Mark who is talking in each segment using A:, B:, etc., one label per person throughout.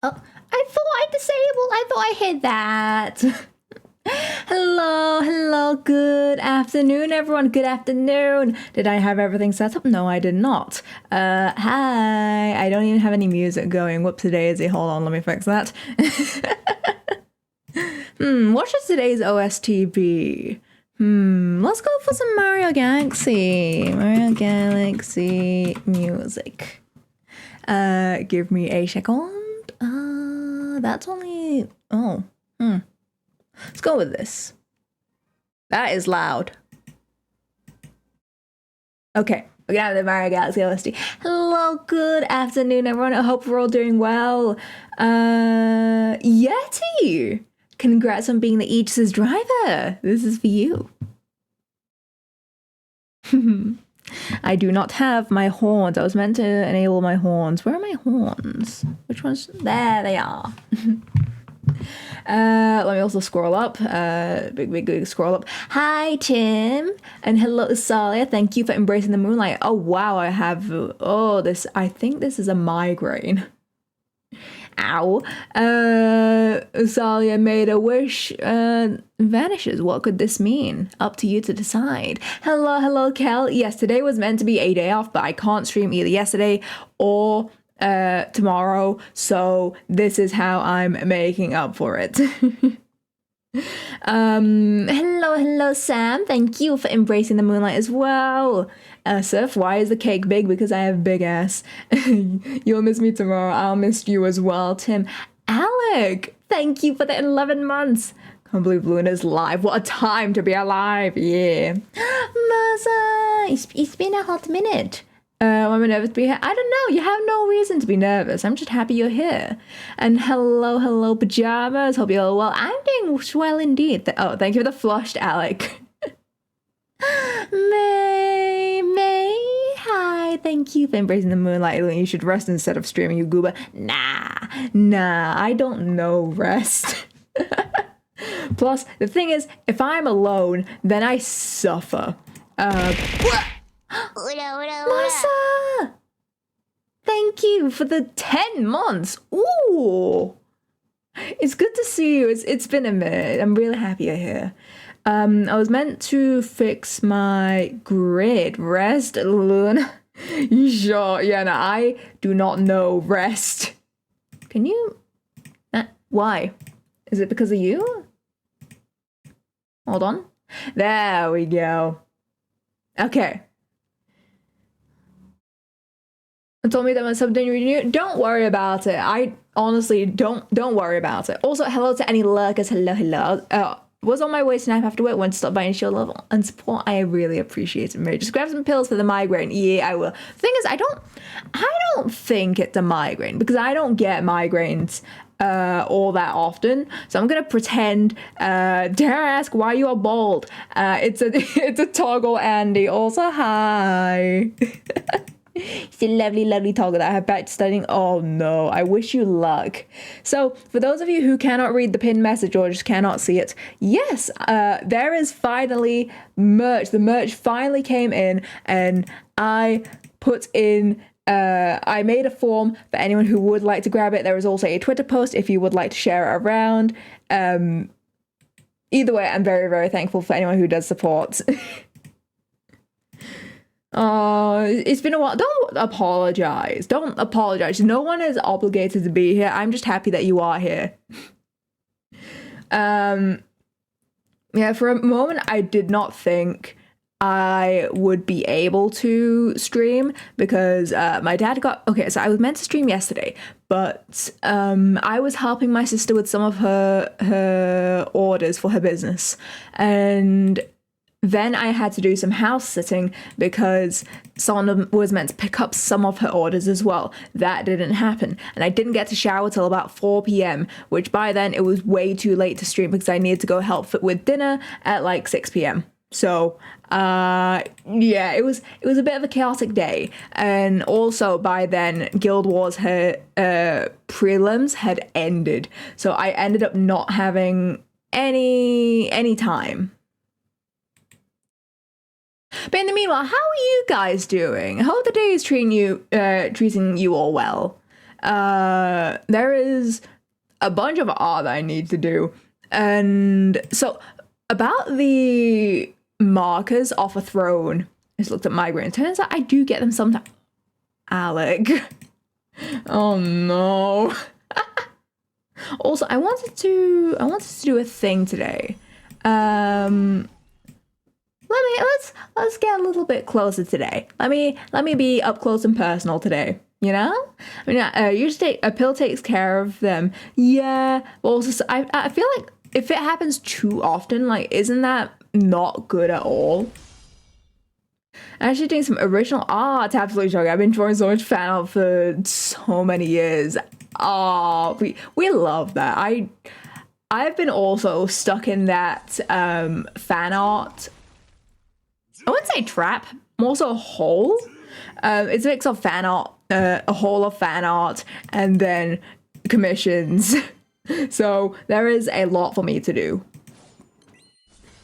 A: Oh, I thought I disabled. I thought I hit that. Hello, good afternoon, everyone. Good afternoon. Did I have everything set up? No, I did not. Hi. I don't even have any music going. Whoopsie daisy. Hold on, let me fix that. What should today's OST be? Let's go for some Mario Galaxy. Mario Galaxy music. Give me a second. That's only... Oh, Let's go with this. That is loud. Okay, we're gonna have the Mario Galaxy OST. Hello, good afternoon, everyone. I hope we're all doing well. Yeti! Congrats on being the Aegis driver. This is for you. I do not have my horns. I was meant to enable my horns. Where are my horns? Which ones? There they are. Let me also scroll up. Big scroll up. Hi, Tim. And hello, Salia. Thank you for embracing the moonlight. Oh, wow. I have... Oh, this... I think this is a migraine. Ow. Salia made a wish vanishes. What could this mean? Up to you to decide. Hello, Kel. Yes, today was meant to be a day off, but I can't stream either yesterday or tomorrow, so this is how I'm making up for it. Hello, Sam. Thank you for embracing the moonlight as well. Sif, why is the cake big? Because I have big ass. You'll miss me tomorrow. I'll miss you as well, Tim. Alec, thank you for the 11 months. Can't believe Luna's live. What a time to be alive. Yeah. Maza, it's been a hot minute. I'm nervous to be here. I don't know. You have no reason to be nervous. I'm just happy you're here. And hello, pajamas. Hope you're all well. I'm doing well indeed. Oh, thank you for the flushed, Alec. May, hi. Thank you for embracing the moonlight. You should rest instead of streaming, you goober. Nah. I don't know rest. Plus, the thing is, if I'm alone, then I suffer. Masa! Thank you for the 10 months. Ooh! It's good to see you. It's been a minute. I'm really happy you're here. I was meant to fix my grid. Rest, Luna. You sure? Yeah, no, I do not know rest. Can you... why? Is it because of you? Hold on. There we go. Okay. It told me that my sub didn't renew. Don't worry about it. I honestly don't worry about it. Also, hello to any lurkers. Hello. Was on my way to nap after work. Went to stop by and show love and support. I really appreciate it, Mary. Just grab some pills for the migraine. Yeah, I will. The thing is, I don't think it's a migraine because I don't get migraines all that often. So I'm gonna pretend. Dare I ask why you are bald? It's a toggle, Andy. Also, hi. It's a lovely toggle that I have back to studying. Oh no, I wish you luck. So for those of you who cannot read the pinned message or just cannot see it, yes, there is finally merch. The merch finally came in and I put in I made a form for anyone who would like to grab it. There is also a Twitter post if you would like to share it around. Either way, I'm very thankful for anyone who does support. It's been a while. Don't apologize. No one is obligated to be here. I'm just happy that you are here. Yeah, for a moment I did not think I would be able to stream because my dad got... Okay, so I was meant to stream yesterday, but I was helping my sister with some of her orders for her business, and then I had to do some house sitting because someone was meant to pick up some of her orders as well. That didn't happen. And I didn't get to shower till about 4 p.m, which by then it was way too late to stream because I needed to go help with dinner at like 6 p.m. So, yeah, it was a bit of a chaotic day. And also by then Guild Wars prelims had ended. So I ended up not having any time. But in the meanwhile, how are you guys doing? How are the days treating you all well? There is a bunch of art that I need to do. And so about the markers off a throne, I just looked at Migraine. Turns out I do get them sometimes. Alec. Oh no. Also, I wanted to do a thing today. Let's get a little bit closer today. Let me be up close and personal today. You know, I mean, usually a pill takes care of them. Yeah, but also I feel like if it happens too often, like, isn't that not good at all? I'm actually doing some original art. Absolutely joking. I've been drawing so much fan art for so many years. Oh, we love that. I've been also stuck in that fan art. I wouldn't say trap, more so hole. It's a mix of fan art, a hole of fan art, and then commissions. So there is a lot for me to do.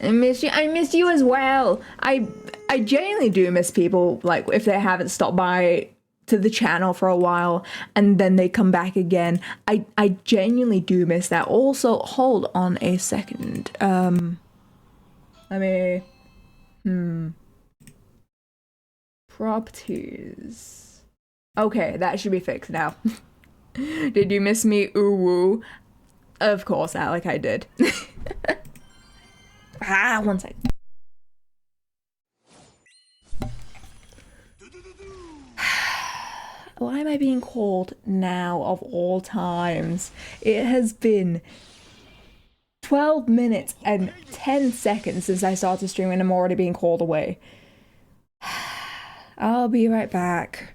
A: I miss you. I miss you as well. I genuinely do miss people, like, if they haven't stopped by to the channel for a while and then they come back again. I genuinely do miss that. Also, hold on a second. Let me properties. Okay, that should be fixed now. Did you miss me? Ooh woo. Of course, Alec, I did. One sec. Why am I being called now of all times? It has been 12 minutes and 10 seconds since I started streaming and I'm already being called away. I'll be right back.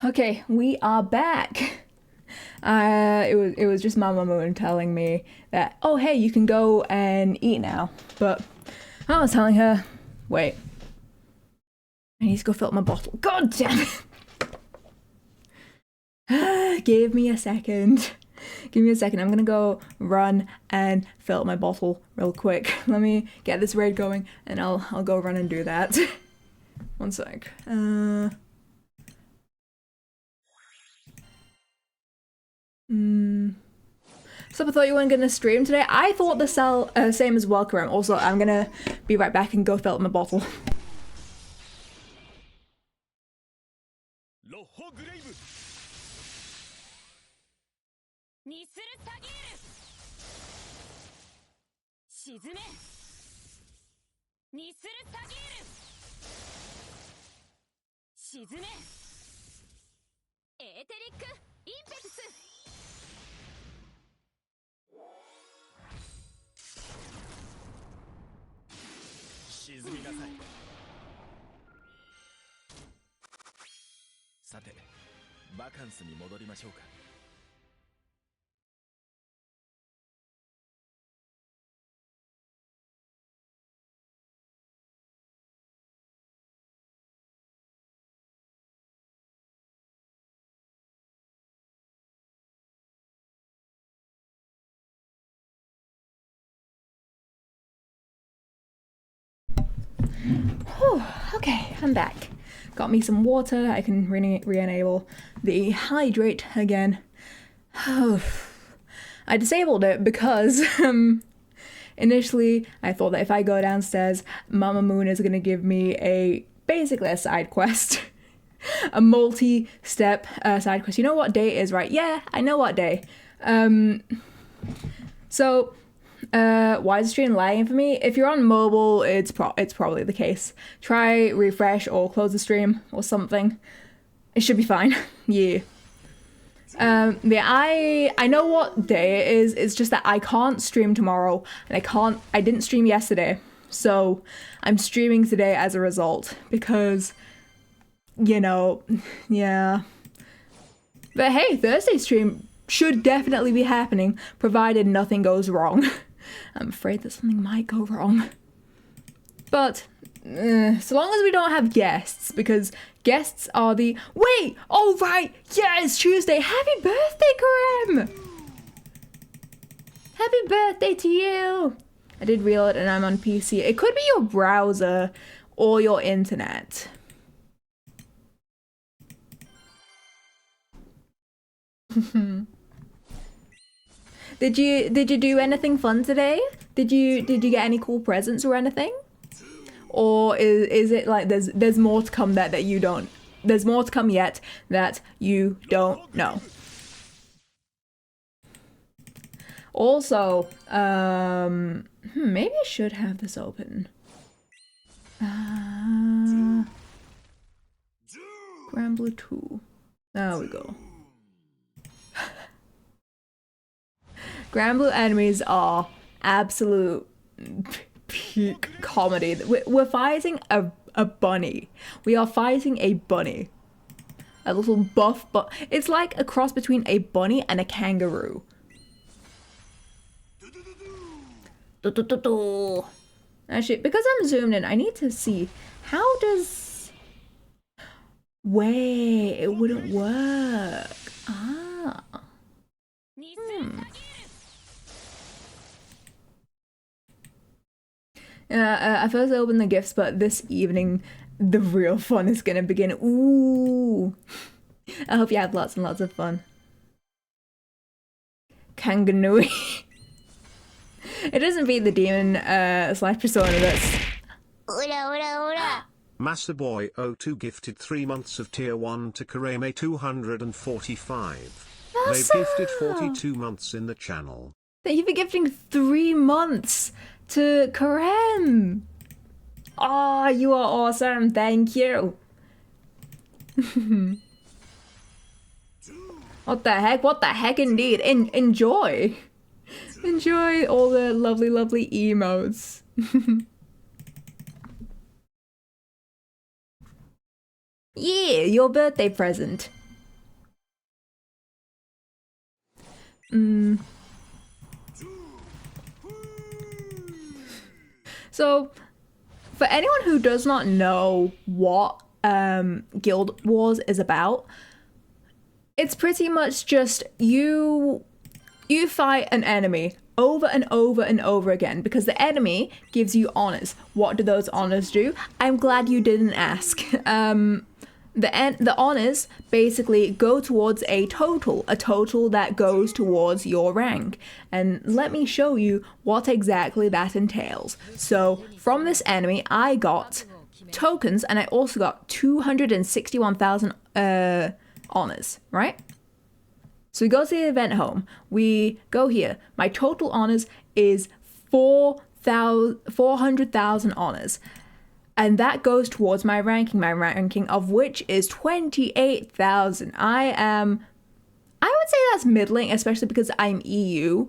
A: Okay, we are back. It was just Mama Moon telling me that, oh hey, you can go and eat now. But I was telling her, wait, I need to go fill up my bottle. God damn it! Give me a second. Give me a second. I'm gonna go run and fill up my bottle real quick. Let me get this raid going, and I'll go run and do that. One sec. So I thought you weren't gonna stream today. I thought the same as well, Karim. Also, I'm gonna be right back and go fill up my bottle. Whew, okay, I'm back. Got me some water. I can re-enable the hydrate again. I disabled it because initially I thought that if I go downstairs, Mama Moon is gonna give me basically a side quest. A multi-step side quest. You know what day it is, right? Yeah, I know what day. So why is the stream lagging for me? If you're on mobile, it's probably the case. Try refresh or close the stream or something. It should be fine. Yeah. Yeah, I know what day it is. It's just that I can't stream tomorrow, and I didn't stream yesterday, so I'm streaming today as a result because, you know, yeah. But hey, Thursday stream should definitely be happening, provided nothing goes wrong. I'm afraid that something might go wrong. But so long as we don't have guests, because guests are the... Wait! Oh, right! Yeah, it's Tuesday! Happy birthday, Karim! Happy birthday to you! I did reload and I'm on PC. It could be your browser or your internet. Did you do anything fun today? Did you get any cool presents or anything? Or is it like there's more to come that you don't... There's more to come yet that you don't know. Also, maybe I should have this open. Granblue 2. There we go. Granblue enemies are absolute peak comedy. We're fighting a bunny. We are fighting a bunny. A little buff, but it's like a cross between a bunny and a kangaroo. Actually, because I'm zoomed in, I need to see how does... Wait, it wouldn't work. Ah. I first opened the gifts, but this evening the real fun is gonna begin. Ooh. I hope you have lots and lots of fun. Kanganui. It doesn't beat the demon slash persona that's...
B: Masterboy02 gifted 3 months of tier 1 to Kareme 245.
A: That's
B: They've gifted 42 months in the channel.
A: Thank you for gifting 3 months to Karem. Oh, you are awesome. Thank you. What the heck? What the heck indeed. Enjoy. Enjoy all the lovely, lovely emotes. Yeah, your birthday present. So, for anyone who does not know what Guild Wars is about, it's pretty much just you fight an enemy over and over and over again because the enemy gives you honors. What do those honors do? I'm glad you didn't ask. The honors basically go towards a total that goes towards your rank. And let me show you what exactly that entails. So from this enemy, I got tokens and I also got 261,000 honors, right? So we go to the event home, we go here. My total honors is 400,000 honors. And that goes towards my ranking of which is 28,000. I would say that's middling, especially because I'm EU,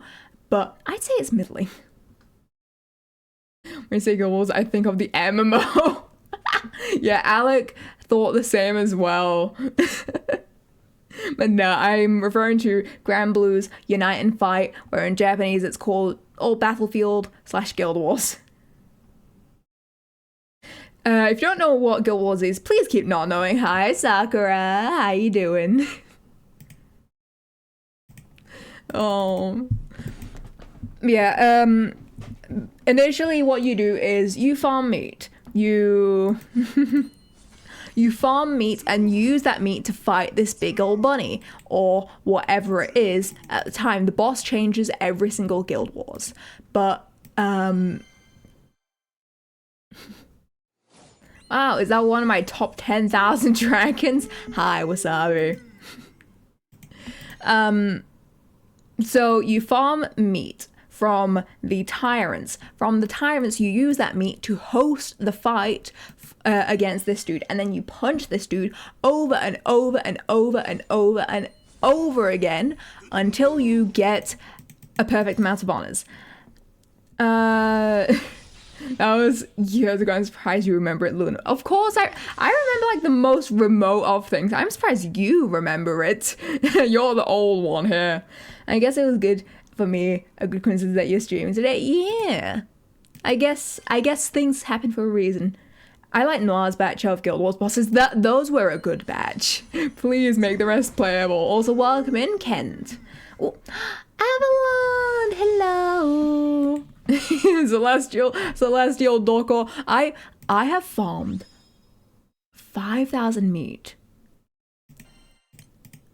A: but I'd say it's middling. When I say Guild Wars, I think of the MMO. Yeah, Alec thought the same as well. But no, I'm referring to Granblue's Unite and Fight, where in Japanese it's called Old Battlefield / Guild Wars. If you don't know what Guild Wars is, please keep not knowing. Hi, Sakura. How you doing? Oh. Yeah, initially what you do is you farm meat. You farm meat and use that meat to fight this big old bunny or whatever it is at the time. The boss changes every single Guild Wars. But, wow, is that one of my top 10,000 dragons? Hi, Wasabi. So you farm meat from the tyrants. From the tyrants, you use that meat to host the fight against this dude. And then you punch this dude over and over and over and over and over again until you get a perfect amount of honors. That was years ago. I'm surprised you remember it, Luna. Of course, I remember like the most remote of things. I'm surprised you remember it. You're the old one here. I guess it was good for me, a good coincidence that you're streaming today. Yeah. I guess things happen for a reason. I like Noir's batch of Guild Wars bosses. Those were a good batch. Please make the rest playable. Also, welcome in, Kent. Oh, Avalon, hello. Celestial Dorko. I have farmed 5,000 meat.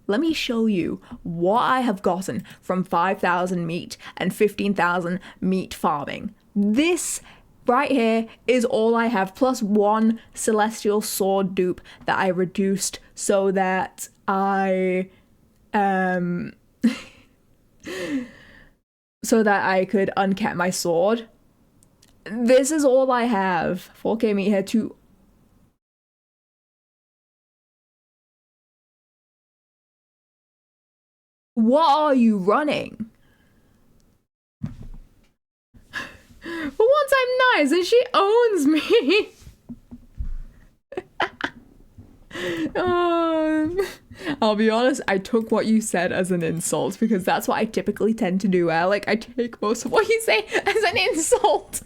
A: Let me show you what I have gotten from 5,000 meat and 15,000 meat farming. This right here is all I have, plus one celestial sword dupe that I reduced so that I so that I could uncap my sword. This is all I have. 4k meat here too. What are you running? For once I'm nice and she owns me. I'll be honest, I took what you said as an insult because that's what I typically tend to do, Alec. I take most of what you say as an insult.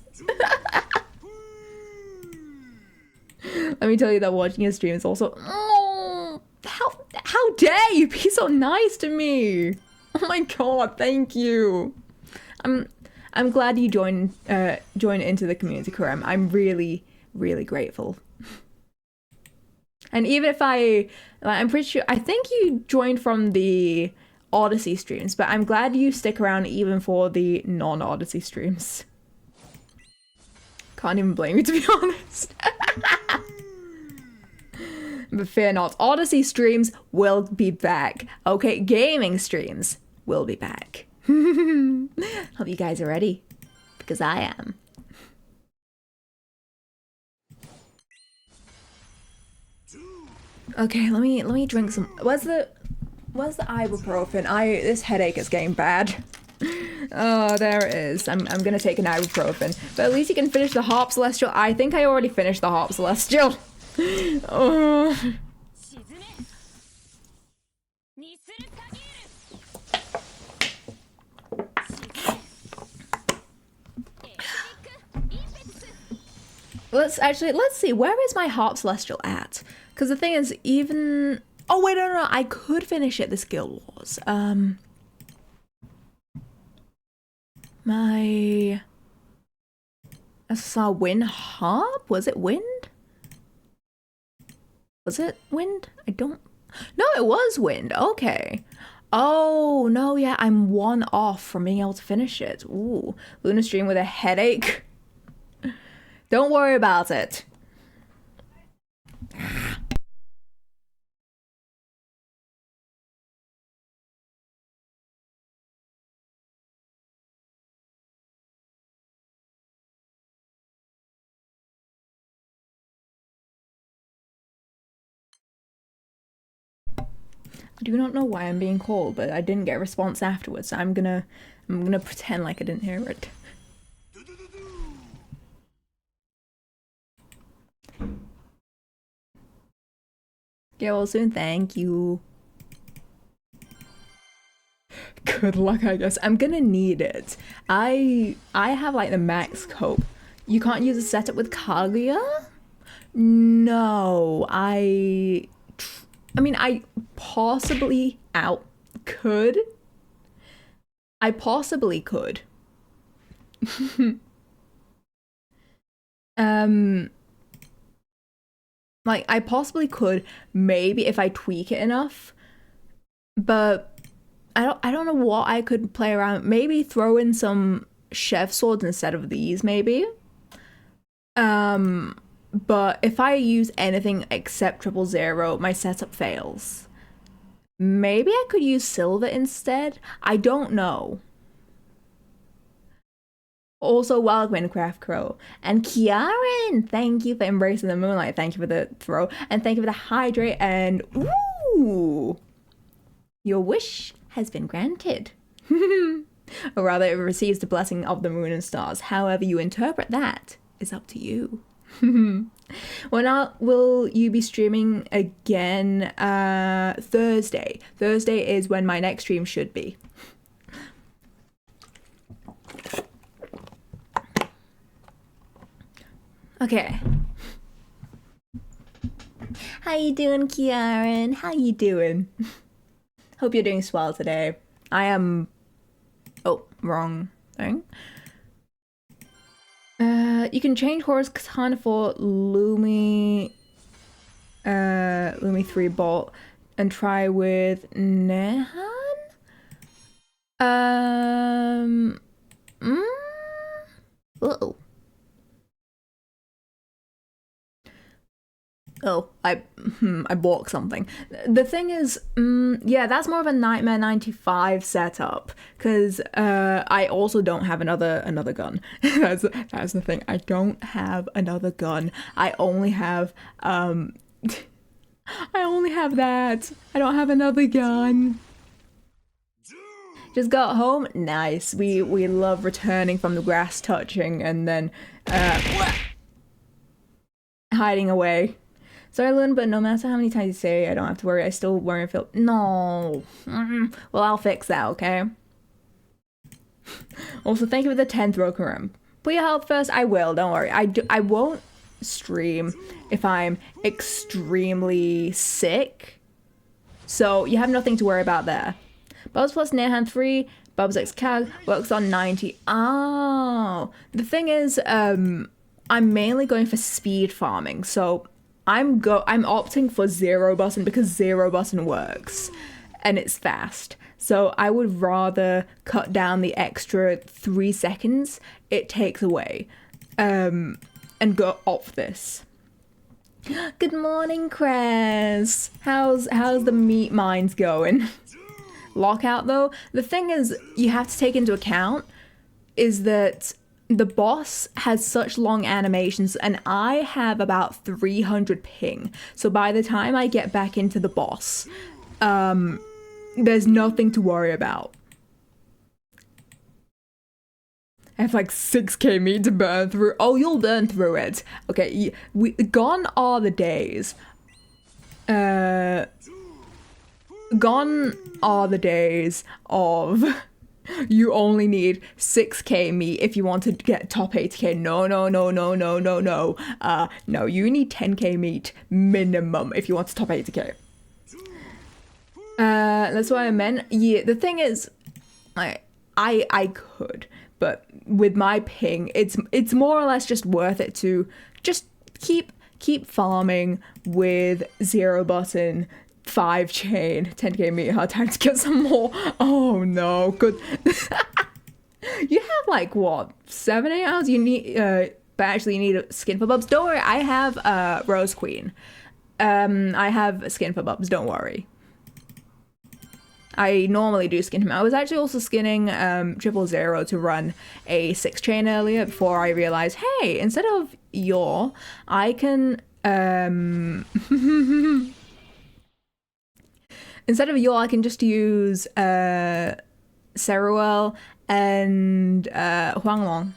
A: Let me tell you that watching your stream is also... Oh, how dare you be so nice to me? Oh my god, thank you. I'm glad you joined into the community, Karam. I'm really, really grateful. And even if I'm pretty sure, I think you joined from the Odyssey streams, but I'm glad you stick around even for the non-Odyssey streams. Can't even blame you, to be honest. But fear not, Odyssey streams will be back. Okay, gaming streams will be back. Hope you guys are ready, because I am. Okay, let me drink some. Where's the ibuprofen? This headache is getting bad. Oh, there it is. I'm gonna take an ibuprofen. But at least you can finish the Harp Celestial. I think I already finished the Harp Celestial. Oh. Let's see, where is my Harp Celestial at? Because the thing is, even... Oh, wait, no, I could finish it, this Guild Wars. I saw Wind Harp? Was it Wind? Was it Wind? I don't... No, it was Wind, okay. Oh, no, yeah, I'm one off from being able to finish it. Ooh, Luna stream with a headache. Don't worry about it. I do not know why I'm being called, but I didn't get a response afterwards, so I'm gonna pretend like I didn't hear it. Get well soon, thank you. Good luck, I guess. I'm gonna need it. I have like the max cope. You can't use a setup with Kaguya? No, I mean, I possibly could. I possibly could. Like, I possibly could, maybe if I tweak it enough, but I don't know what I could play around. Maybe throw in some chef swords instead of these, maybe. But if I use anything except 000, my setup fails. Maybe I could use silver instead. I don't know. Also, welcome Minecraft Crow. And Kiaren, thank you for embracing the moonlight. Thank you for the throw. And thank you for the hydrate. And ooh, Your wish has been granted. Or rather, it receives the blessing of the moon and stars. However you interpret that is up to you. When will you be streaming again? Thursday. Thursday is when my next stream should be. Okay. How you doing, Kiaren? How you doing? Hope you're doing swell today. I am... Oh, wrong thing. You can change Horus Katana for Lumi 3 Bolt and try with Nehan? Uh-oh. Oh, I bought something. The thing is, yeah, that's more of a Nightmare 95 setup, because I also don't have another gun. that's the thing. I don't have another gun. I only have that. I don't have another gun. Just got home. Nice. We love returning from the grass touching and then hiding away. Sorry, Lynn, but no matter how many times you say I don't have to worry, I still worry and feel... No. Well, I'll fix that, okay? Also, thank you for the 10th broken room. Put your health first. I will, don't worry. I won't stream if I'm extremely sick. So, you have nothing to worry about there. Bubs plus Nehan 3, Bubs X CAG works on 90. Oh. The thing is, I'm mainly going for speed farming, so... I'm opting for zero button because zero button works and it's fast. So I would rather cut down the extra 3 seconds it takes away and go off this. Good morning, Cress. How's the meat mines going? Lockout though, the thing is you have to take into account is that the boss has such long animations and I have about 300 ping. So by the time I get back into the boss, there's nothing to worry about. I have like 6k meat to burn through. Oh, you'll burn through it. Okay, gone are the days. Gone are the days of... You only need 6k meat if you want to get top 80k. No. No, you need 10k meat minimum if you want to top 80k. That's what I meant. Yeah, the thing is, I could, but with my ping, it's more or less just worth it to just keep farming with zero button. 5 chain, 10k meat, hard time to get some more. Oh no, good. You have like what, 7-8 hours? You need, but actually you need a skin for bubs. Don't worry, I have Rose Queen. I have skin for bubs, don't worry. I normally do skin him. I was actually also skinning 000 to run a 6 chain earlier before I realized, hey, instead of your, I can instead of Yor, I can just use Ceruel and Huanglong.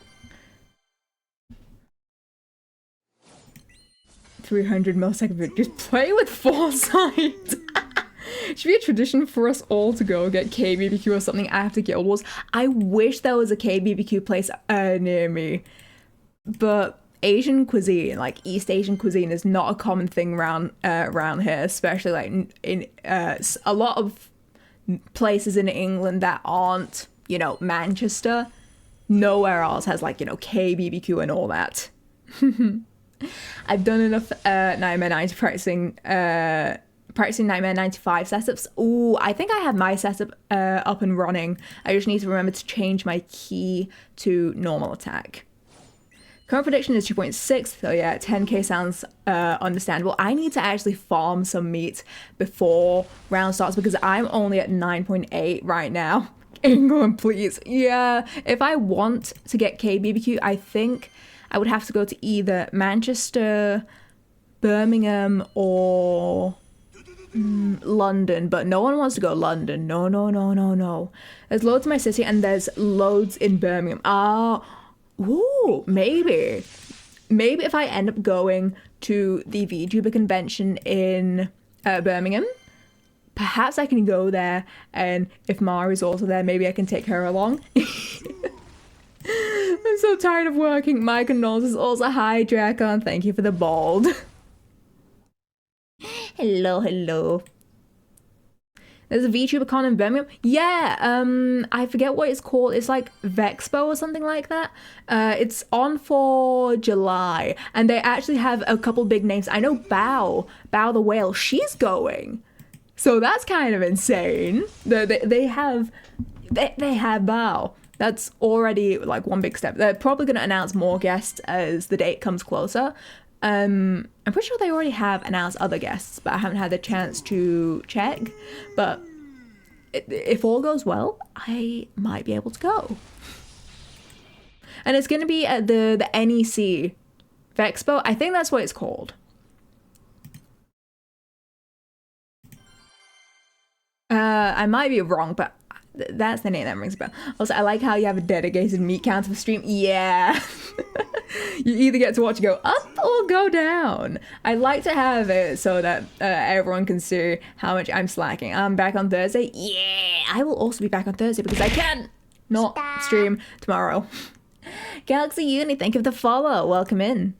A: 300 millisecond. Just play with foresight. Should be a tradition for us all to go get KBBQ or something after Guild Wars. I wish there was a KBBQ place near me. But Asian cuisine, like East Asian cuisine, is not a common thing around here, especially like in a lot of places in England that aren't, you know, Manchester. Nowhere else has like, you know, KBBQ and all that. I've done enough Nightmare 90 practicing Nightmare 95 setups. Ooh, I think I have my setup up and running. I just need to remember to change my key to normal attack. Current prediction is 2.6, so yeah, 10k sounds understandable. I need to actually farm some meat before round starts because I'm only at 9.8 right now. England, please. Yeah, if I want to get KBBQ, I think I would have to go to either Manchester, Birmingham, or London, but no one wants to go London. No, no, no, no, no. There's loads in my city and there's loads in Birmingham. Ooh, maybe. Maybe if I end up going to the VTuber convention in Birmingham, perhaps I can go there, and if Mari's also there, maybe I can take her along. I'm so tired of working. My condolences also. Hi, Dracon. Thank you for the bald. Hello, hello. There's a VTuber con in Birmingham. Yeah, I forget what it's called. It's like Vexpo or something like that. It's on for July, and they actually have a couple big names. I know Bao the whale. She's going, so that's kind of insane. They have Bao. That's already like one big step. They're probably going to announce more guests as the date comes closer. I'm pretty sure they already have announced other guests, but I haven't had the chance to check. But if all goes well, I might be able to go. And it's going to be at the NEC Vexpo. I think that's what it's called. I might be wrong, but that's the name that rings a bell. Also, I like how you have a dedicated meat counter for stream. Yeah. You either get to watch it go up or go down. I like to have it so that everyone can see how much I'm slacking. I'm back on Thursday. Yeah, I will also be back on Thursday because I can not stream tomorrow. Galaxy Uni, thank you for the follow. Welcome in.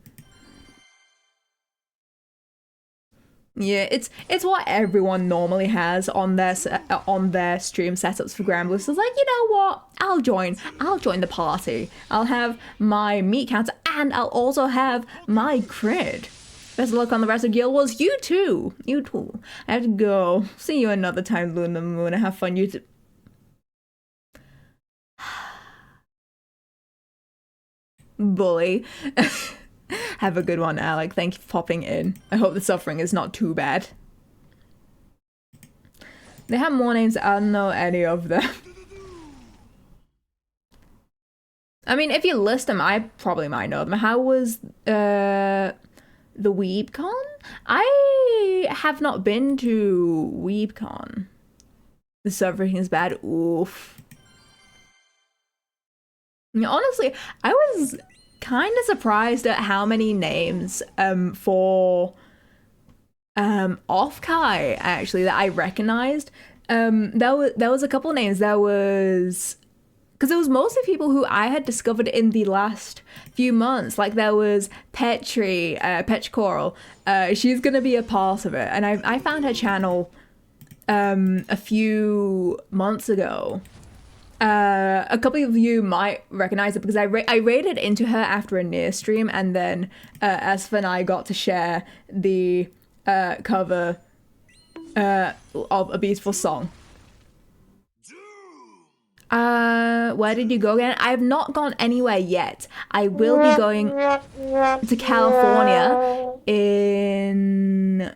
A: Yeah, it's what everyone normally has on their stream setups for Granblue. So it's like, you know what? I'll join the party. I'll have my meat counter and I'll also have my crit. Best of luck on the rest of Guild Wars. You too. I have to go. See you another time, Luna Moon. Have fun, you too. Bully. Have a good one, Alec. Thank you for popping in. I hope the suffering is not too bad. They have more names. I don't know any of them. I mean, if you list them, I probably might know them. How was the WeebCon? I have not been to WeebCon. The suffering is bad. Oof. Honestly, I was kind of surprised at how many names for Offkai actually that I recognized. There was a couple names. There was, because it was mostly people who I had discovered in the last few months. Like there was Petri, Coral. She's gonna be a part of it, and I found her channel a few months ago. A couple of you might recognize it because I raided into her after a near stream, and then Esfa and I got to share the cover of A Beautiful Song. Where did you go again? I have not gone anywhere yet. I will be going to California in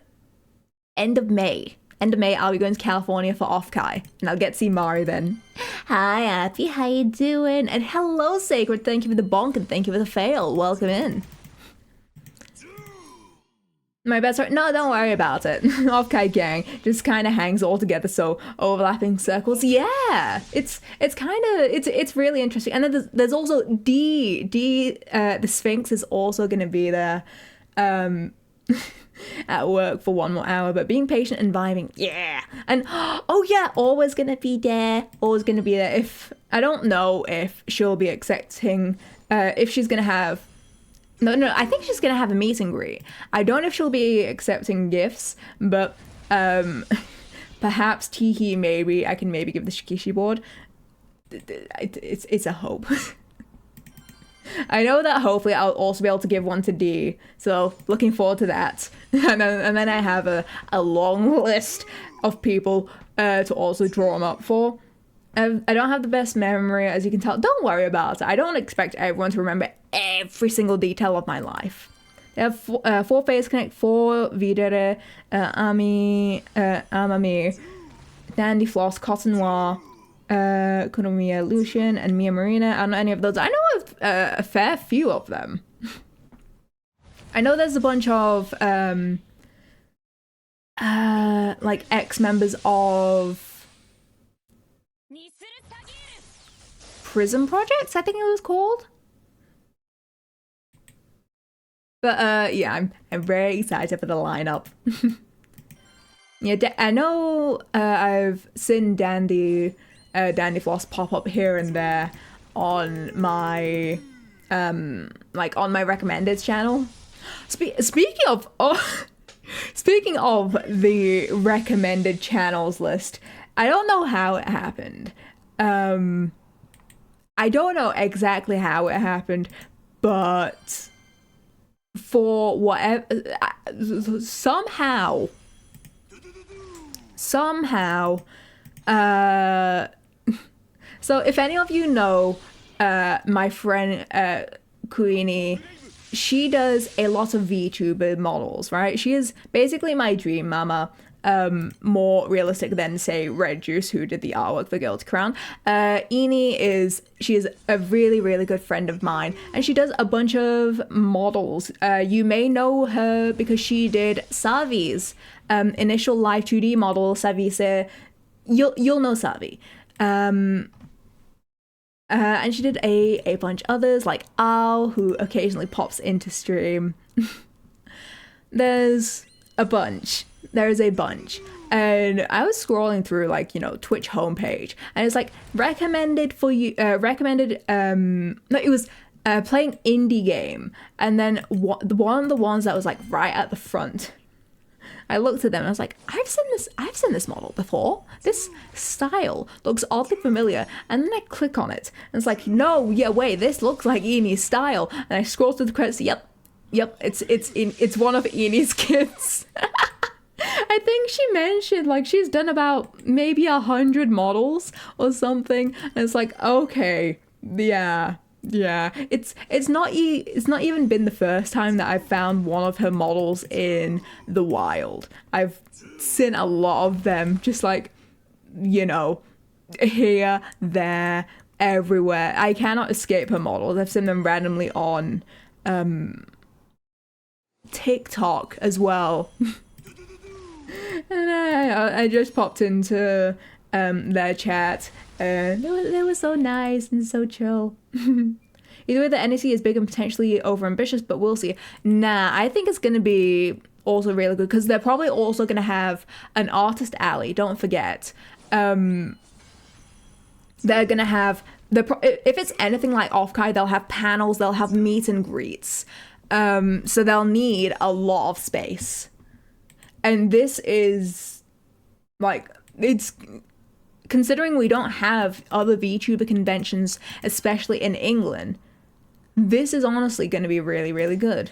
A: end of May. I'll be going to California for Offkai, and I'll get to see Mari then. Hi, Appy, how you doing? And hello, Sacred. Thank you for the bonk, and thank you for the fail. Welcome in. My best friend. No, don't worry about it. Offkai gang just kind of hangs all together, so overlapping circles. Yeah, it's really interesting. And then there's also the Sphinx is also gonna be there. At work for 1 more hour, but being patient and vibing, yeah. And oh yeah, always gonna be there. If I don't know if she'll be accepting, if she's gonna have, no, I think she's gonna have a meet and greet. I don't know if she'll be accepting gifts, but perhaps Teehee, maybe I can give the Shikishi board. It's a hope. I know that hopefully I'll also be able to give one to D, so looking forward to that. And then I have a long list of people to also draw them up for. I don't have the best memory, as you can tell. Don't worry about it. I don't expect everyone to remember every single detail of my life. They have 4 Face Connect, 4 Videre, Amami, Dandy Floss, Cotton Noir, Kunomiya Lucian, and Mia Marina. I don't know any of those. I know a fair few of them. I know there's a bunch of like ex-members of Prison Projects, I think it was called. But yeah, I'm very excited for the lineup. Yeah, I know I've seen Dandy Floss pop up here and there on my like on my recommended channel. Speaking of speaking of the recommended channels list, I don't know how it happened. I don't know exactly how it happened, but for whatever somehow so if any of you know my friend Queenie, she does a lot of VTuber models, right? She is basically my dream mama. More realistic than say Red Juice, who did the artwork for Guilty Crown. She is a really, really good friend of mine, and she does a bunch of models. You may know her because she did Savi's initial live 2D model, Savise. You'll know Savi. And she did a bunch others like Al, who occasionally pops into stream. There's a bunch. There is a bunch. And I was scrolling through like, you know, Twitch homepage, and it's like recommended for you, no, it was playing indie game. And then one of the ones that was like right at the front, I looked at them and I was like, I've seen this model before. This style looks oddly familiar. And then I click on it and it's like, no, yeah, wait, this looks like Eni's style. And I scroll through the credits, yep, it's one of Eni's kids. I think she mentioned like she's done about maybe 100 models or something. And it's like, okay, yeah. It's not even been the first time that I've found one of her models in the wild. I've seen a lot of them just like, you know, here, there, everywhere. I cannot escape her models. I've seen them randomly on TikTok as well. And I just popped into their chat. They were so nice and so chill. Either way, the NEC is big and potentially overambitious, but we'll see. Nah, I think it's going to be also really good because they're probably also going to have an artist alley. Don't forget. They're going to have if it's anything like Offkai, they'll have panels, they'll have meet and greets. So they'll need a lot of space. And this is like, it's considering we don't have other VTuber conventions, especially in England, this is honestly going to be really, really good.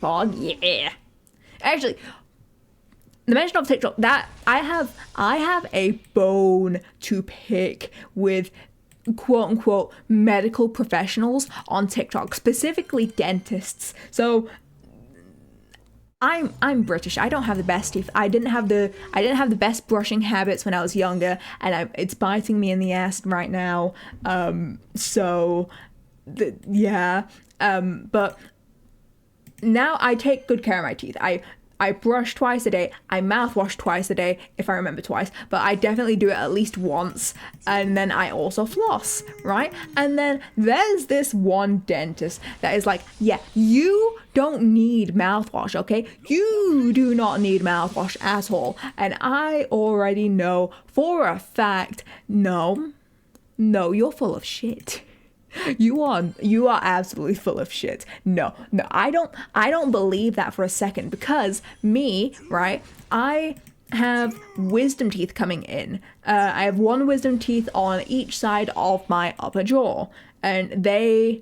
A: Oh yeah. Actually, the mention of TikTok, that I have a bone to pick with quote unquote medical professionals on TikTok, specifically dentists. So I'm British. I don't have the best teeth. I didn't have the best brushing habits when I was younger, and it's biting me in the ass right now. But now I take good care of my teeth. I brush twice a day. I mouthwash twice a day, if I remember twice, but I definitely do it at least once. And then I also floss, right? And then there's this one dentist that is like, yeah, you don't need mouthwash, okay? You do not need mouthwash at all. And I already know for a fact, no, you're full of shit. You are absolutely full of shit. No, I don't believe that for a second, because me, right? I have wisdom teeth coming in. I have one wisdom teeth on each side of my upper jaw, and they're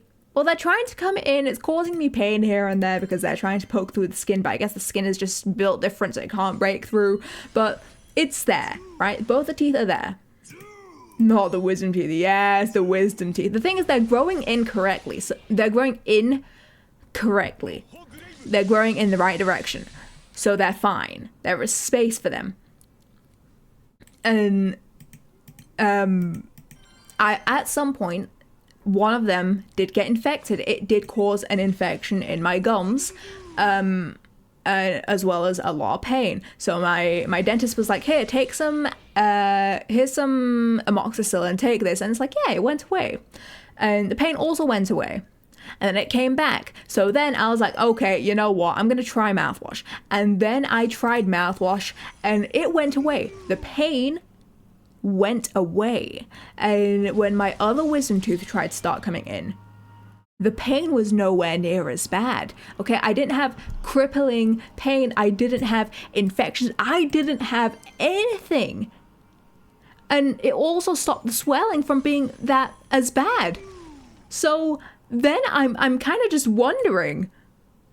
A: trying to come in. It's causing me pain here and there because they're trying to poke through the skin, but I guess the skin is just built different, so it can't break through. But it's there, right? Both the teeth are there. Not the wisdom teeth. Yes, the wisdom teeth. The thing is, they're growing incorrectly. So they're growing incorrectly. They're growing in the right direction. So they're fine. There is space for them. And at some point, one of them did get infected. It did cause an infection in my gums. as well as a lot of pain. So my dentist was like, "Here, take some. Here's some amoxicillin. Take this." And it's like, yeah, it went away, and the pain also went away. And then it came back. So then I was like, okay, you know what? I'm gonna try mouthwash. And then I tried mouthwash, and it went away. The pain went away. And when my other wisdom tooth tried to start coming in, the pain was nowhere near as bad. Okay, I didn't have crippling pain. I didn't have infections. I didn't have anything. And it also stopped the swelling from being that as bad. So then I'm kind of just wondering,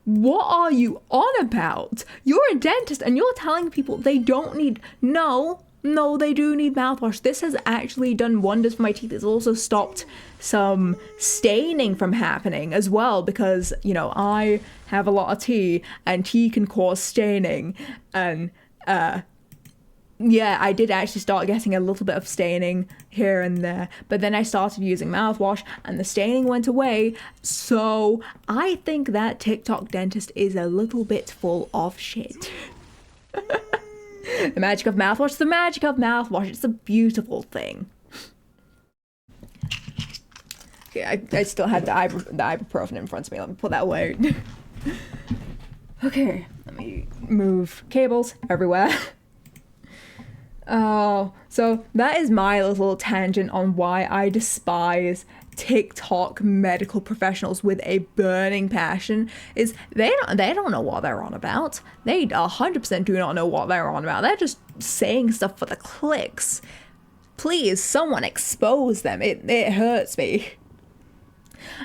A: what are you on about? You're a dentist and you're telling people they don't need... No, they do need mouthwash. This has actually done wonders for my teeth. It's also stopped some staining from happening as well, because, you know, I have a lot of tea and tea can cause staining. And yeah, I did actually start getting a little bit of staining here and there, but then I started using mouthwash and the staining went away. So I think that TikTok dentist is a little bit full of shit. The magic of mouthwash, the magic of mouthwash. It's a beautiful thing. Okay, I still had the ibuprofen in front of me. Let me put that away. Okay, let me move cables everywhere. Oh, so that is my little tangent on why I despise TikTok medical professionals with a burning passion. Is they don't know what they're on about. They 100% do not know what they're on about. They're just saying stuff for the clicks. Please, someone expose them. It hurts me.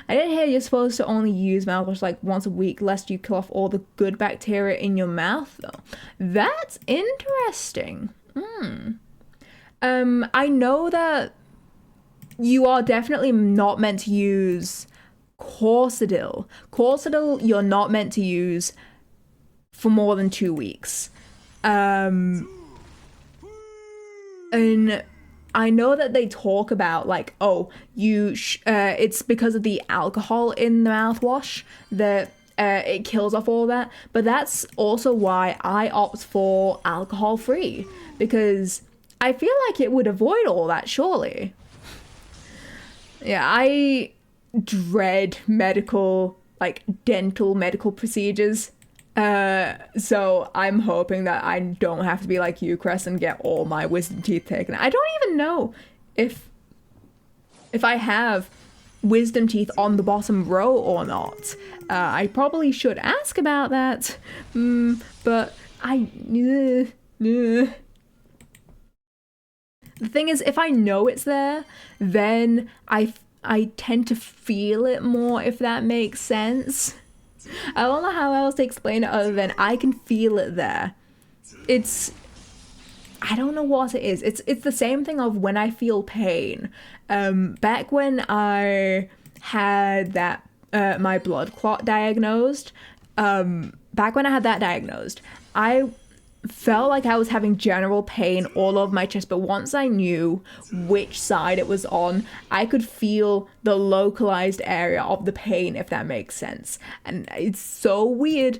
A: I didn't hear you're supposed to only use mouthwash like once a week lest you kill off all the good bacteria in your mouth though. That's interesting. I know that you are definitely not meant to use Corsadil. Corsadil you're not meant to use for more than 2 weeks. And I know that they talk about like, oh, it's because of the alcohol in the mouthwash that it kills off all that. But that's also why I opt for alcohol free, because I feel like it would avoid all that, surely. Yeah, I dread dental medical procedures. So I'm hoping that I don't have to be like you, Cress, and get all my wisdom teeth taken. I don't even know if I have wisdom teeth on the bottom row or not. I probably should ask about that. But the thing is, if I know it's there, then I tend to feel it more, if that makes sense. I don't know how else to explain it other than I can feel it there. I don't know what it is. It's the same thing of when I feel pain. Back when I had that my blood clot diagnosed, I felt like I was having general pain all over my chest, but once I knew which side it was on, I could feel the localized area of the pain, if that makes sense. And it's so weird.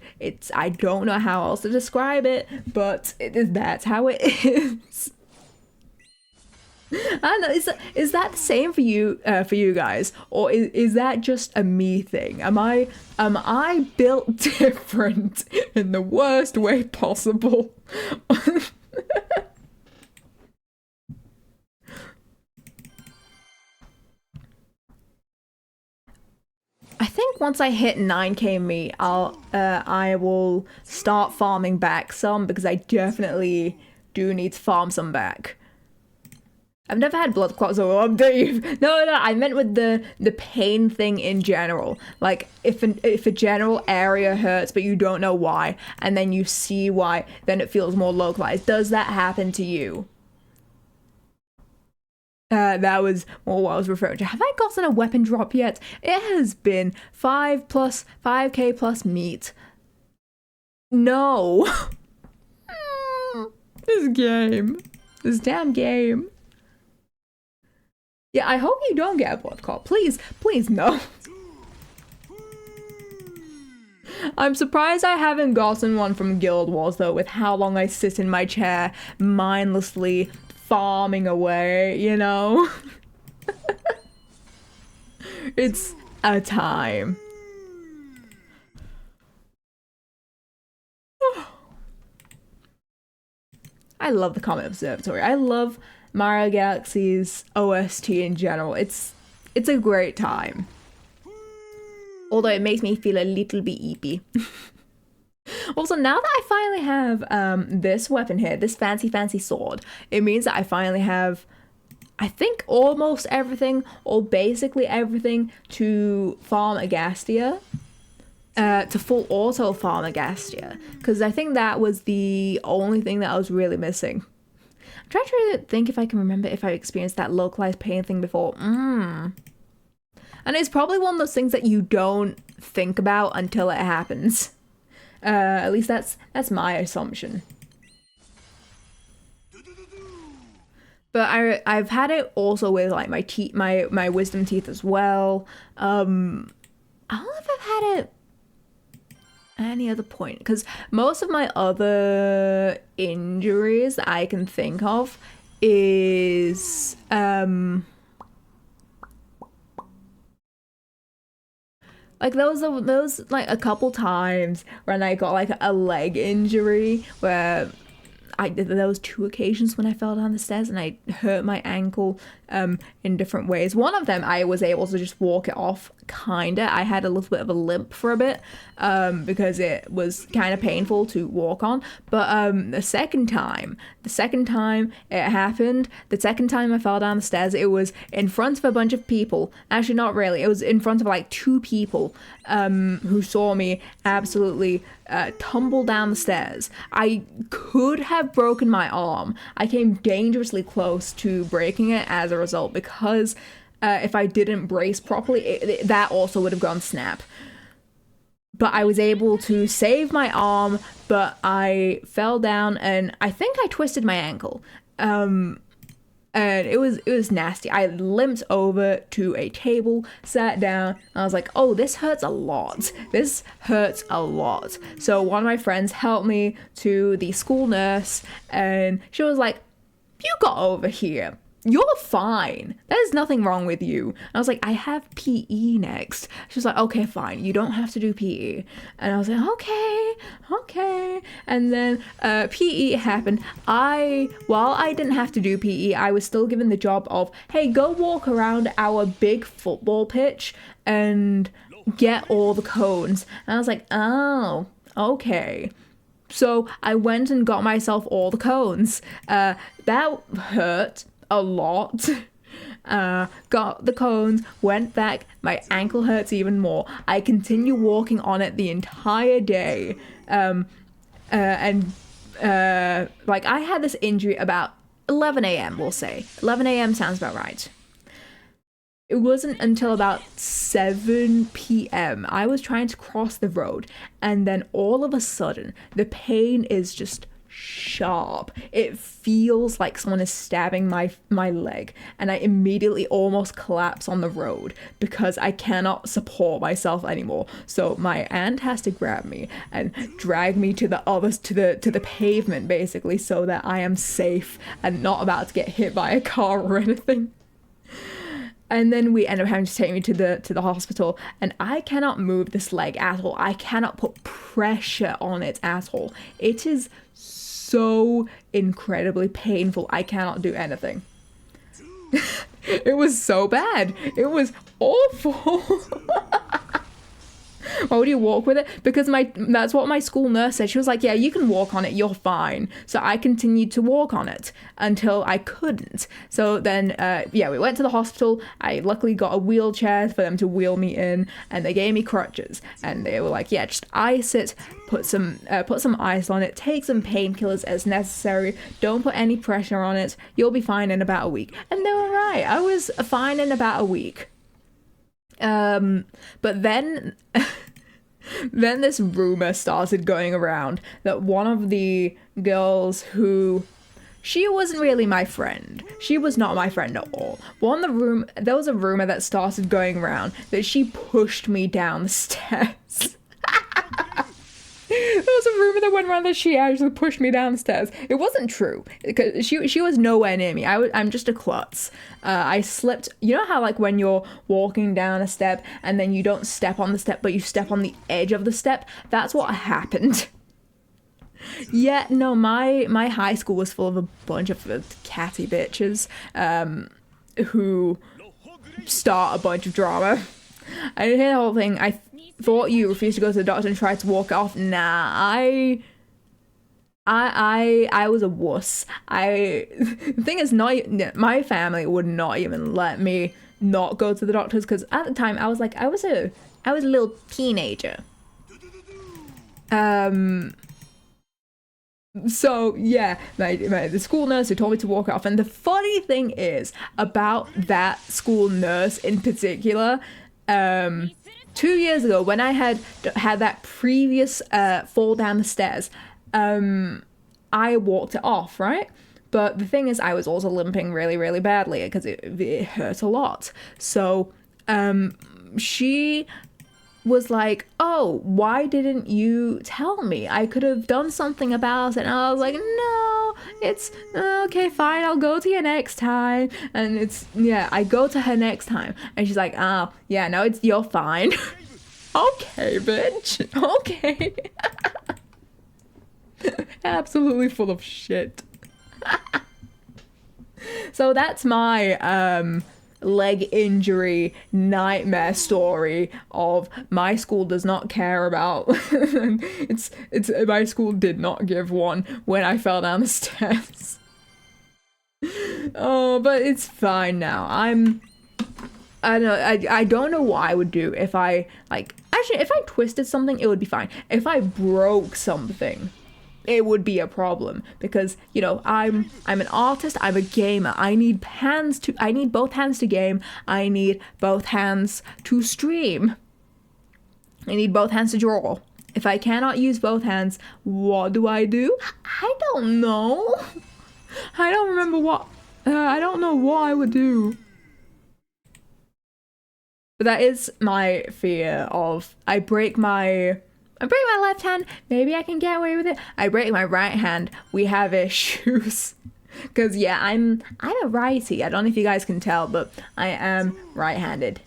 A: I don't know how else to describe it, but that's how it is. I don't know, is that the same for you guys, or is that just a me thing? Am I built different in the worst way possible? I think once I hit 9k meat, I will start farming back some, because I definitely do need to farm some back. I've never had blood clots, so Dave. No, I meant with the pain thing in general. Like, if a general area hurts, but you don't know why, and then you see why, then it feels more localized. Does that happen to you? That was more what I was referring to. Have I gotten a weapon drop yet? It has been 5k plus meat. No. This damn game. Yeah, I hope you don't get a blood clot. Please no. I'm surprised I haven't gotten one from Guild Wars though, with how long I sit in my chair mindlessly farming away, you know? It's a time. I love the Comet Observatory. I love Mario Galaxy's OST in general. It's a great time. Although it makes me feel a little bit eepy. Also, now that I finally have this weapon here, this fancy sword, it means that I finally have, I think, almost everything, or basically everything, to farm Agastia. To full auto farm Agastia. Because I think that was the only thing that I was really missing. I'm trying to think if I can remember if I experienced that localized pain thing before. And it's probably one of those things that you don't think about until it happens. At least that's my assumption. But I've had it also with like my teeth, my wisdom teeth as well. I don't know if I've had it any other point, because most of my other injuries that I can think of is like those like a couple times when I got like a leg injury where there was 2 occasions when I fell down the stairs and I hurt my ankle in different ways. One of them I was able to just walk it off, kinda. I had a little bit of a limp for a bit because it was kind of painful to walk on. But the second time it happened, the second time I fell down the stairs, it was in front of a bunch of people. Actually, not really. It was in front of like 2 people who saw me absolutely tumble down the stairs. I could have broken my arm. I came dangerously close to breaking it as a result, because if I didn't brace properly, that also would have gone snap. But I was able to save my arm, but I fell down and I think I twisted my ankle. And it was nasty. I limped over to a table, sat down, and I was like, oh, this hurts a lot. This hurts a lot. So one of my friends helped me to the school nurse, and she was like, you got over here. You're fine. There's nothing wrong with you. And I was like, I have PE next. She was like, okay, fine. You don't have to do PE. And I was like, okay. And then PE happened. While I didn't have to do PE, I was still given the job of, hey, go walk around our big football pitch and get all the cones. And I was like, oh, okay. So I went and got myself all the cones. That hurt a lot. Got the cones, went back, my ankle hurts even more. I continue walking on it the entire day. Like I had this injury about 11 a.m. we'll say. 11 a.m. sounds about right. It wasn't until about 7 p.m. I was trying to cross the road, and then all of a sudden the pain is just sharp. It feels like someone is stabbing my leg, and I immediately almost collapse on the road because I cannot support myself anymore. So my aunt has to grab me and drag me to the pavement, basically, so that I am safe and not about to get hit by a car or anything. And then we end up having to take me to the hospital, and I cannot move this leg at all. I cannot put pressure on it at all. It is so incredibly painful. I cannot do anything. It was so bad. It was awful. Why would you walk with it? Because that's what my school nurse said. She was like, yeah, you can walk on it, you're fine. So I continued to walk on it until I couldn't. So then, we went to the hospital. I luckily got a wheelchair for them to wheel me in, and they gave me crutches. And they were like, yeah, just ice it, put some ice on it, take some painkillers as necessary, don't put any pressure on it, you'll be fine in about a week. And they were right. I was fine in about a week. But then this rumor started going around that one of the girls she wasn't really my friend. She was not my friend at all. There was a rumor that started going around that she pushed me down the stairs. and whether she actually pushed me downstairs. It wasn't true because she was nowhere near me. I'm just a klutz. I slipped. You know how like when you're walking down a step and then you don't step on the step but you step on the edge of the step? That's what happened. Yeah, no, my high school was full of a bunch of catty bitches who start a bunch of drama. I didn't hear the whole thing. I thought you refused to go to the doctor and tried to walk off. Nah, I was a wuss. The thing is, my family would not even let me not go to the doctors because at the time I was a little teenager. So yeah, the school nurse who told me to walk off. And the funny thing is about that school nurse in particular, 2 years ago when I had that previous fall down the stairs, I walked it off, right? But the thing is, I was also limping really, really badly because it hurt a lot. So she was like, oh, why didn't you tell me? I could have done something about it. And I was like, no, it's okay, fine, I'll go to you next time. And I go to her next time and she's like, oh yeah, no, you're fine. Okay, bitch. Okay. Absolutely full of shit. So that's my leg injury nightmare story of my school does not care about. it's my school did not give one when I fell down the stairs. Oh, but it's fine now. I don't know what I would do if I if I twisted something, it would be fine. If I broke something, it would be a problem because, you know, I'm an artist, I'm a gamer. I need both hands to game. I need both hands to stream. I need both hands to draw. If I cannot use both hands, what do? I don't know. I don't remember what I don't know what I would do. But that is my fear of I break my left hand, maybe I can get away with it. I break my right hand, we have issues. Because yeah, I'm a righty. I don't know if you guys can tell, but I am right-handed.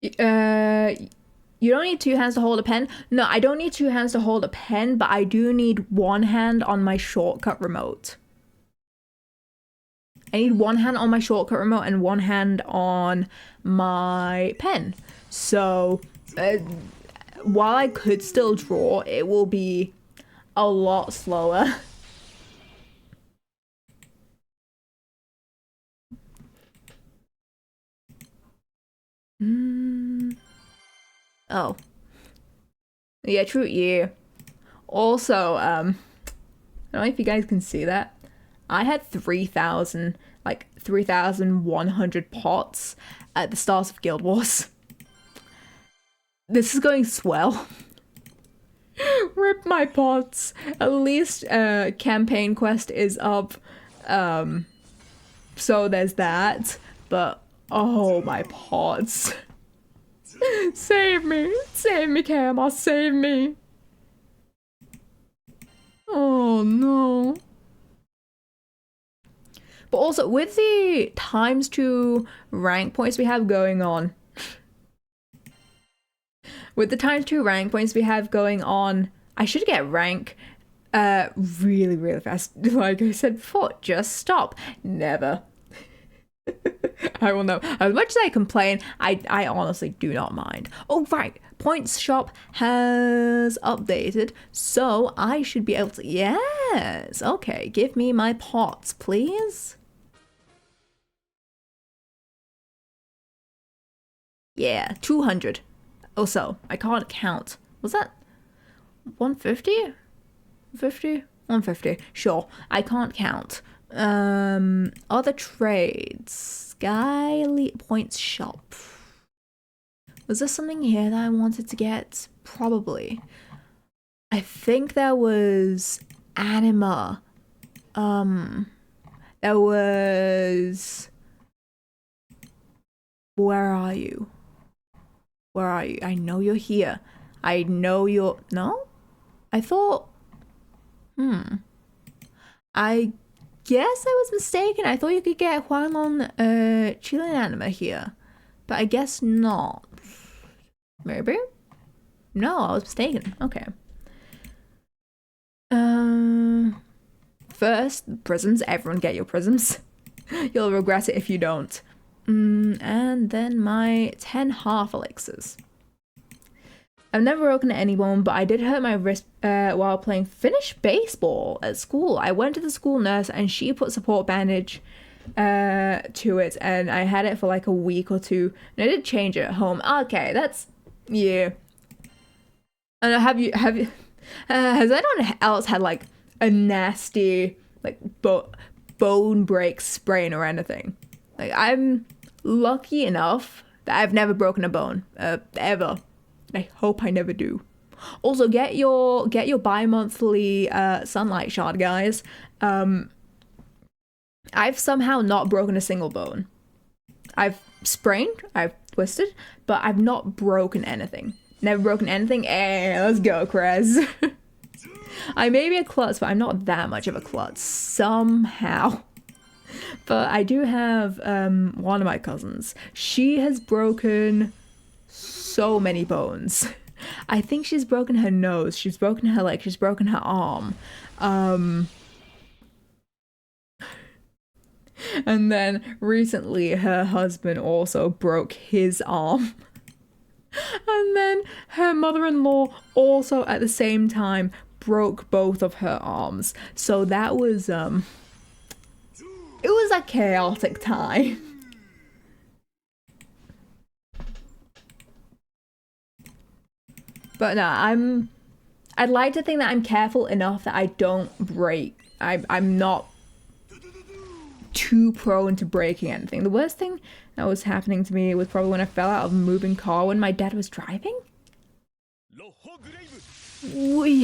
A: You don't need two hands to hold a pen. No, I don't need two hands to hold a pen, but I do need one hand on my shortcut remote. I need one hand on my shortcut remote and one hand on my pen. So while I could still draw, it will be a lot slower. Oh. Yeah, true, yeah. Also, I don't know if you guys can see that. I had 3,100 pots at the start of Guild Wars. This is going swell. Rip my pots. At least campaign quest is up. So there's that. But oh, my pots. Save me. Save me, Kama. Save me. Oh no. But also, with the ×2 rank points we have going on, I should get rank really, really fast. Like I said before, just stop. Never. I will know. As much as I complain, I honestly do not mind. Oh, right. Points shop has updated, so I should be able to... Yes! Okay, give me my pots, please. Yeah, 200 or so. I can't count. Was that 150? 50? 150. Sure. I can't count. Other trades. Skyly points shop. Was there something here that I wanted to get? Probably. I think there was anima. There was... Where are you? Where are you? I know you're here. I know you're... No? I thought... I guess I was mistaken. I thought you could get Huanglong Chilean anima here. But I guess not. Maybe? No, I was mistaken. Okay. First, prisms. Everyone get your prisms. You'll regret it if you don't. And then my 10 half elixirs. I've never broken any bone, but I did hurt my wrist while playing Finnish baseball at school. I went to the school nurse and she put support bandage to it, and I had it for like a week or two. And I did change it at home. Okay, that's... yeah. And has anyone else had like a nasty like bone break sprain or anything? Like, I'm lucky enough that I've never broken a bone ever. I hope I never do. Also, get your bi-monthly sunlight shot, guys. I've somehow not broken a single bone. I've sprained, I've twisted, but I've not broken anything. Never broken anything. Hey, let's go, Krez. I may be a klutz, but I'm not that much of a klutz somehow. But I do have one of my cousins. She has broken so many bones. I think she's broken her nose, she's broken her leg, she's broken her arm. And then recently her husband also broke his arm. And then her mother-in-law also at the same time broke both of her arms. So that was it was a chaotic time. But no, I'd like to think that I'm careful enough that I don't break. I'm not too prone to breaking anything. The worst thing that was happening to me was probably when I fell out of a moving car when my dad was driving.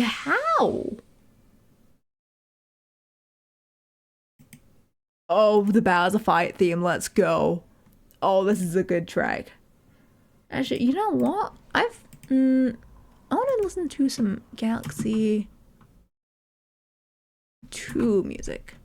A: How? Oh, the Bowser fight theme, let's go. Oh, this is a good track. Actually, you know what? I want to listen to some Galaxy 2 music.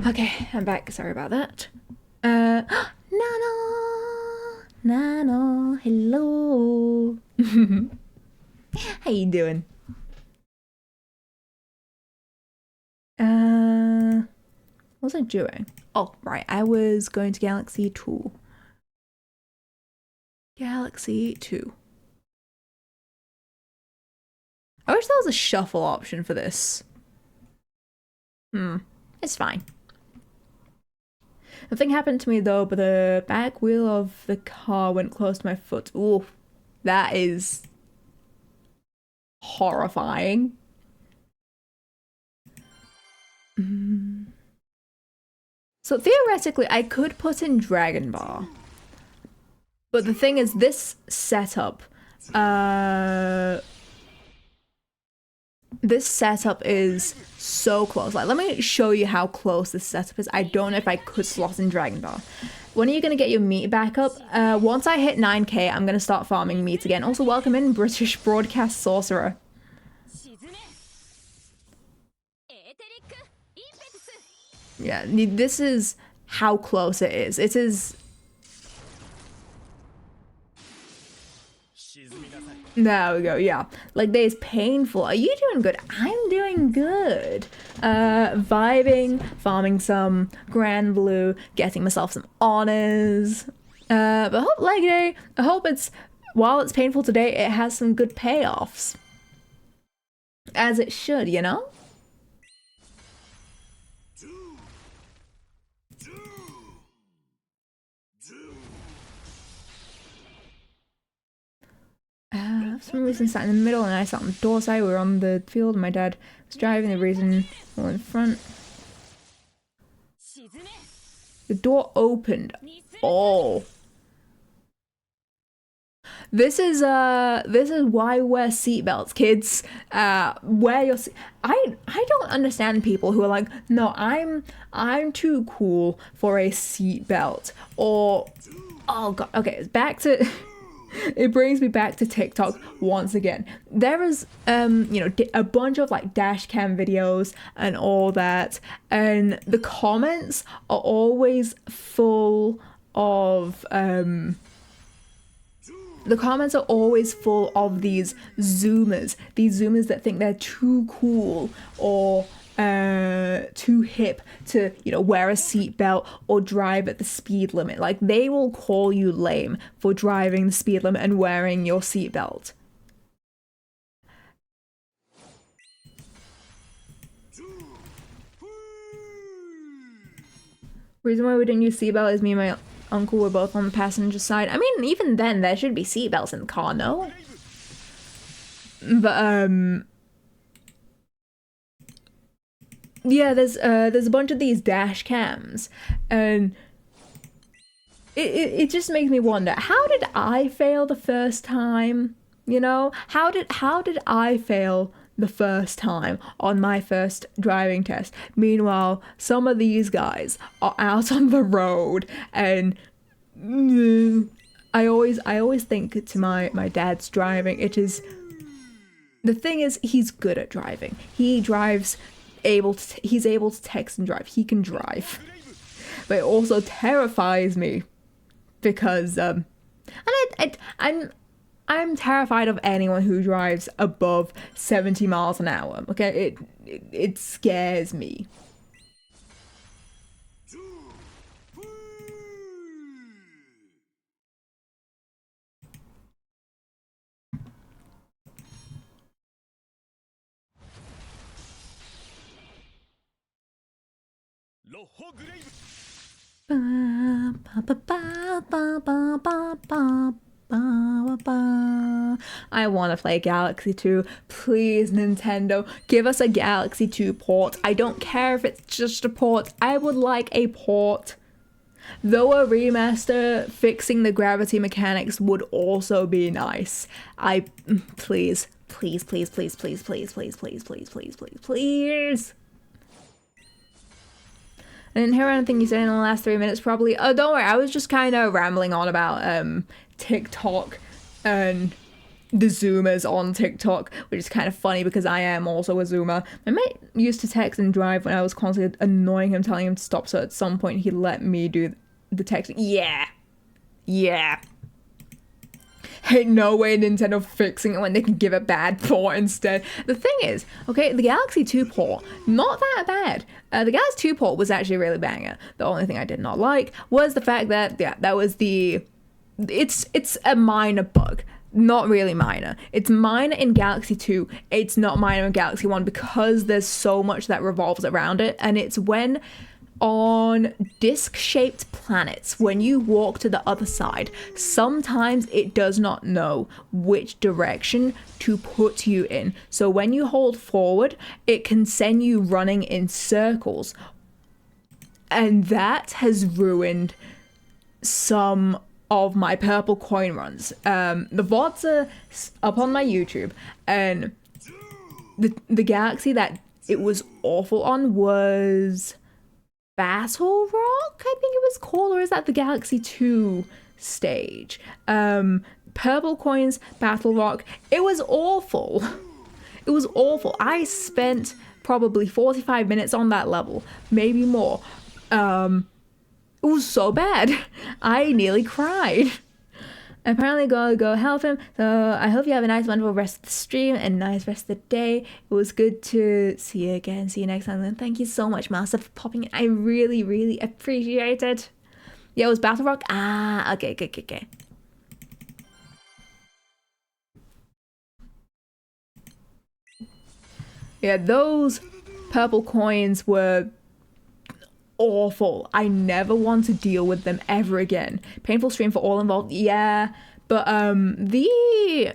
A: Okay, I'm back. Sorry about that. Nano, hello. How you doing? What was I doing? Oh, right. I was going to Galaxy 2. Galaxy 2. I wish there was a shuffle option for this. It's fine. Nothing happened to me though, but the back wheel of the car went close to my foot. Ooh, that is horrifying. So theoretically, I could put in Dragon Bar. But the thing is, this setup, is so close. Like, let me show you how close this setup is. I don't know if I could slot in Dragon Bar. When are you gonna get your meat back up? Once I hit 9k, I'm gonna start farming meat again. Also, welcome in, British broadcast sorcerer. Yeah, this is how close it is. It is... There we go, yeah. Like, this is painful. Are you doing good? I'm doing good. Vibing, farming some Granblue, getting myself some honors. But I hope, like, I hope it's, while it's painful today, it has some good payoffs. As it should, you know? For some reason sat in the middle and I sat on the door side. We were on the field and my dad was driving. The reason we were in front. The door opened. Oh. this is why wear seatbelts, kids. Wear your I don't understand people who are like, no, I'm too cool for a seatbelt, or oh god, okay, it's back to it brings me back to TikTok once again. There is you know, a bunch of like dash cam videos and all that, and the comments are always full of these zoomers that think they're too cool or too hip to, you know, wear a seatbelt or drive at the speed limit. Like, they will call you lame for driving the speed limit and wearing your seatbelt. Reason why we didn't use seatbelt is me and my uncle were both on the passenger side. I mean, even then, there should be seatbelts in the car, no? But, yeah, there's a bunch of these dash cams, and it just makes me wonder, how did I fail the first time? You know, how did I fail the first time on my first driving test? Meanwhile, some of these guys are out on the road, and I always think to my dad's driving, it is, the thing is, he's good at driving. He's able to text and drive. He can drive. But it also terrifies me because and I'm terrified of anyone who drives above 70 miles an hour. Okay, it scares me. I want to play Galaxy 2. Please, Nintendo, give us a Galaxy 2 port. I don't care if it's just a port. I would like a port. Though a remaster fixing the gravity mechanics would also be nice. Please. I didn't hear anything you said in the last 3 minutes, probably. Oh, don't worry, I was just kind of rambling on about TikTok and the Zoomers on TikTok, which is kind of funny because I am also a Zoomer. My mate used to text and drive when I was constantly annoying him, telling him to stop, so at some point he let me do the texting. Yeah. Ain't no way Nintendo fixing it when they can give a bad port instead. The thing is, okay, the Galaxy 2 port, not that bad. The Galaxy 2 port was actually really banger. The only thing I did not like was the fact that, yeah, that was it's a minor bug. Not really minor. It's minor in Galaxy 2. It's not minor in Galaxy 1 because there's so much that revolves around it, and it's when on disc-shaped planets, when you walk to the other side, sometimes it does not know which direction to put you in. So when you hold forward, it can send you running in circles. And that has ruined some of my purple coin runs. The VODs are up on my YouTube, and the galaxy that it was awful on was Battle Rock, I think it was called, or is that the Galaxy 2 stage? Purple Coins, Battle Rock, it was awful. It was awful. I spent probably 45 minutes on that level, maybe more. It was so bad. I nearly cried. Apparently gotta go help him. So I hope you have a nice, wonderful rest of the stream and a nice rest of the day. It was good to see you again. See you next time. And thank you so much, Master, for popping in. I really, really appreciate it. Yeah, it was Battle Rock. Ah, okay. Yeah, those purple coins were awful. I never want to deal with them ever again. Painful stream for all involved. Yeah, but the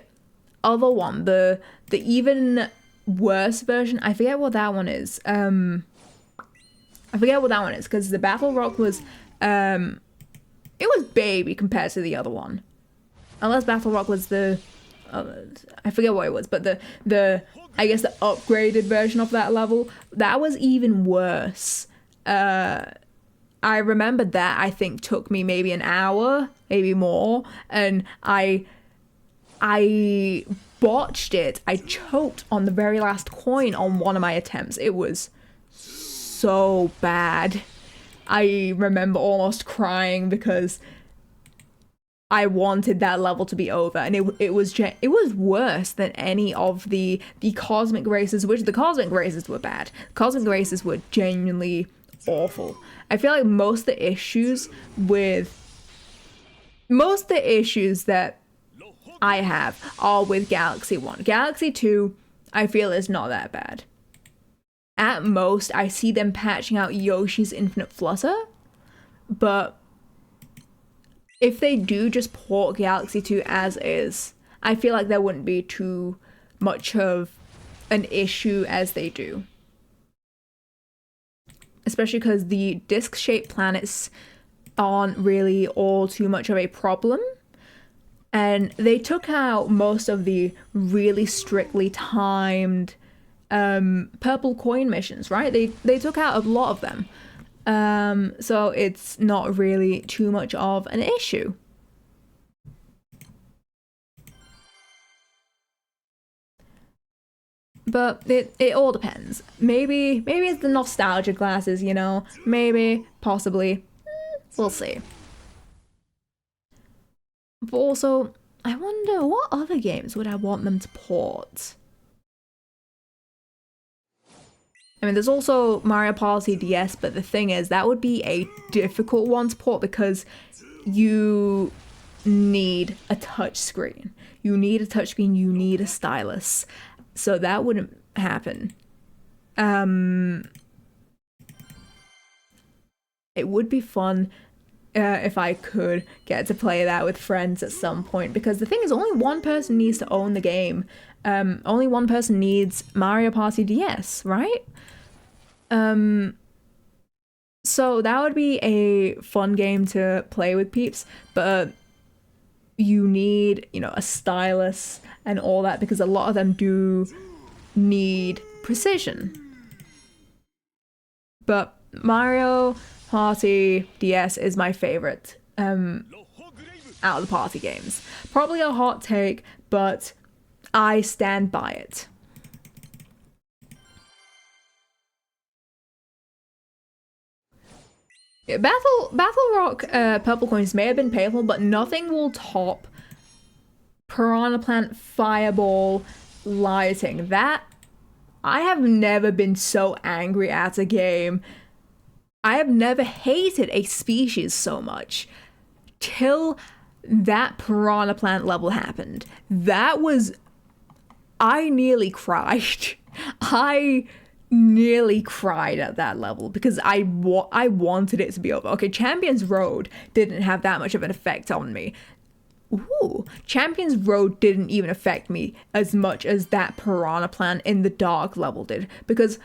A: other one, the even worse version, I forget what that one is. I forget what that one is because the Battle Rock was it was baby compared to the other one. unless Battle Rock was the I forget what it was, but the I guess the upgraded version of that level, that was even worse. I remember that I think took me maybe an hour, maybe more, and I botched it. I choked on the very last coin on one of my attempts. It was so bad. I remember almost crying because I wanted that level to be over, and it was worse than any of the cosmic races, which the cosmic races were bad. The cosmic races were genuinely awful. I feel like most of the issues that I have are with Galaxy 1. Galaxy 2, I feel is not that bad. At most, I see them patching out Yoshi's Infinite Flutter, but if they do just port Galaxy 2 as is, I feel like there wouldn't be too much of an issue as they do. Especially because the disc-shaped planets aren't really all too much of a problem. And they took out most of the really strictly timed purple coin missions, right? They took out a lot of them. So it's not really too much of an issue. But it all depends. Maybe it's the nostalgia glasses, you know? Maybe, possibly. We'll see. But also, I wonder what other games would I want them to port? I mean, there's also Mario Party DS, but the thing is, that would be a difficult one to port because you need a touchscreen. You need a touchscreen, you need a stylus. So that wouldn't happen. It would be fun if I could get to play that with friends at some point, because the thing is, only one person needs to own the game. Only one person needs Mario Party DS, right? So that would be a fun game to play with peeps, but you need, you know, a stylus and all that, because a lot of them do need precision. But Mario Party DS is my favorite out of the party games. Probably a hot take, but I stand by it. Battle Rock purple coins may have been painful, but nothing will top Piranha Plant Fireball lighting. That, I have never been so angry at a game. I have never hated a species so much till that Piranha Plant level happened. That was, I nearly cried. I nearly cried at that level because I wanted it to be over. Okay, Champions Road didn't have that much of an effect on me. Ooh, Champions Road didn't even affect me as much as that Piranha Plant in the dark level did, because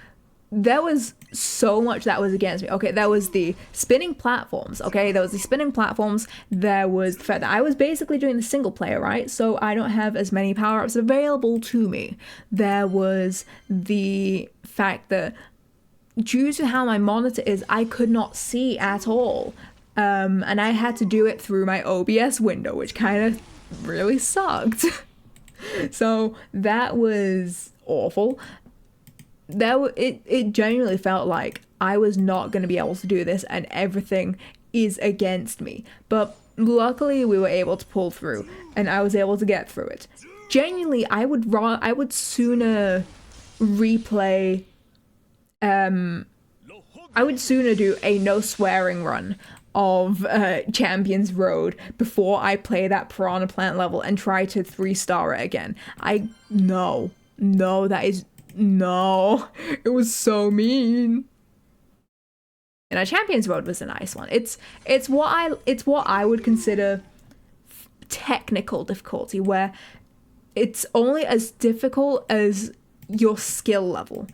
A: there was so much that was against me. Okay, there was the spinning platforms. Okay, there was the spinning platforms. There was the fact that I was basically doing the single player, right? So I don't have as many power-ups available to me. There was the fact that due to how my monitor is, I could not see at all. And I had to do it through my OBS window, which kind of really sucked. So that was awful. It genuinely felt like I was not going to be able to do this and everything is against me. But luckily we were able to pull through and I was able to get through it. Genuinely, I would sooner replay I would sooner do a no swearing run of Champions Road before I play that Piranha Plant level and try to 3-star it again. No, it was so mean. And our Champions Road was a nice one. It's what I would consider technical difficulty, where it's only as difficult as your skill level.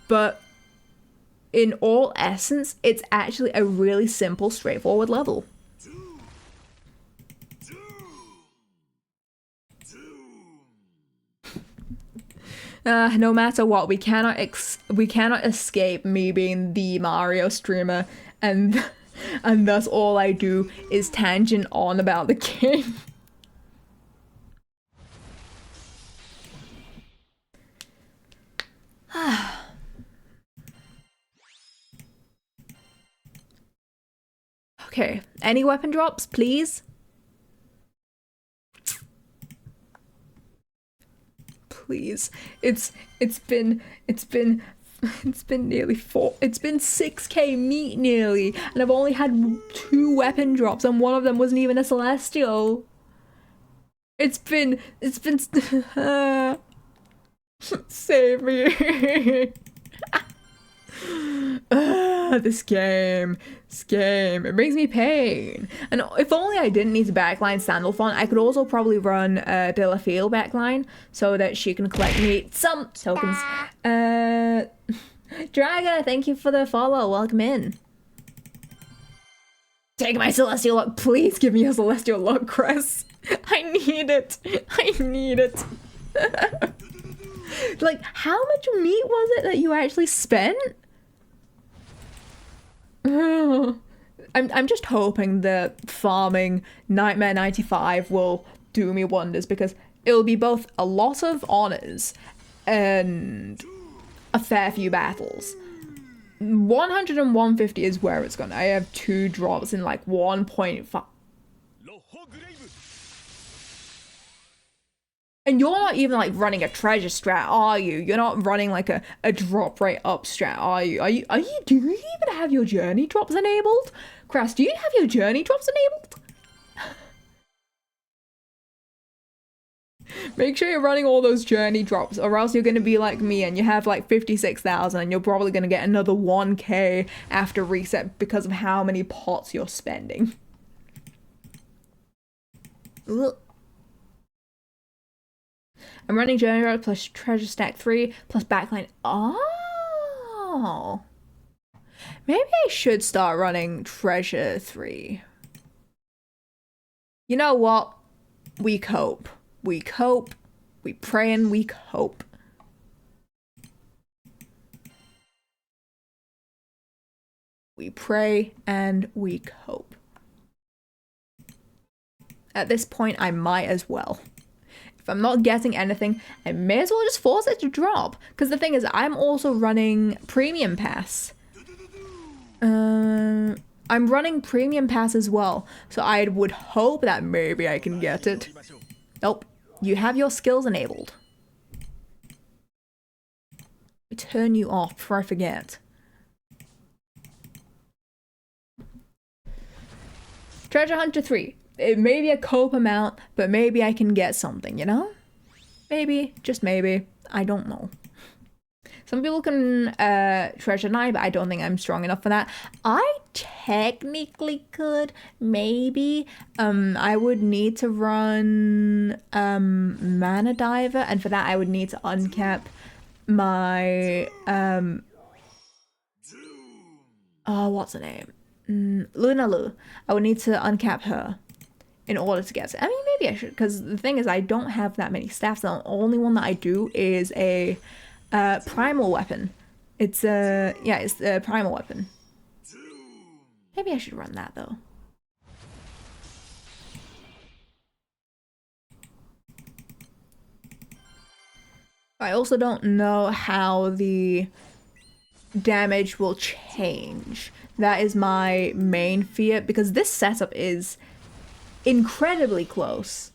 A: But in all essence, it's actually a really simple, straightforward level. No matter what, we cannot escape me being the Mario streamer, and and thus all I do is tangent on about the game. Okay, any weapon drops, please? Please. It's been nearly 6k meat nearly, and I've only had 2 weapon drops, and one of them wasn't even a celestial. It's been save me. This game, it brings me pain. And if only I didn't need to backline Sandalphon, I could also probably run Delafille backline so that she can collect me some tokens. Draga, thank you for the follow. Welcome in. Take my celestial luck. Please give me a celestial luck, Cress. I need it. I need it. Like, how much meat was it that you actually spent? I'm just hoping that farming Nightmare 95 will do me wonders, because it'll be both a lot of honors and a fair few battles. 100 and 150 is where it's gonna. I have 2 drops in like 1.5. And you're not even like running a treasure strat, are you? You're not running like a drop rate up strat, are you? Do you even have your journey drops enabled? Crass, do you have your journey drops enabled? Make sure you're running all those journey drops, or else you're gonna be like me and you have like 56,000 and you're probably gonna get another 1k after reset because of how many pots you're spending. Ugh. I'm running Journey Road plus Treasure Stack 3 plus Backline. Oh. Maybe I should start running Treasure 3. You know what? We cope. We cope. We pray and we cope. We pray and we cope. At this point, I might as well. If I'm not getting anything, I may as well just force it to drop. Because the thing is, I'm also running Premium Pass. I'm running Premium Pass as well. So I would hope that maybe I can get it. Nope. You have your skills enabled. I turn you off before I forget. Treasure Hunter 3. It may be a cope amount, but maybe I can get something, you know? Maybe, just maybe. I don't know. Some people can treasure 9, but I don't think I'm strong enough for that. I technically could, maybe. I would need to run Mana Diver, and for that I would need to uncap my oh, what's her name? Luna Lu. I would need to uncap her in order to get it. I mean, maybe I should, because the thing is, I don't have that many staffs. The only one that I do is a primal weapon. It's a primal weapon. Maybe I should run that though. I also don't know how the damage will change. That is my main fear, because this setup is incredibly close.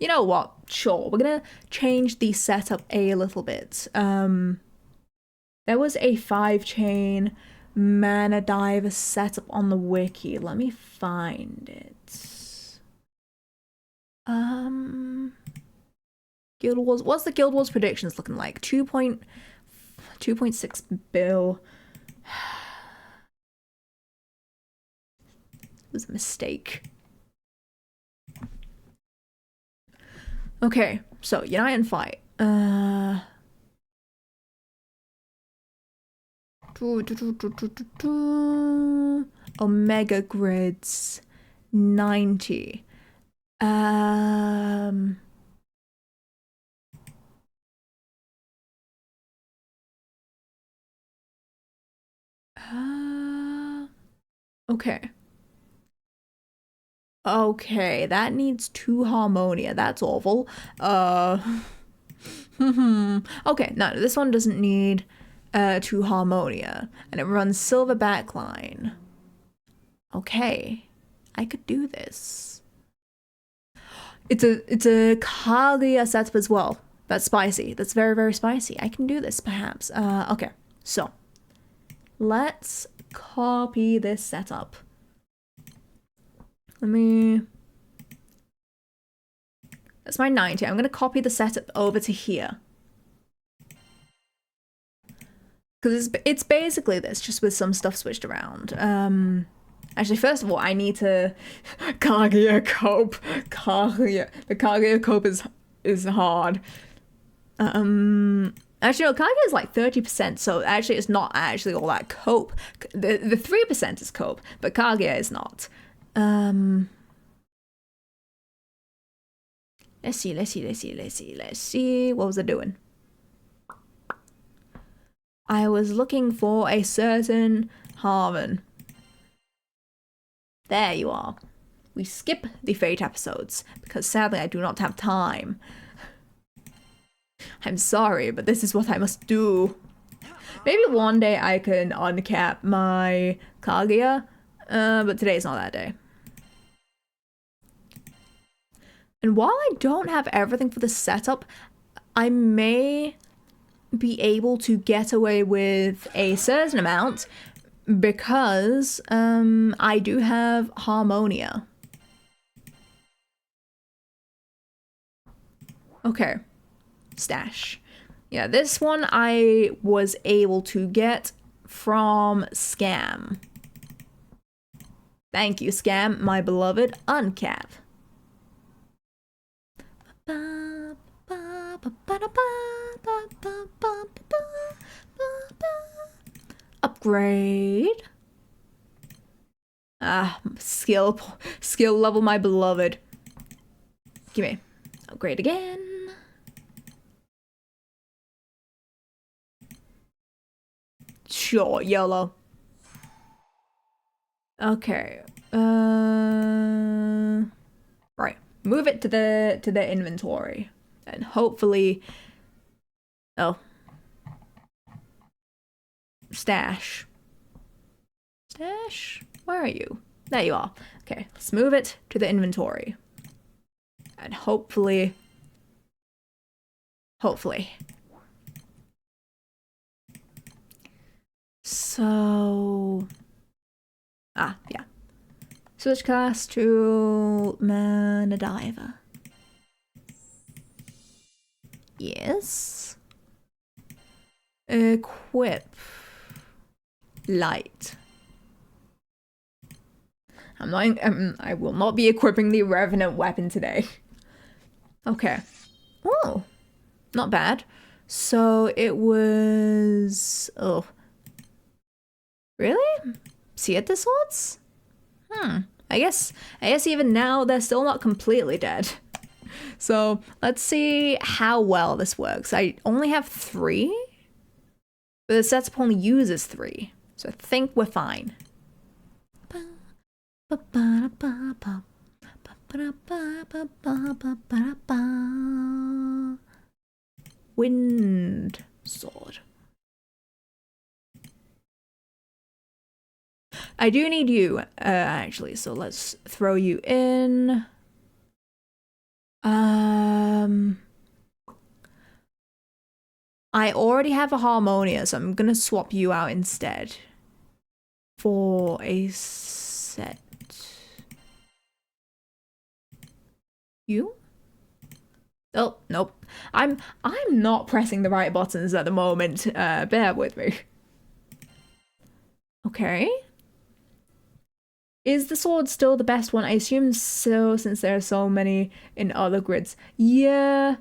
A: You know what? Sure, we're gonna change the setup a little bit. There was a 5-chain Mana Diver setup on the wiki. Let me find it. Guild Wars. What's the Guild Wars predictions looking like? 2.6 bill. It was a mistake. Okay, so Unite and Fight. Omega Grids 90. Okay. Okay, that needs 2 Harmonia. That's awful. Okay, no, this one doesn't need 2 Harmonia. And it runs silver backline. Okay, I could do this. It's a Kaguya setup as well. That's spicy. That's very, very spicy. I can do this, perhaps. Okay, so let's copy this setup. That's my 90. I'm gonna copy the setup over to here. Because it's basically this, just with some stuff switched around. Actually, first of all, I need to Kaguya cope. The Kaguya cope is hard. Actually, no, Kaguya is like 30%, so actually it's not actually all that cope. The 3% is cope, but Kaguya is not. Let's see. What was I doing? I was looking for a certain Harmon. There you are. We skip the Fate episodes, because sadly I do not have time. I'm sorry, but this is what I must do. Maybe one day I can uncap my Kaguya, but today's not that day. And while I don't have everything for the setup, I may be able to get away with a certain amount because I do have Harmonia. Okay, stash. Yeah, this one I was able to get from Scam. Thank you, Scam, my beloved uncap. Upgrade. Skill level, my beloved. Give me. Upgrade again. Sure, YOLO. Okay. Right. Move it to the inventory. And hopefully... Oh. Stash. Stash? Where are you? There you are. Okay, let's move it to the inventory. And hopefully... So... yeah. Switch class to Mana Diver. Yes. Equip. Light. I will not be equipping the Revenant weapon today. Okay. Oh, not bad. So it was... Oh. Really? Siete swords? I guess even now they're still not completely dead. So let's see how well this works. I only have 3, but the setup only uses 3, so I think we're fine. Wind sword. I do need you, actually, so let's throw you in. I already have a Harmonia, so I'm gonna swap you out instead for a set. You? Oh, nope. I'm not pressing the right buttons at the moment. Bear with me. Okay. Is the sword still the best one? I assume so, since there are so many in other grids. Yeah.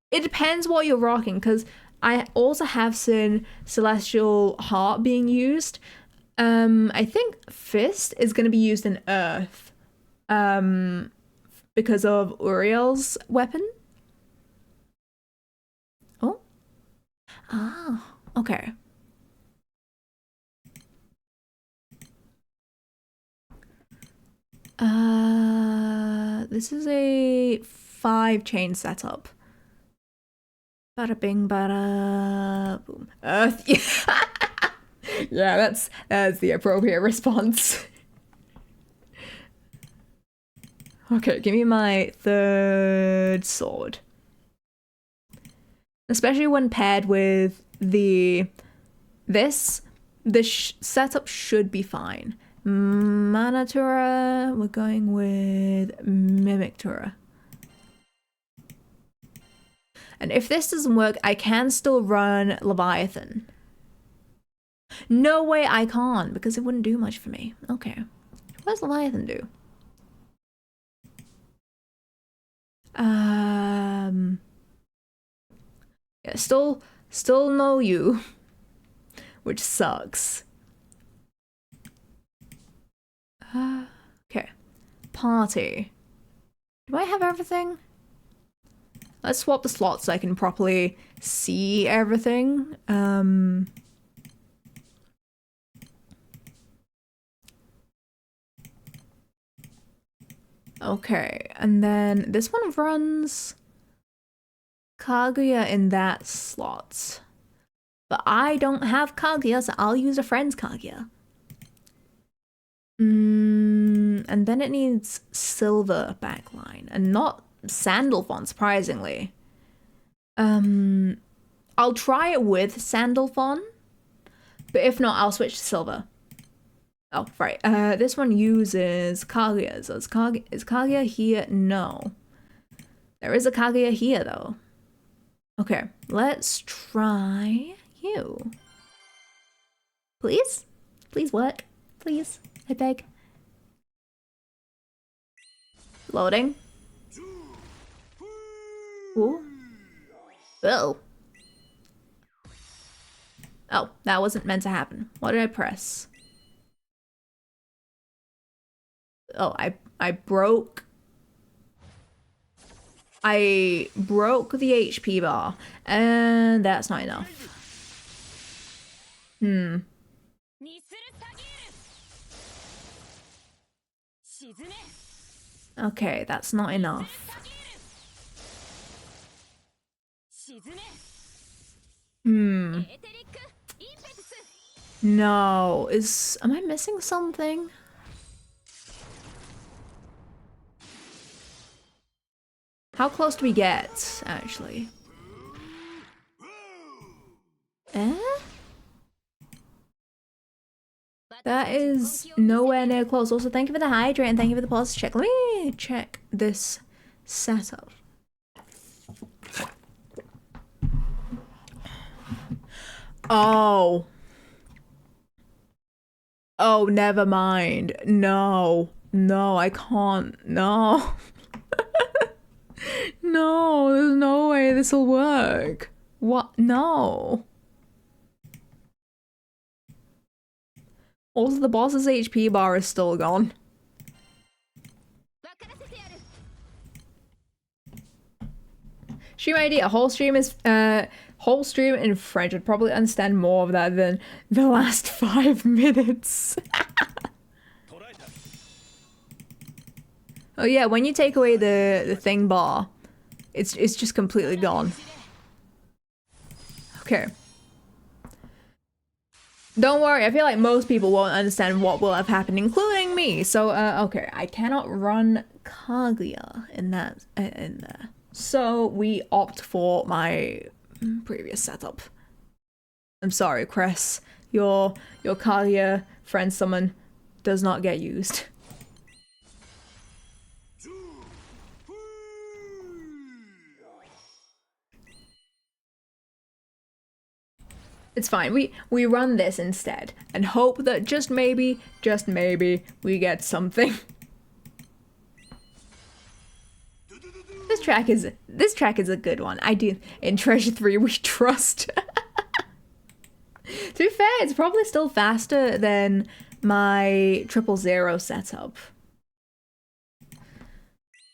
A: It depends what you're rocking, because I also have seen Celestial Heart being used. I think Fist is going to be used in Earth. Because of Uriel's weapon. Oh. Ah, okay. This is a 5-chain setup. Bada bing, bada boom. Earth. Yeah, that's the appropriate response. Okay, give me my 3rd sword. Especially when paired with this setup should be fine. Manatura, we're going with Mimictura. And if this doesn't work, I can still run Leviathan. No way I can't, because it wouldn't do much for me. Okay. What does Leviathan do? Yeah, still no you, which sucks. Okay. Party. Do I have everything? Let's swap the slots so I can properly see everything. Okay, and then this one runs Kaguya in that slot. But I don't have Kaguya, so I'll use a friend's Kaguya. And then it needs silver backline, and not Sandalphon, surprisingly. I'll try it with Sandalphon, but if not, I'll switch to silver. Oh, right. This one uses Kaguya. So is Kaguya here? No. There is a Kaguya here, though. Okay, let's try you. Please? Please work. Please. I beg. Loading. Ooh. Oh. Oh, that wasn't meant to happen. What did I press? Oh, I broke the HP bar, and that's not enough. Okay, that's not enough. No, am I missing something? How close do we get, actually? That is nowhere near close. Also, thank you for the hydrate and thank you for the pulse check. Let me check this setup. Oh. Oh, never mind. No. No, I can't. No. No, there's no way this will work. What? No. Also, the boss's HP bar is still gone. Stream idea. Whole stream in French. I'd probably understand more of that than the last 5 minutes. Oh yeah, when you take away the thing bar, it's just completely gone. Okay. Don't worry, I feel like most people won't understand what will have happened, including me. So, okay, I cannot run Kaguya in there. So we opt for my previous setup. I'm sorry, Cress. Your Kaguya friend summon does not get used. It's fine. We run this instead and hope that just maybe we get something. This track is a good one. I do. In Treasure 3 we trust. To be fair, it's probably still faster than my 000 setup.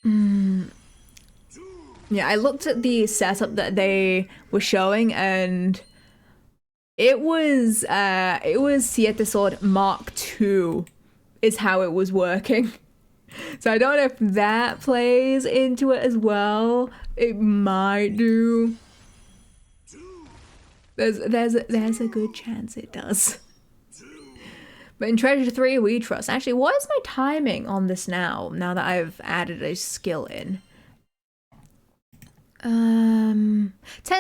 A: Yeah, I looked at the setup that they were showing and it was Siete Sword Mark II is how it was working. So I don't know if that plays into it as well. It might do. There's a good chance it does. But in Treasure 3, we trust. Actually, what is my timing on this now that I've added a skill in? 10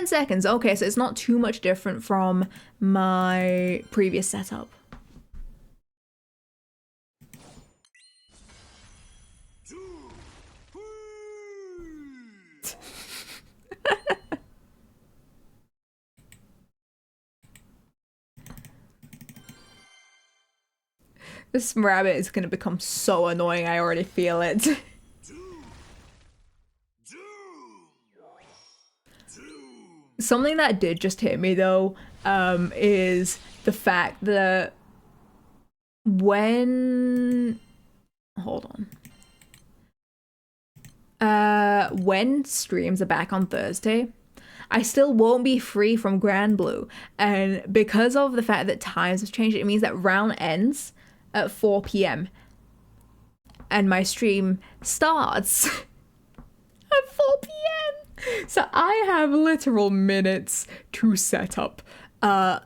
A: seconds. Okay, so it's not too much different from my previous setup. This rabbit is gonna become so annoying, I already feel it. Something that did just hit me though, is the fact that when... Hold on. When streams are back on Thursday, I still won't be free from Granblue. And because of the fact that times have changed, it means that round ends at 4 p.m. and my stream starts at 4 p.m. So I have literal minutes to set up.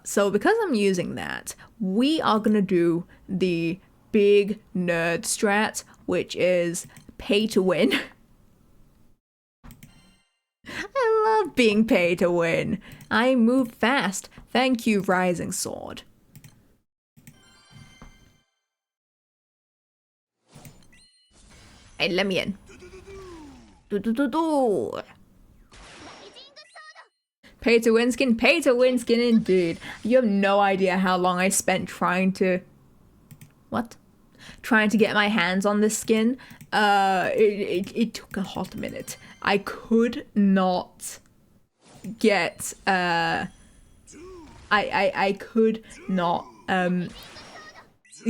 A: So because I'm using that, we are gonna do the big nerd strat, which is pay to win. I love being pay to win. I move fast. Thank you, Rising Sword. Hey, let me in. Pay to win skin, pay to win skin indeed. You have no idea how long I spent trying to... What? Trying to get my hands on this skin. It took a hot minute. I could not get... I could not...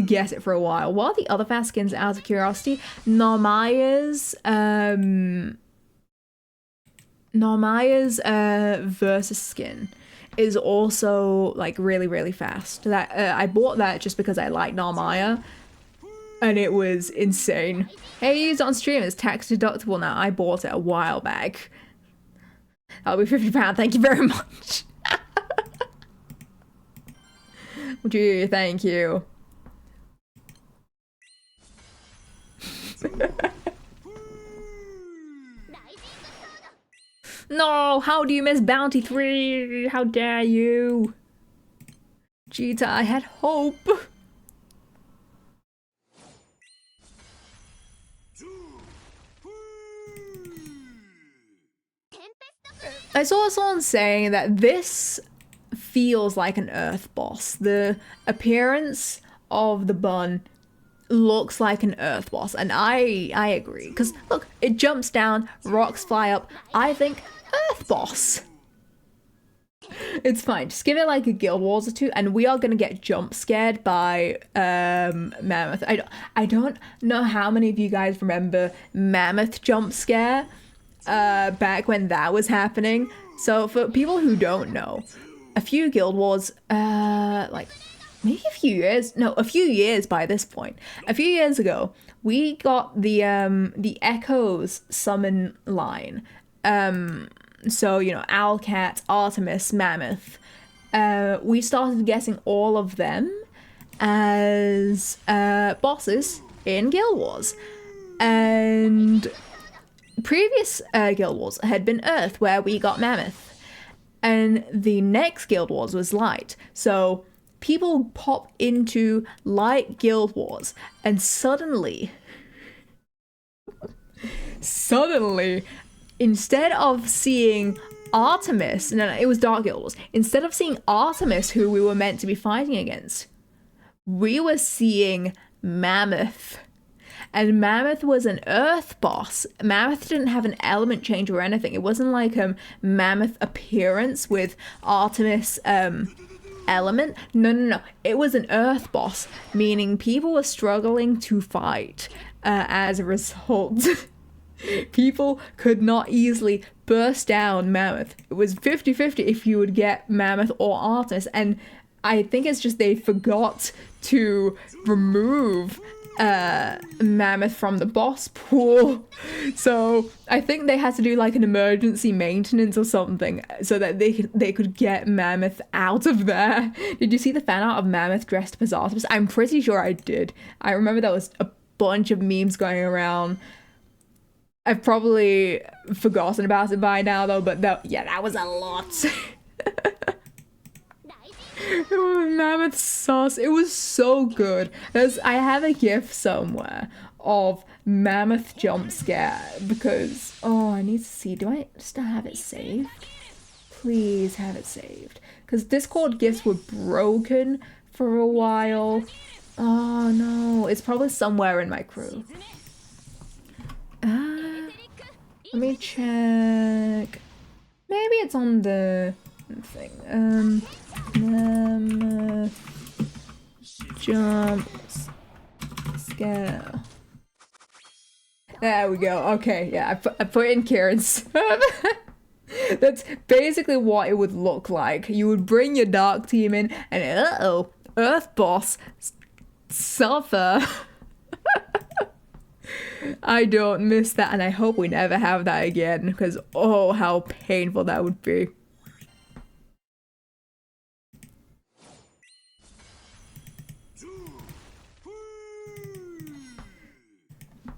A: guess it for a while. What are the other fast skins out of curiosity? Narmaya's Versus skin is also like really fast. That I bought that just because I like Narmaya and it was insane. Hey, use it on stream, it's tax deductible now. I bought it a while back. That'll be £50, thank you very much. Gee, thank you. No, how do you miss Bounty 3? How dare you? Cheetah, I had hope. I saw someone saying that this feels like an Earth boss. The appearance of the bun looks like an Earth boss, and I agree. Because look, it jumps down, rocks fly up. I think Earth boss. It's fine. Just give it like a Guild Wars or two, and we are gonna get jump scared by Mammoth. I don't know how many of you guys remember Mammoth jump scare back when that was happening. So for people who don't know, a few Guild Wars, like maybe a few years by this point. A few years ago, we got the Echoes summon line. So, you know, Owlcat, Artemis, Mammoth. We started getting all of them as bosses in Guild Wars. And previous Guild Wars had been Earth, where we got Mammoth. And the next Guild Wars was Light. So people pop into Light Guild Wars, and suddenly, instead of seeing Artemis, no, it was Dark Guild Wars. Instead of seeing Artemis, who we were meant to be fighting against, we were seeing Mammoth. And Mammoth was an Earth boss. Mammoth didn't have an element change or anything. It wasn't like Mammoth appearance with Artemis element. No. It was an Earth boss, meaning people were struggling to fight as a result. People could not easily burst down Mammoth. It was 50-50 if you would get Mammoth or Artemis, and I think it's just they forgot to remove mammoth from the boss pool. So I think they had to do like an emergency maintenance or something so that they could get mammoth out of there. Did you see the fan art of mammoth dressed up as Artemis? I'm pretty sure I did. I remember there was a bunch of memes going around. I've probably forgotten about it by now though, but that was a lot. Mammoth sauce. It was so good. I have a gif somewhere of mammoth jump scare because I need to see. Do I still have it saved? Please have it saved. Because Discord gifs were broken for a while. Oh no, it's probably somewhere in my crew. Let me check. Maybe it's on the thing. Jump scale. There we go. Okay, yeah, I put in Kieran's. That's basically what it would look like. You would bring your dark team in, and Earth Boss suffer. I don't miss that, and I hope we never have that again, because oh, how painful that would be.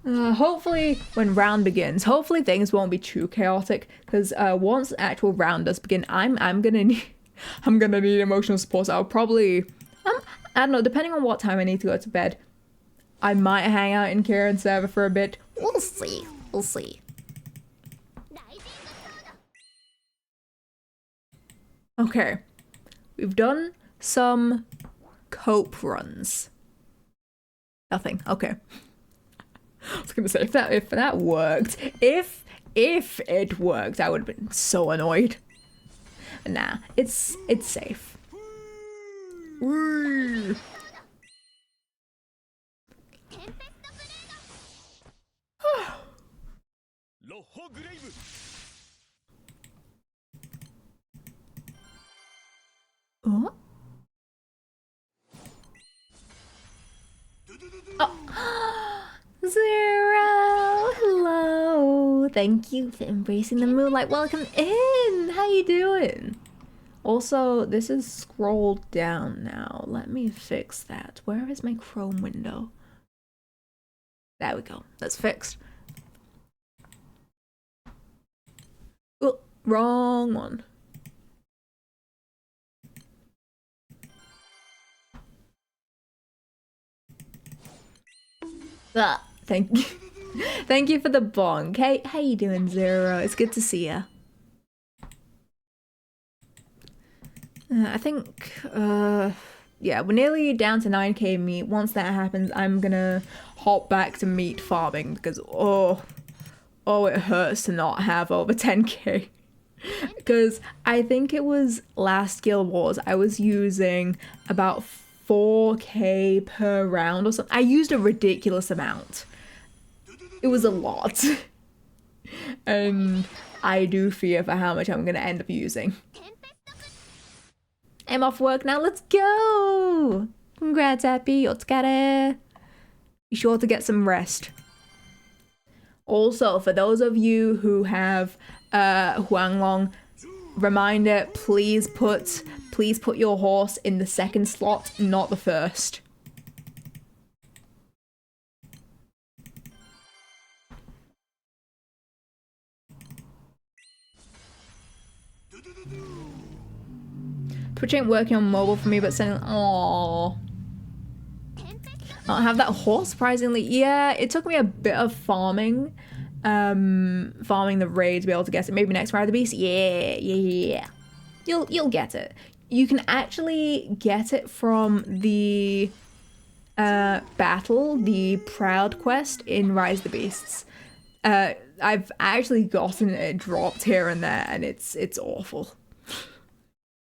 A: Hopefully when round begins, hopefully things won't be too chaotic, because once the actual round does begin, I'm gonna need emotional support. So I'll probably I don't know, depending on what time I need to go to bed, I might hang out in Kieran's server for a bit. We'll see. We'll see. Okay, we've done some cope runs. Nothing. Okay. I was gonna say if that worked, if it worked, I would have been so annoyed. But nah, it's safe. Woo. Oh. Oh. Zero, hello. Thank you for embracing the moonlight. Welcome in. How you doing? Also, this is scrolled down now. Let me fix that. Where is my Chrome window? There we go. That's fixed. Oh, wrong one. Ah, thank you. Thank you for the bonk. Hey, how you doing, Zero? It's good to see ya. I think, yeah, we're nearly down to 9k meat. Once that happens, I'm gonna hop back to meat farming because, oh, it hurts to not have over 10k. Because I think it was last Guild Wars, I was using about 4k per round or something. I used a ridiculous amount. It was a lot. And I do fear for how much I'm gonna end up using. I'm off work now, let's go! Congrats, Happy, otsukare. Be sure to get some rest. Also, for those of you who have Huanglong, reminder, please put your horse in the second slot, not the first. Twitch ain't working on mobile for me, but sending. Aww. I don't have that horse, surprisingly. Yeah, it took me a bit of farming. Farming the raid to be able to get it. Maybe next Fire of the Beast. Yeah. You'll get it. You can actually get it from the battle, the Proud quest in Rise of the Beasts. I've actually gotten it dropped here and there, and it's awful.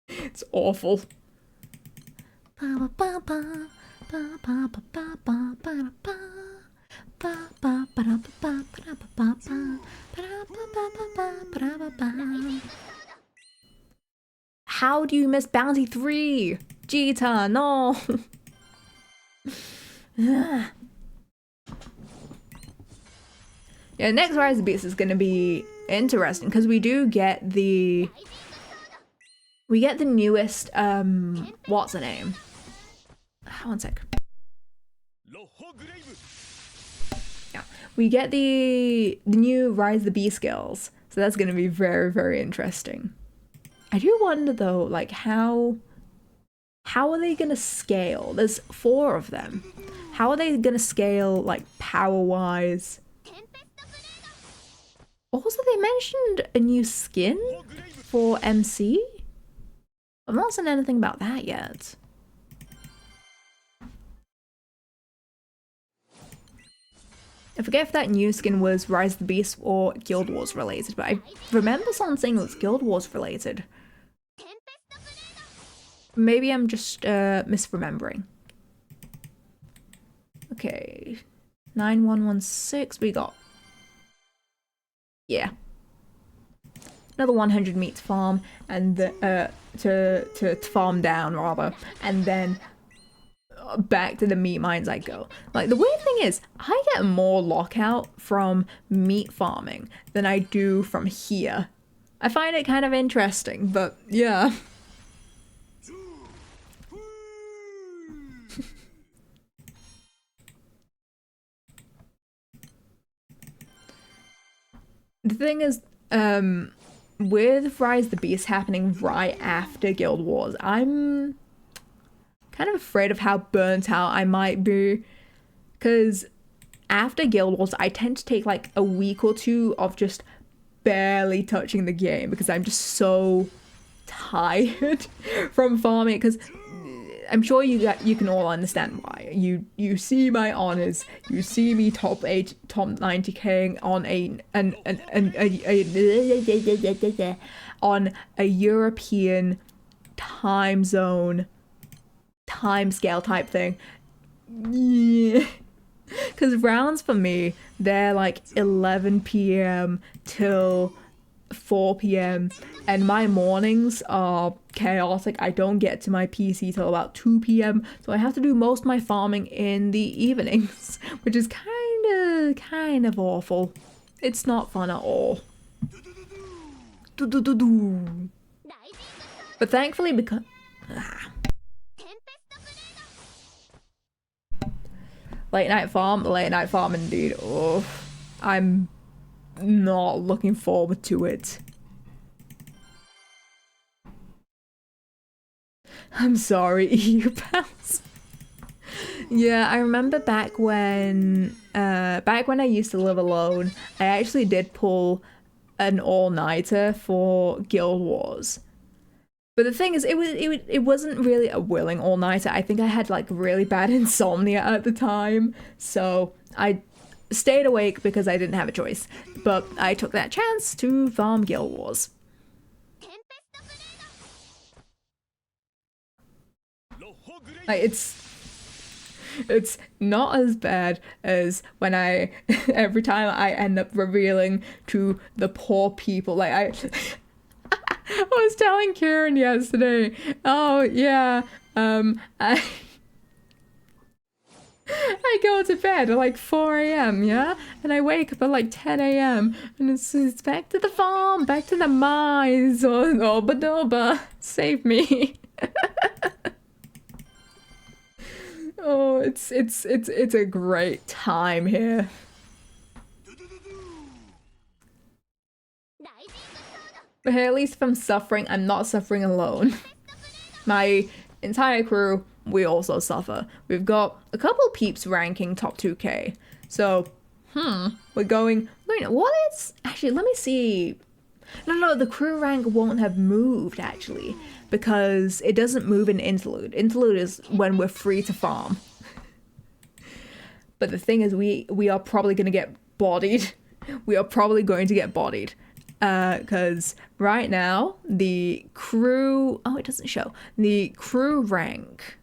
A: It's awful. How do you miss Bounty 3? Jita, no. Yeah, next Rise of the Beast is going to be interesting because we do get the newest what's the name? One sec. Yeah, we get the new Rise of the Beast skills, so that's going to be very, very interesting. I do wonder though, like how are they going to scale? There's 4 of them. How are they going to scale, like, power-wise? Also, they mentioned a new skin for MC. I've not seen anything about that yet. I forget if that new skin was Rise of the Beast or Guild Wars related, but I remember someone saying it was Guild Wars related. Maybe I'm just misremembering. Okay, 9116, we got, yeah, another 100 meat to farm, and to farm down rather, and then back to the meat mines I go. Like, the weird thing is, I get more lockout from meat farming than I do from here. I find it kind of interesting, but yeah. The thing is, with Rise of the Beast happening right after Guild Wars, I'm kind of afraid of how burnt out I might be. Because after Guild Wars, I tend to take like a week or 2 of just barely touching the game because I'm just so tired from farming. Because I'm sure you can all understand why. You see my honors, you see me top 90k on on a European time zone, time scale type thing. Yeah. Because rounds for me, they're like 11 p.m. till 4 p.m. and my mornings are chaotic. I don't get to my PC till about 2 p.m. so I have to do most of my farming in the evenings, which is kind of awful. It's not fun at all. But thankfully, because late night farm indeed. Oh, I'm not looking forward to it. I'm sorry, EU pals. Yeah, I remember back when I used to live alone, I actually did pull an all-nighter for Guild Wars. But the thing is, it wasn't really a willing all-nighter. I think I had like really bad insomnia at the time, so I stayed awake because I didn't have a choice. But I took that chance to farm Guild Wars. Like, it's not as bad as when every time I end up revealing to the poor people, like I was telling Kieran yesterday, oh yeah, I go to bed at like 4 a.m, yeah? And I wake up at like 10 a.m. and it's back to the farm, back to the mines, or Oba, save me. Oh, it's a great time here. But hey, at least if I'm suffering, I'm not suffering alone. My entire crew, we also suffer. We've got a couple peeps ranking top 2k. So, we're going, what is, actually, let me see. No, the crew rank won't have moved, actually, because it doesn't move in Interlude. Interlude is when we're free to farm. But the thing is, we are probably going to get bodied. We are probably going to get bodied. Because right now, the crew, oh, it doesn't show. The crew rank,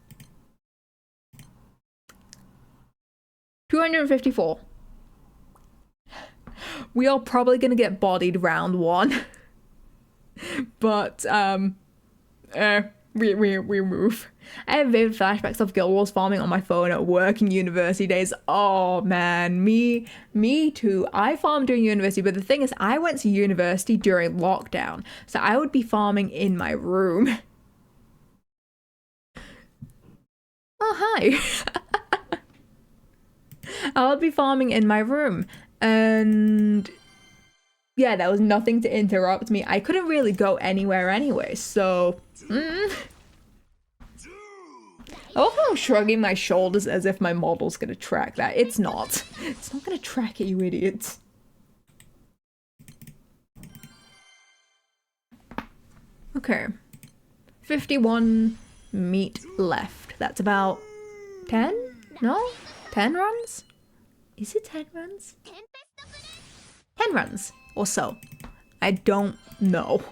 A: 254. We are probably going to get bodied round 1. But, we move. I have vivid flashbacks of Guild Wars farming on my phone at work and university days. Oh man, me too. I farmed during university, but the thing is, I went to university during lockdown, so I would be farming in my room. Oh, hi. I would be farming in my room, and yeah, there was nothing to interrupt me. I couldn't really go anywhere anyway, so I love how I'm shrugging my shoulders as if my model's gonna track that. It's not. It's not gonna track it, you idiots. Okay. 51 meat left. That's about 10? No? 10 runs? Is it 10 runs? 10 runs or so. I don't know.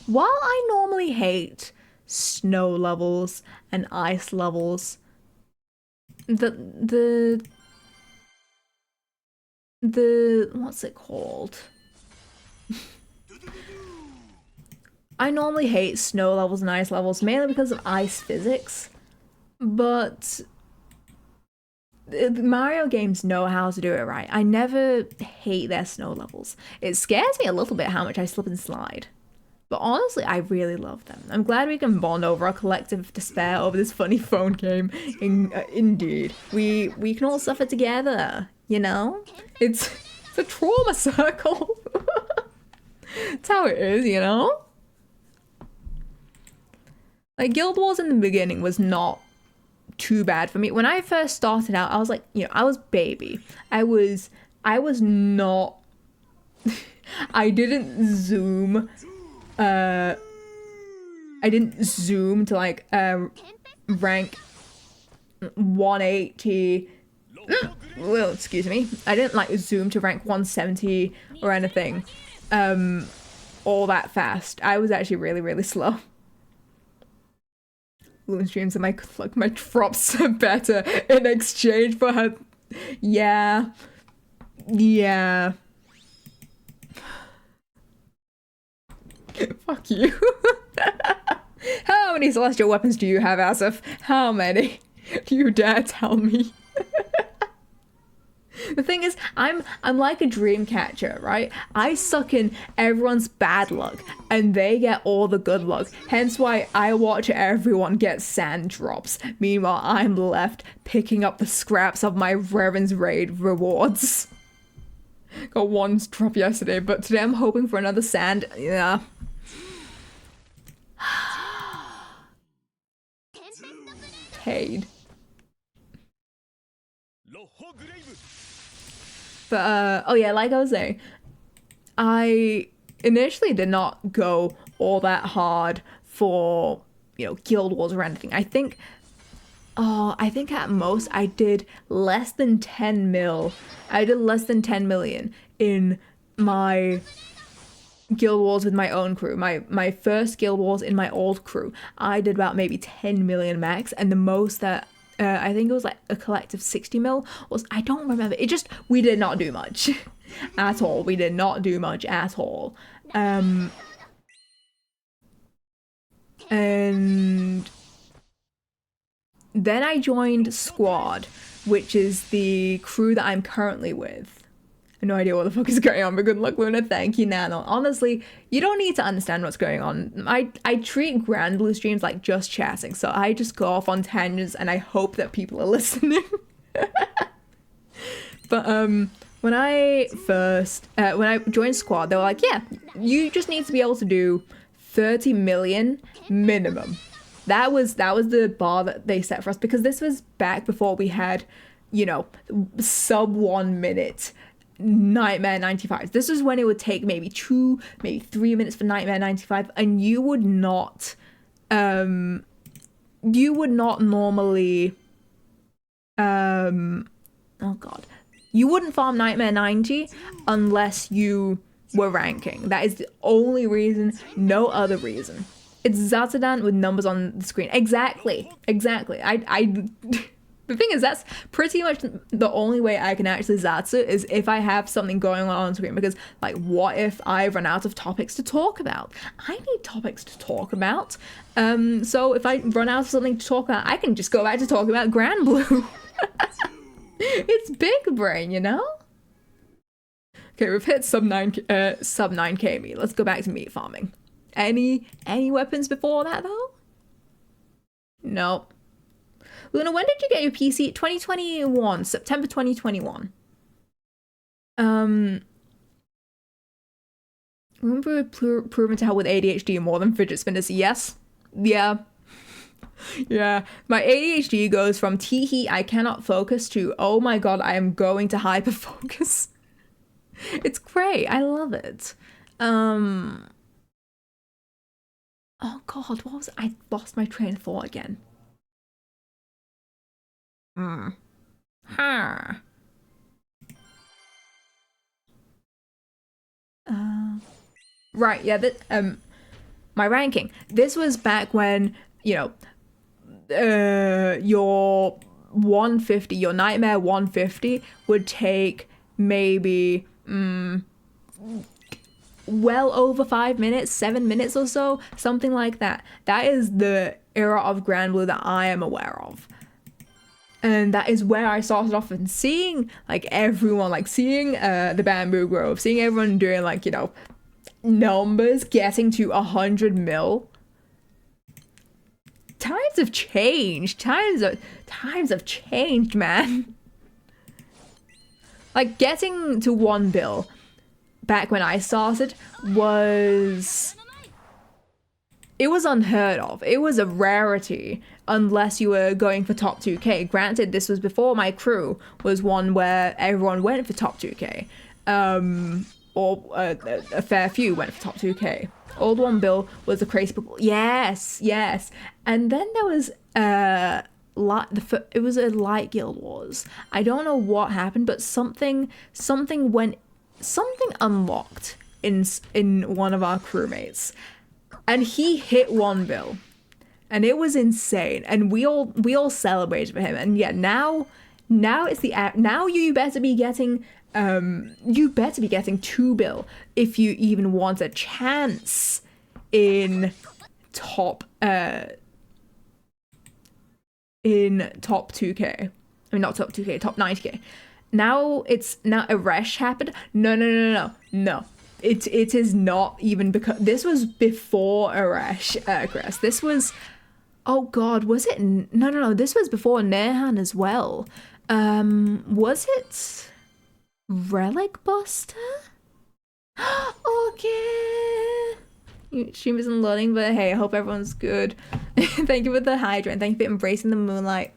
A: While I normally hate snow levels and ice levels, the what's it called? I normally hate snow levels and ice levels mainly because of ice physics, but the Mario games know how to do it right. I never hate their snow levels. It scares me a little bit how much I slip and slide. But honestly, I really love them. I'm glad we can bond over our collective despair over this funny phone game. Indeed. We can all suffer together, you know? It's a trauma circle. That's how it is, you know? Like, Guild Wars in the beginning was not too bad for me. When I first started out, I was like, you know, I was baby. I was not I didn't zoom to like rank 180. Well, excuse me. I didn't like zoom to rank 170 or anything all that fast. I was actually really slow. Loon streams and my drops are better in exchange for her. Yeah. Fuck you. How many celestial weapons do you have, Asif? How many? Do you dare tell me? The thing is, I'm like a dream catcher, right? I suck in everyone's bad luck, and they get all the good luck. Hence why I watch everyone get sand drops. Meanwhile, I'm left picking up the scraps of my Revan's Raid rewards. Got one drop yesterday, but today I'm hoping for another sand. Yeah. Paid. But, oh yeah, like I was saying, I initially did not go all that hard for, you know, Guild Wars or anything. I think at most I did less than 10 mil. I did less than 10 million in my Guild Wars with my own crew. My first Guild Wars in my old crew, I did about maybe 10 million max, and the most that I think it was like a collective 60 mil was, I don't remember. It just, we did not do much at all. We did not do much at all. And then I joined Squad, which is the crew that I'm currently with. I have no idea what the fuck is going on, but good luck, Luna. Thank you, Nano. Honestly, you don't need to understand what's going on. I treat Granblue streams like just chatting, so I just go off on tangents and I hope that people are listening. But when I joined Squad, they were like, yeah, you just need to be able to do 30 million minimum. That was the bar that they set for us, because this was back before we had, you know, sub 1 minute Nightmare 95. This is when it would take maybe 2, maybe 3 minutes for Nightmare 95, and you would not normally oh god, you wouldn't farm Nightmare 90 unless you were ranking. That is the only reason, no other reason. It's Zartan with numbers on the screen. Exactly. I the thing is, that's pretty much the only way I can actually Zatsu is if I have something going on screen, because like what if I run out of topics to talk about? I need topics to talk about. So if I run out of something to talk about, I can just go back to talk about Granblue. It's big brain, you know? Okay, we've hit sub 9k meat. Let's go back to meat farming. Any weapons before that though? Nope. Luna, when did you get your PC? 2021, September 2021. Remember proven to help with ADHD more than fidget spinners? Yes. Yeah. Yeah. My ADHD goes from teehee, I cannot focus to, oh my god, I am going to hyper focus. It's great. I love it. Oh god, what was it? I lost my train of thought again. Huh. Right, yeah, that my ranking. This was back when, you know, your 150, your Nightmare 150 would take maybe well over 5 minutes, 7 minutes or so, something like that. That is the era of Granblue that I am aware of. And that is where I started off and seeing like everyone, like seeing the Bamboo Grove, seeing everyone doing like, you know, numbers, getting to 100 mil. Times have changed. Times have changed, man. Like getting to 1 bill back when I started was unheard of. It was a rarity unless you were going for top 2k. Granted, this was before my crew was one where everyone went for top 2k. Or a fair few went for top 2k. Old 1 bill was a crazy people. Yes. And then there was it was a light guild wars. I don't know what happened, but something unlocked in one of our crewmates, and he hit 1 bill, and it was insane, and we all celebrated for him. And yeah, now it's now you better be getting 2 bill if you even want a chance in top 2k. I mean, not top 2k, top 90k. Now a rush happened. No. It is not even, because this was before Arash, Chris. This was, oh god, was it? No. This was before Nehan as well. Was it Relic Buster? Okay. Stream isn't loading, but hey, I hope everyone's good. Thank you for the hydrant. Thank you for embracing the moonlight.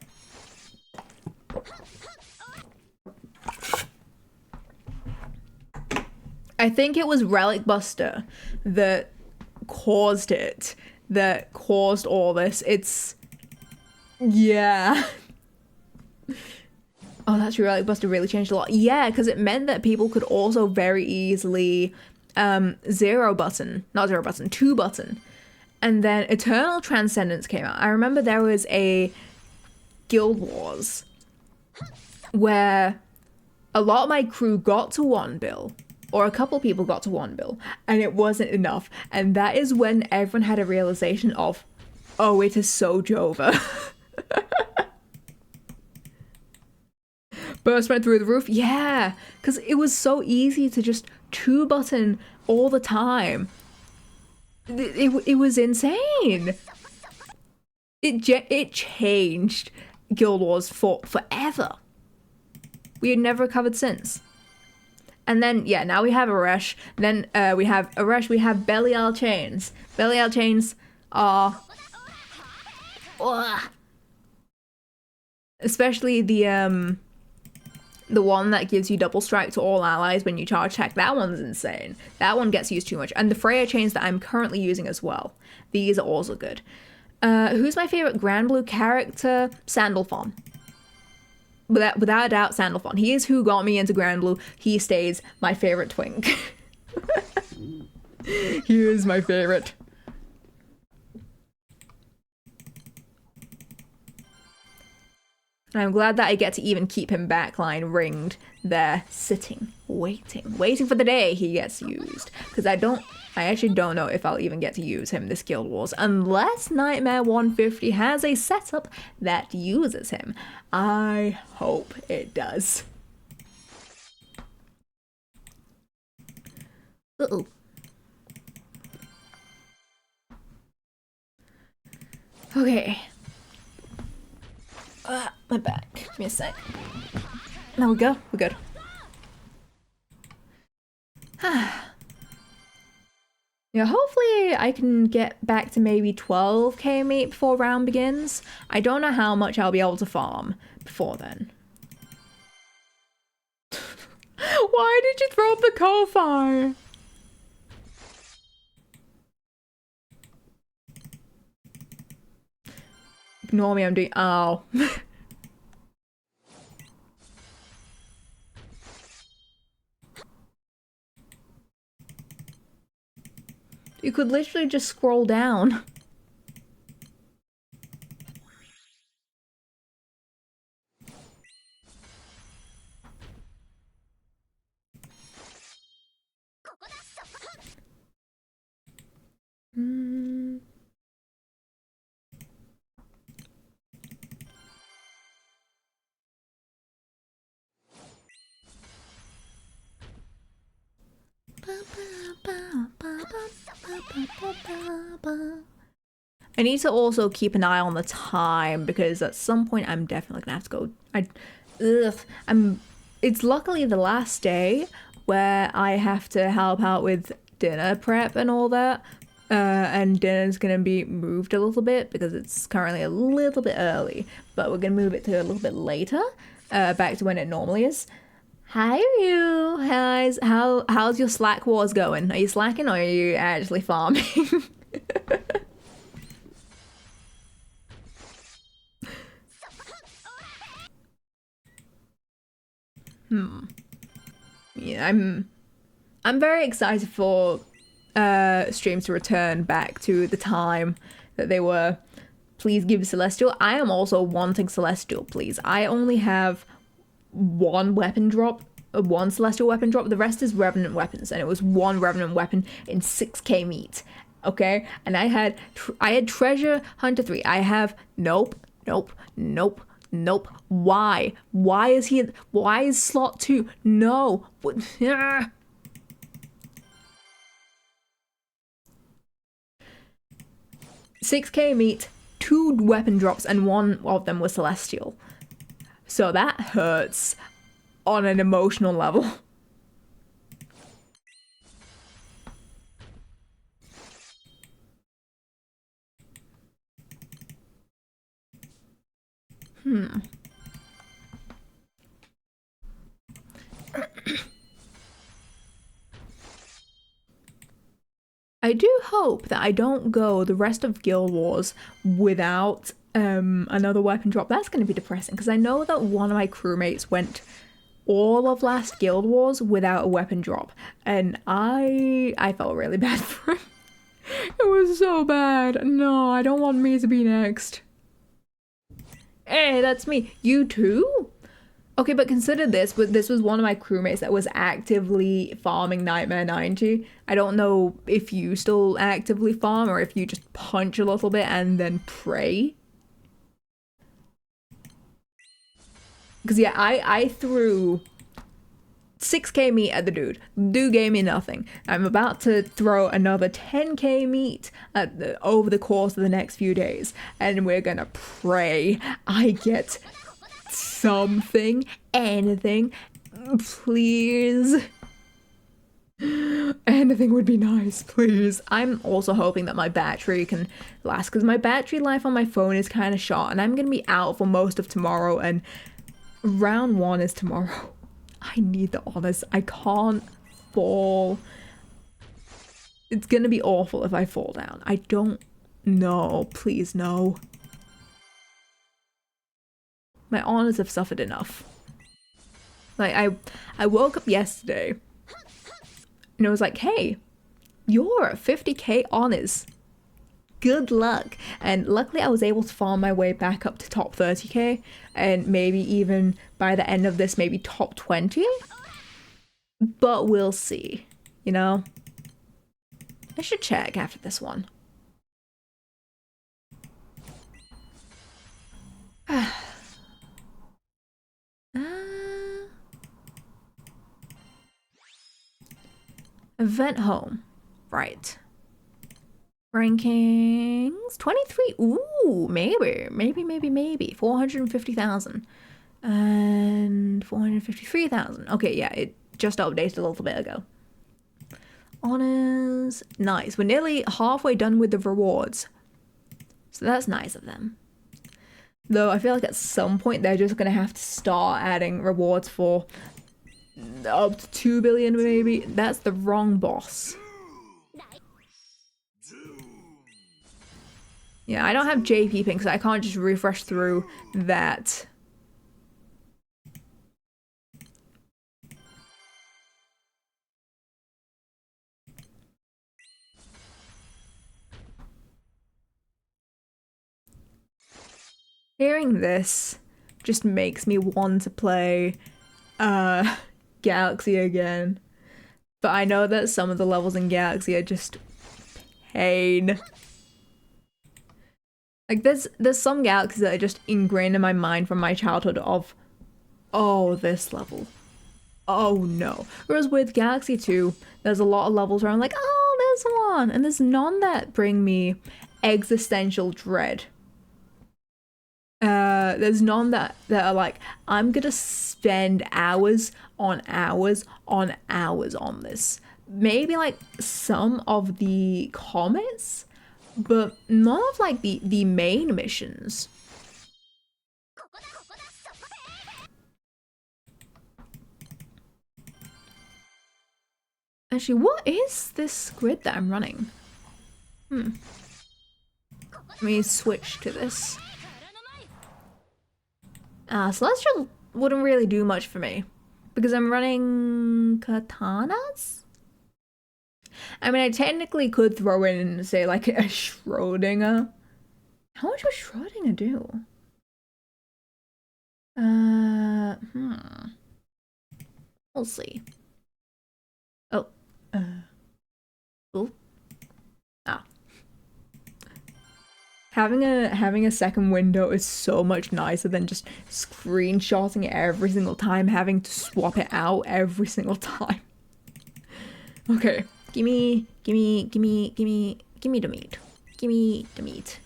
A: I think it was Relic Buster that caused it, that caused all this. Yeah. Oh, that's true. Relic Buster really changed a lot. Yeah, because it meant that people could also very easily 2 button. And then Eternal Transcendence came out. I remember there was a Guild Wars where a lot of my crew got to 1 bill, or a couple people got to 1 bill, and it wasn't enough. And that is when everyone had a realization of, oh, it is so Jova. Burst went through the roof. Yeah, because it was so easy to just 2 button all the time. It was insane. It changed Guild Wars for forever. We had never recovered since. And then, yeah, now we have Arash. Then we have Arash, we have Belial Chains. Belial Chains are... especially the one that gives you double strike to all allies when you charge attack. That one's insane. That one gets used too much. And the Freya Chains that I'm currently using as well. These are also good. Who's my favorite Granblue character? Sandalphon. Without a doubt, Sandalphon. He is who got me into Granblue. He stays my favorite twink. He is my favorite. And I'm glad that I get to even keep him backline ringed there, sitting, waiting for the day he gets used. Because I actually don't know if I'll even get to use him this Guild Wars, unless Nightmare 150 has a setup that uses him. I hope it does. Uh-oh. Okay. My back. Give me a sec. There we go. We're good. Yeah, hopefully I can get back to maybe 12k meat before round begins. I don't know how much I'll be able to farm before then. Why did you throw up the coal fire? Ignore me, I'm doing- oh. You could literally just scroll down. I need to also keep an eye on the time because at some point I'm definitely gonna have to go. It's luckily the last day where I have to help out with dinner prep and all that. And dinner's gonna be moved a little bit because it's currently a little bit early, but we're gonna move it to a little bit later, back to when it normally is. Hi, you guys. How's your Slack wars going? Are you slacking or are you actually farming? Yeah, I'm very excited for streams to return back to the time that they were. Please give Celestial. I am also wanting Celestial, please. I only have one weapon drop, one Celestial weapon drop. The rest is Revenant weapons, and it was one Revenant weapon in 6k meat. Okay, and I had Treasure Hunter 3. I have nope. Why? Why is slot 2? No. 6k meat, 2 weapon drops, and one of them was Celestial. So that hurts on an emotional level. I do hope that I don't go the rest of Guild Wars without another weapon drop. That's going to be depressing because I know that one of my crewmates went all of last Guild Wars without a weapon drop, and I felt really bad for him. It was so bad. No, I don't want me to be next. Hey, that's me. You too? Okay, but consider this, this was one of my crewmates that was actively farming Nightmare 90. I don't know if you still actively farm or if you just punch a little bit and then pray. Because yeah, I threw 6k meat at the dude. The dude gave me nothing. I'm about to throw another 10k meat over the course of the next few days. And we're gonna pray I get something, anything, please. Anything would be nice, please. I'm also hoping that my battery can last because my battery life on my phone is kind of short and I'm gonna be out for most of tomorrow and round 1 is tomorrow. I need the honors. I can't fall. It's gonna be awful if I fall down. I don't know. Please, no. My honors have suffered enough. Like, I woke up yesterday and it was like, hey, you're at 50k honors. good luck. And luckily I was able to farm my way back up to top 30k, and maybe even by the end of this, maybe top 20. But we'll see, you know? I should check after this one. Event home. Right. Rankings 23. Ooh, maybe 450,000 and 453,000. Okay, yeah, it just updated a little bit ago. Honors, nice. We're nearly halfway done with the rewards, so that's nice of them. Though I feel like at some point they're just gonna have to start adding rewards for up to 2 billion maybe. That's the wrong boss. Yeah, I don't have JP ping, so I can't just refresh through that. Hearing this just makes me want to play Galaxy again. But I know that some of the levels in Galaxy are just pain. Like there's some galaxies that are just ingrained in my mind from my childhood of, oh, this level. Oh no. Whereas with Galaxy 2, there's a lot of levels where I'm like, oh, there's one. And there's none that bring me existential dread. There's none that are like, I'm gonna spend hours on hours on hours on this. Maybe like some of the comets, but none of like the main missions. Actually, what is this grid that I'm running? Let me switch to this. Celestial wouldn't really do much for me because I'm running katanas. I mean, I technically could throw in, say, like a Schrodinger. How much would Schrodinger do? We'll see. Oh, cool. Ah. Having a second window is so much nicer than just screenshotting it every single time, having to swap it out every single time. Okay, gimme the meat. Gimme the meat.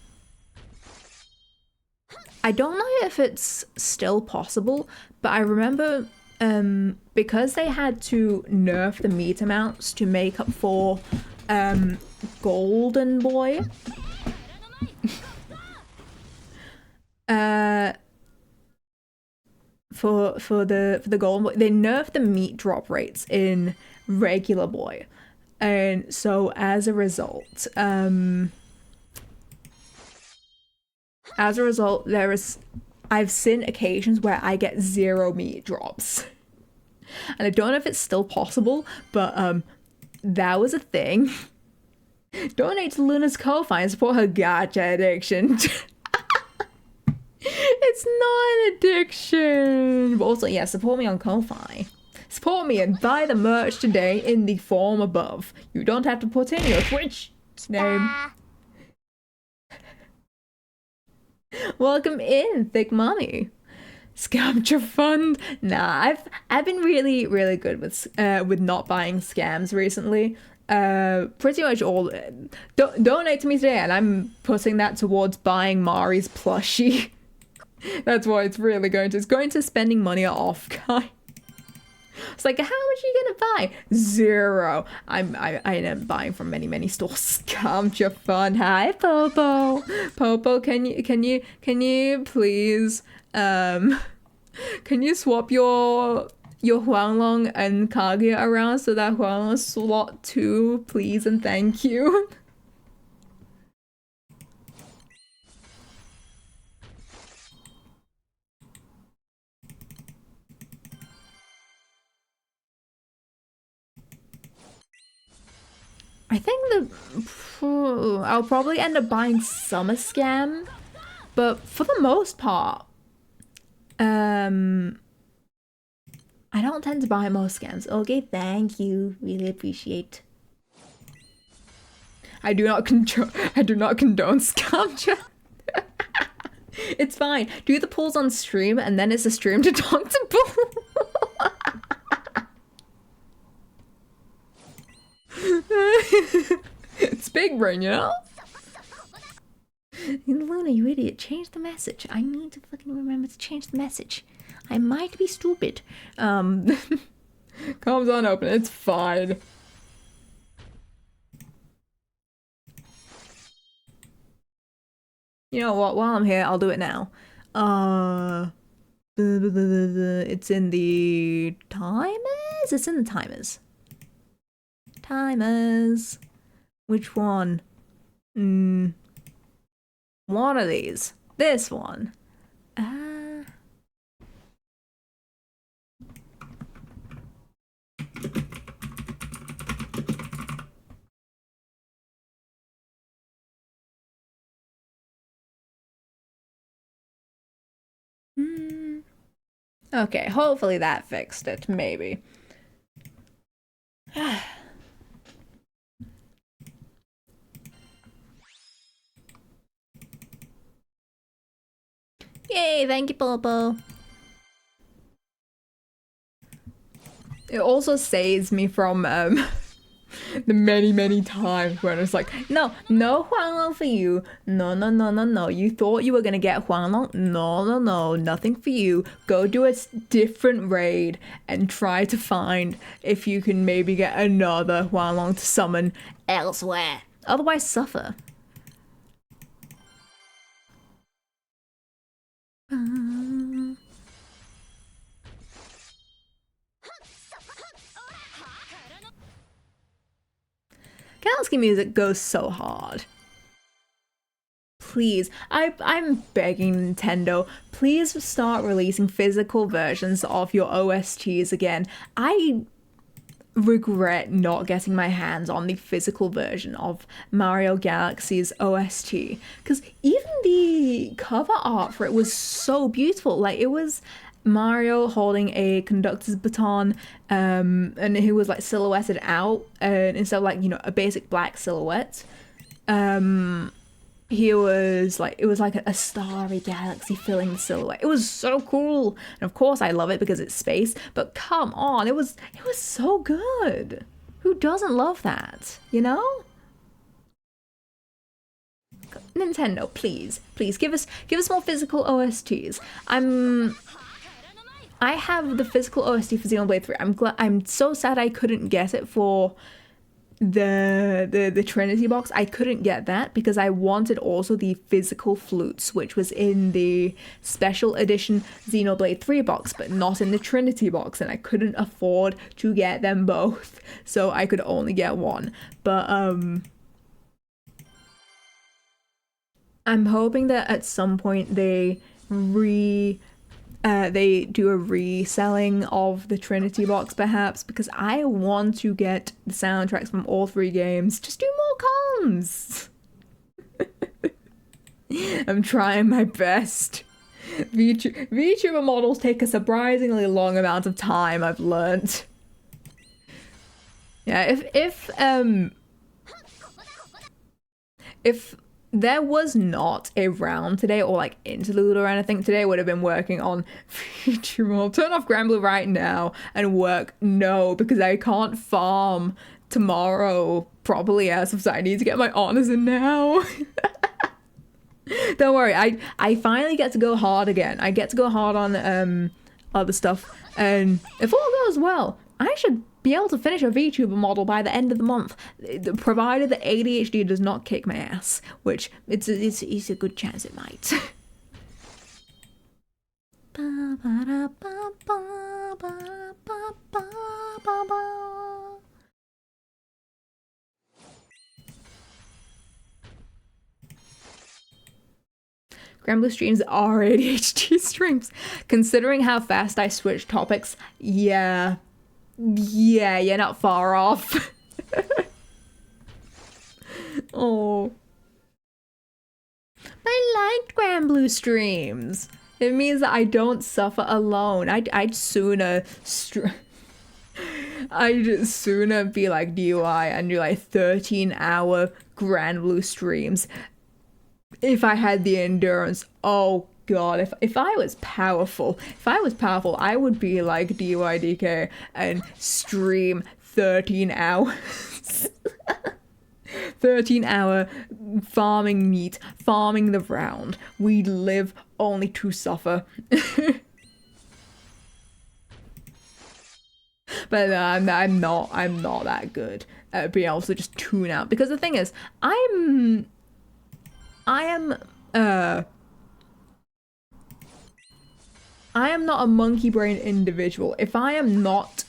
A: I don't know if it's still possible, but I remember because they had to nerf the meat amounts to make up for Golden Boy. For the Golden Boy, they nerfed the meat drop rates in regular Boy, and so as a result, I've seen occasions where I get 0 meat drops, and I don't know if it's still possible, but that was a thing. Donate to Luna's Ko-Fi and support her gacha addiction. It's not an addiction. But also, yeah, support me on Ko-Fi. Support me and buy the merch today in the form above. You don't have to put in your Twitch name. Welcome in, Thick Mommy. Scavenger fund. Nah, I've been really good with not buying scams recently. Pretty much all. Donate to me today, and I'm putting that towards buying Mari's plushie. That's what it's really going to. It's going to spending money off guy. It's like, how much are you gonna buy? 0. I am buying from many stores. Scavenger fund. Hi, Popo. Popo, can you please can you swap your Huanglong and Kaguya around so that Huanglong slot 2, please and thank you. I think I'll probably end up buying Summer Scam, but for the most part, I don't tend to buy most scams. Okay, thank you. Really appreciate. I do not condone scam. It's fine. Do the pulls on stream and then it's a stream to talk to pull. It's big brain, you know? Luna, you idiot. Change the message. I need to fucking remember to change the message. I might be stupid. Comes unopened. It's fine. You know what? While I'm here, I'll do it now. It's in the timers? It's in the timers. Timers. Which one? One of these. This one. Okay, hopefully that fixed it, maybe. Yay, thank you, Popo. It also saves me from the many times when it's like, no Huanglong for you. No. You thought you were gonna get Huanglong? No, nothing for you. Go do a different raid and try to find if you can maybe get another Huanglong to summon elsewhere. Otherwise, suffer. Galaxy music goes so hard. Please, I'm begging Nintendo, please start releasing physical versions of your OSTs again. I regret not getting my hands on the physical version of Mario Galaxy's OST, because even the cover art for it was so beautiful. Like, it was Mario holding a conductor's baton, and he was like silhouetted out, and instead of like, you know, a basic black silhouette, he was like, it was like a starry galaxy filling the silhouette. It was so cool, and of course I love it because it's space. But come on, it was so good. Who doesn't love that? You know? Nintendo, please give us more physical OSTs. I have the physical OST for Xenoblade 3. I'm so sad I couldn't get it for the Trinity box. I couldn't get that because I wanted also the physical flutes, which was in the special edition Xenoblade 3 box, but not in the Trinity box, and I couldn't afford to get them both, so I could only get one. But I'm hoping that at some point they do a reselling of the Trinity box, perhaps, because I want to get the soundtracks from all 3 games. Just do more comms. I'm trying my best. VTuber models take a surprisingly long amount of time, I've learned. Yeah, if there was not a round today, or like interlude or anything, today would have been working on VTuber. I'll turn off Granblue right now and work. No, because I can't farm tomorrow properly as of, so I need to get my honors in now. Don't worry, I finally get to go hard again. I get to go hard on other stuff, and if all goes well, I should be able to finish a VTuber model by the end of the month, provided that ADHD does not kick my ass, which it's a good chance it might. Granblue streams are ADHD streams. Considering how fast I switch topics, yeah, you're not far off. Oh. I liked Granblue streams. It means that I don't suffer alone. I'd sooner I'd sooner be like DUI and do like 13-hour Granblue streams if I had the endurance. Oh God, if I was powerful, I would be like DUIDK and stream 13 hours. 13-hour farming meat, farming the round. We live only to suffer. But I'm not that good at being able to just tune out, because the thing is, I am not a monkey brain individual. If I am not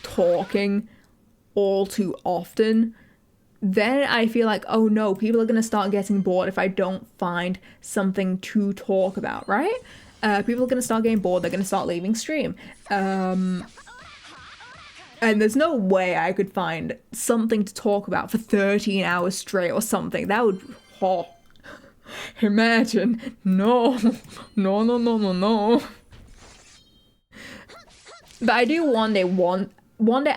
A: talking all too often, then I feel like, oh no, people are gonna start getting bored if I don't find something to talk about, right? People are gonna start getting bored, they're gonna start leaving stream. And there's no way I could find something to talk about for 13 hours straight or something. That would, oh, imagine. No. No, no, no, no, no. But I do one day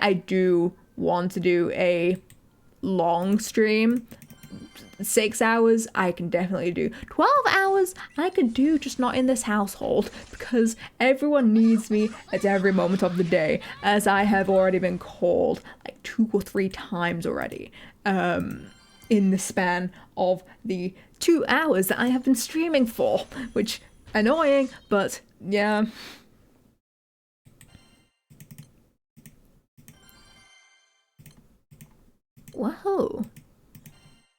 A: I do want to do a long stream. 6 hours I can definitely do. 12 hours I could do, just not in this household, because everyone needs me at every moment of the day, as I have already been called like 2 or 3 times already in the span of the 2 hours that I have been streaming for, which annoying, but yeah. Whoa.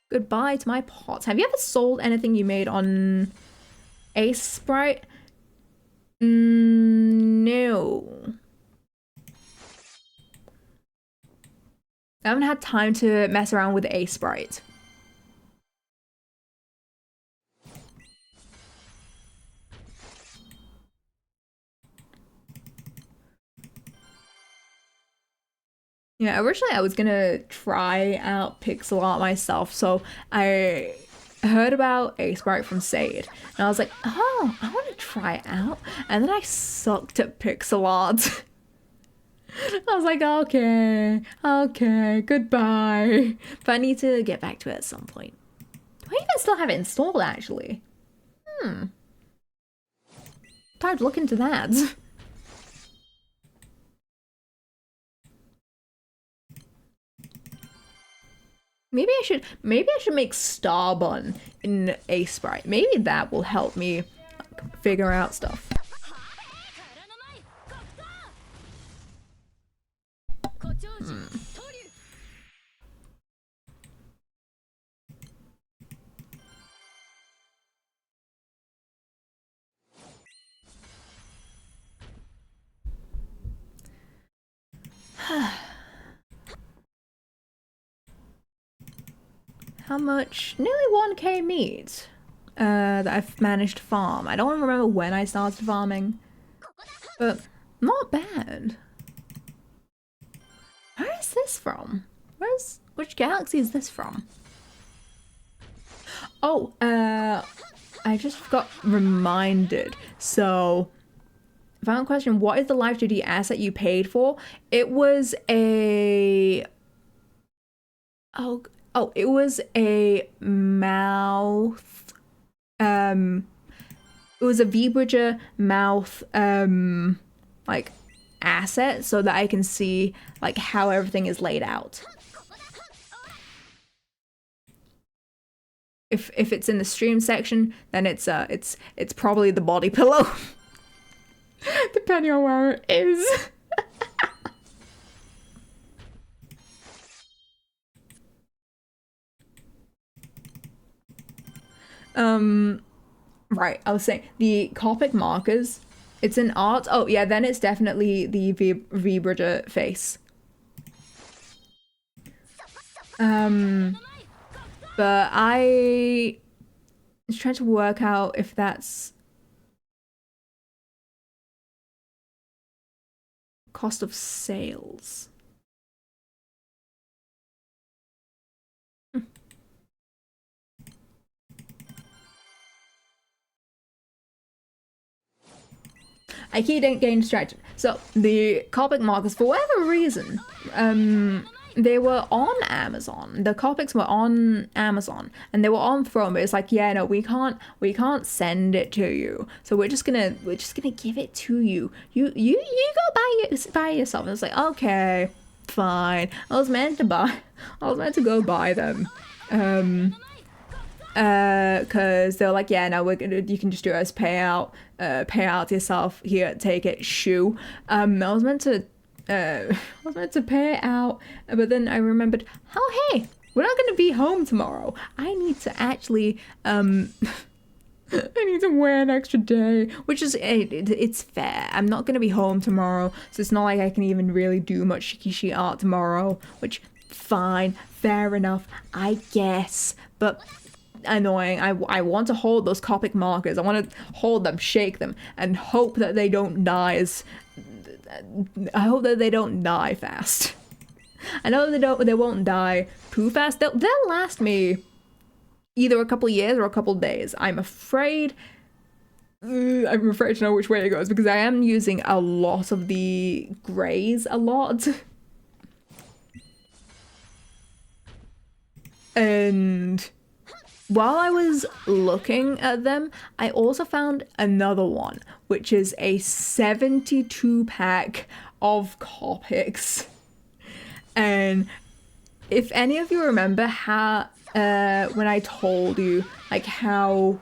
A: Goodbye to my pots. Have you ever sold anything you made on Ace Sprite? No. I haven't had time to mess around with Ace Sprite. Yeah, originally I was gonna try out pixel art myself, so I heard about Ace Sprite from Sade, and I was like, oh, I want to try it out, and then I sucked at pixel art. I was like, okay, goodbye. But I need to get back to it at some point. Do I even still have it installed, actually? Time to look into that. Maybe I should make Starbun in Ace Sprite. Maybe that will help me figure out stuff. How much? Nearly 1k meat that I've managed to farm. I don't remember when I started farming, but not bad. Where is this from? Which galaxy is this from? Oh, I just got reminded. So, final question, what is the live 2D asset you paid for? It was a... Oh, it was a mouth... It was a V-Bridger mouth, like, asset, so that I can see, like, how everything is laid out. If it's in the stream section, then it's probably the body pillow. Depending on where it is. Right, I was saying the Copic markers, it's an art. Oh yeah, then it's definitely the V-Bridger face. But I was trying to work out if that's cost of sales. I keep getting distracted. So the Copic markers, for whatever reason, they were on Amazon. The Copics were on Amazon, and they were on Throne. But it's like, yeah, no, we can't send it to you. So we're just gonna give it to you. You go buy yourself. And it's like, okay, fine. I was meant to go buy them. Because they're like, yeah, no, you can just do it as pay out yourself. Here, take it, shoo. I was meant to pay it out, but then I remembered, oh hey, we're not gonna be home tomorrow. I need to actually I need to wear an extra day, which is it's fair. I'm not gonna be home tomorrow, so it's not like I can even really do much Shikishi art tomorrow, which fine, fair enough, I guess, but annoying. I want to hold those Copic markers. I want to hold them, shake them, and hope that they don't die I hope that they don't die fast. I know they won't die too fast. They'll last me either a couple years or a couple days. I'm afraid to know which way it goes, because I am using a lot of the greys a lot. And while I was looking at them, I also found another one, which is a 72 pack of Copics. And if any of you remember how, when I told you like how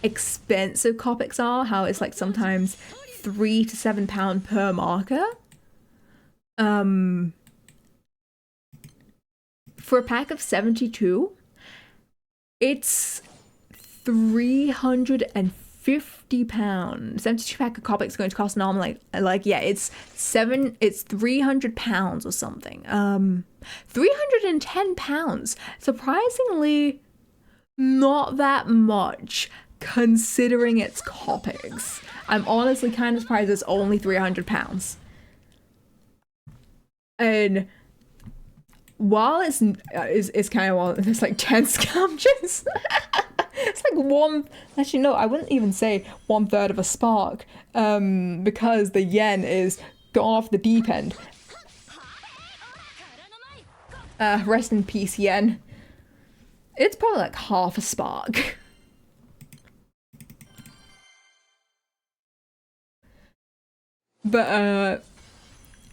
A: expensive Copics are, how it's like sometimes £3 to £7 per marker, for a pack of 72, it's £350. 72 pack of Copics going to cost normally yeah, it's £300 or something. £310. Surprisingly, not that much considering it's Copics. I'm honestly kind of surprised it's only £300. And while it's kind of, well, there's like 10 scavengers. It's like actually no, I wouldn't even say 1/3 of a spark, because the yen is gone off the deep end. Rest in peace, yen. It's probably like half a spark. But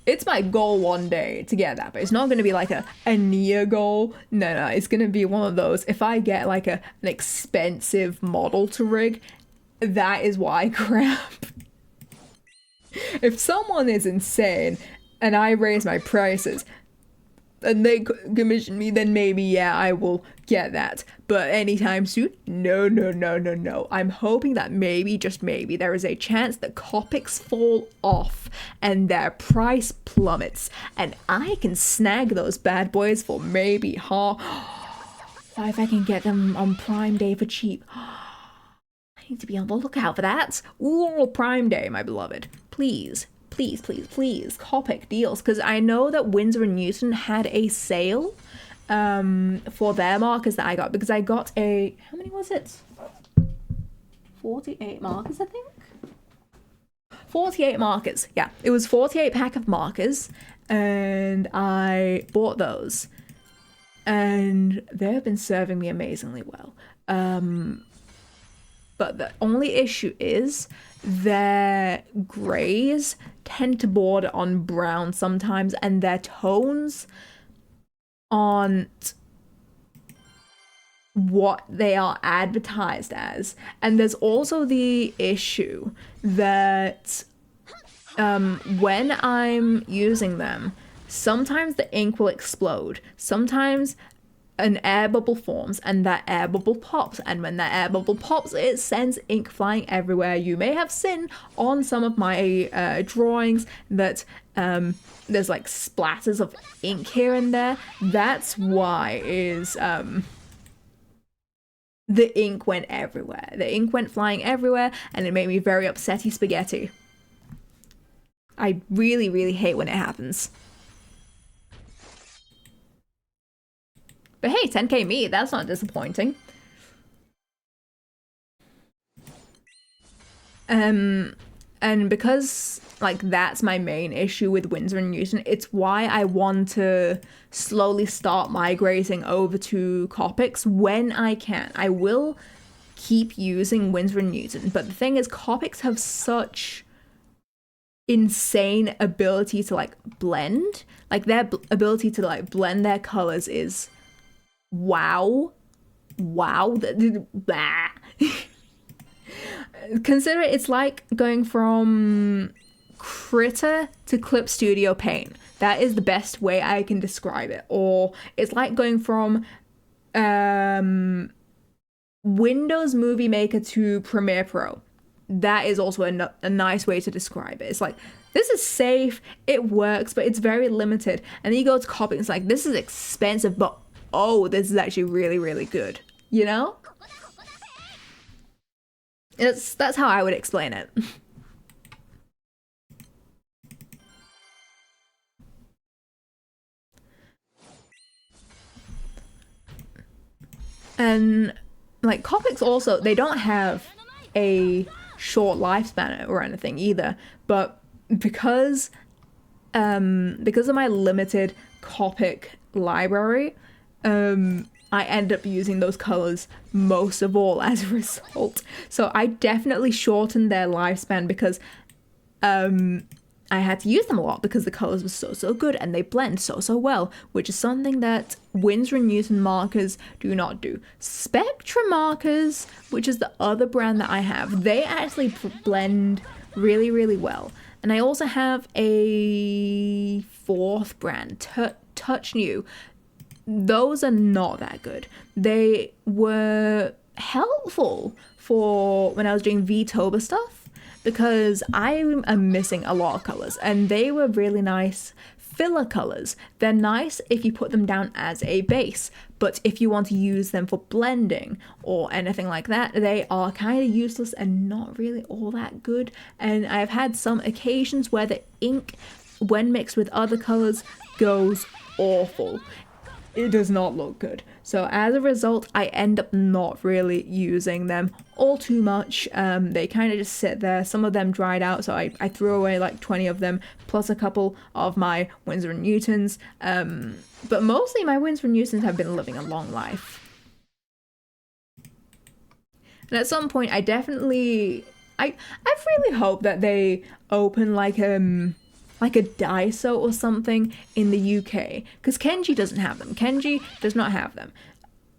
A: it's my goal one day to get that, but it's not going to be like a near goal. No, it's going to be one of those, if I get like an expensive model to rig, that is what I grab. If someone is insane and I raise my prices and they commission me, then maybe, yeah, I will get that. But anytime soon, no. I'm hoping that maybe, just maybe, there is a chance that Copics fall off and their price plummets, and I can snag those bad boys for maybe half. If I can get them on Prime Day for cheap. I need to be on the lookout for that. Ooh, Prime Day, my beloved. Please, Copic deals, because I know that Winsor & Newton had a sale for their markers that I got, because I got how many was it? 48 markers, I think? 48 markers, yeah. It was 48 pack of markers, and I bought those. And they've been serving me amazingly well. But the only issue is their greys tend to border on brown sometimes, and their tones aren't what they are advertised as. And there's also the issue that when I'm using them, sometimes the ink will explode. Sometimes an air bubble forms and that air bubble pops, and when that air bubble pops, it sends ink flying everywhere. You may have seen on some of my drawings that there's like splatters of ink here and there. That's why the ink went everywhere. The ink went flying everywhere, and it made me very upsetty spaghetti. I really hate when it happens. But hey, 10k me, that's not disappointing. And because like that's my main issue with Winsor and Newton, it's why I want to slowly start migrating over to Copics when I can. I will keep using Winsor and Newton, but the thing is, Copics have such insane ability to like blend. Like their ability to like blend their colors is wow. Consider it's like going from Critter to Clip Studio Paint. That is the best way I can describe it. Or it's like going from Windows Movie Maker to Premiere Pro. That is also a nice way to describe it. It's like, this is safe, it works, but it's very limited. And then you go to Copy, it's like, this is expensive, but oh, this is actually really, really good. You know? That's how I would explain it. And like Copics also, they don't have a short lifespan or anything either, but because of my limited Copic library, I end up using those colors most of all as a result. So I definitely shortened their lifespan because I had to use them a lot because the colors were so good and they blend so well, which is something that Winsor & Newton markers do not do. Spectra markers, which is the other brand that I have, they actually blend really well. And I also have a fourth brand, Touch New. Those are not that good. They were helpful for when I was doing VTober stuff because I am missing a lot of colors and they were really nice filler colors. They're nice if you put them down as a base, but if you want to use them for blending or anything like that, they are kind of useless and not really all that good. And I've had some occasions where the ink, when mixed with other colors, goes awful. It does not look good. So as a result, I end up not really using them all too much. They kind of just sit there. Some of them dried out, so I threw away like 20 of them, plus a couple of my Winsor & Newtons. But mostly my Winsor & Newtons have been living a long life. And at some point, I really hope that they open like a Daiso or something in the UK, because Kenji doesn't have them. Kenji does not have them.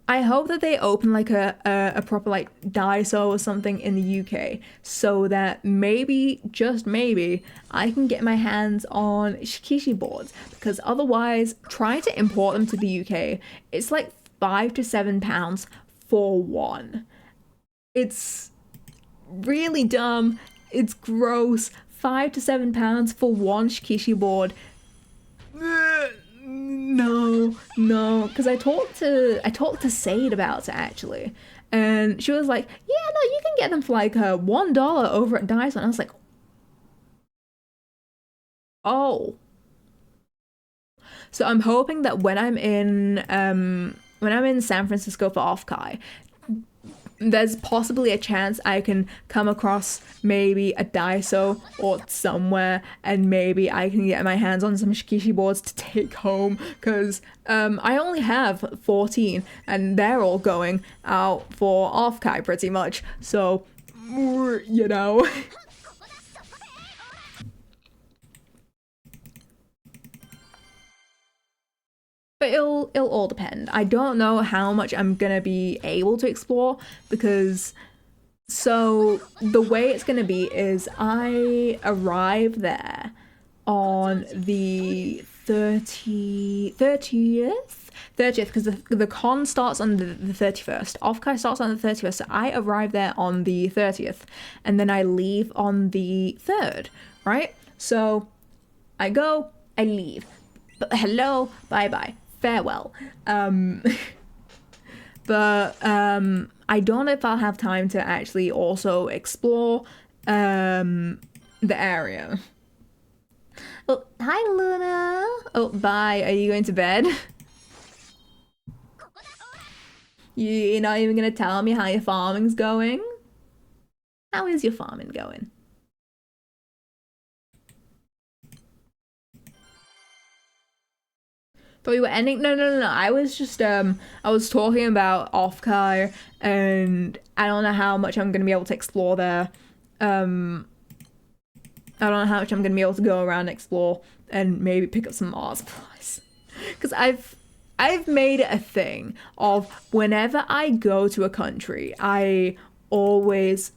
A: I hope that they open like a proper like Daiso or something in the UK so that maybe, just maybe, I can get my hands on Shikishi boards, because otherwise trying to import them to the UK, it's like £5 to £7 for one. It's really dumb. It's gross. £5 to £7 for one Shikishi board. No, because I talked to Sade about it actually, and she was like, "Yeah, no, you can get them for like $1 over at Daiso." And I was like, "Oh." So I'm hoping that when I'm in San Francisco for Offkai, there's possibly a chance I can come across maybe a Daiso or somewhere, and maybe I can get my hands on some Shikishi boards to take home, because I only have 14 and they're all going out for Offkai pretty much, so you know. But it'll all depend. I don't know how much I'm gonna be able to explore, because so the way it's gonna be is I arrive there on the 30th, because the con starts on the 31st. Offkai starts on the 31st, so I arrive there on the 30th, and then I leave on the 3rd, right? So I go, I leave. Hello, bye-bye. Farewell. But I don't know if I'll have time to actually also explore the area. Oh, hi Luna. Oh, bye. Are you going to bed? You're not even gonna tell me how your farming's going? How is your farming going? But we were ending. No. I was just I was talking about Offkai, and I don't know how much I'm gonna be able to explore there. I don't know how much I'm gonna be able to go around and explore and maybe pick up some art supplies. Because I've made it a thing of whenever I go to a country, I always.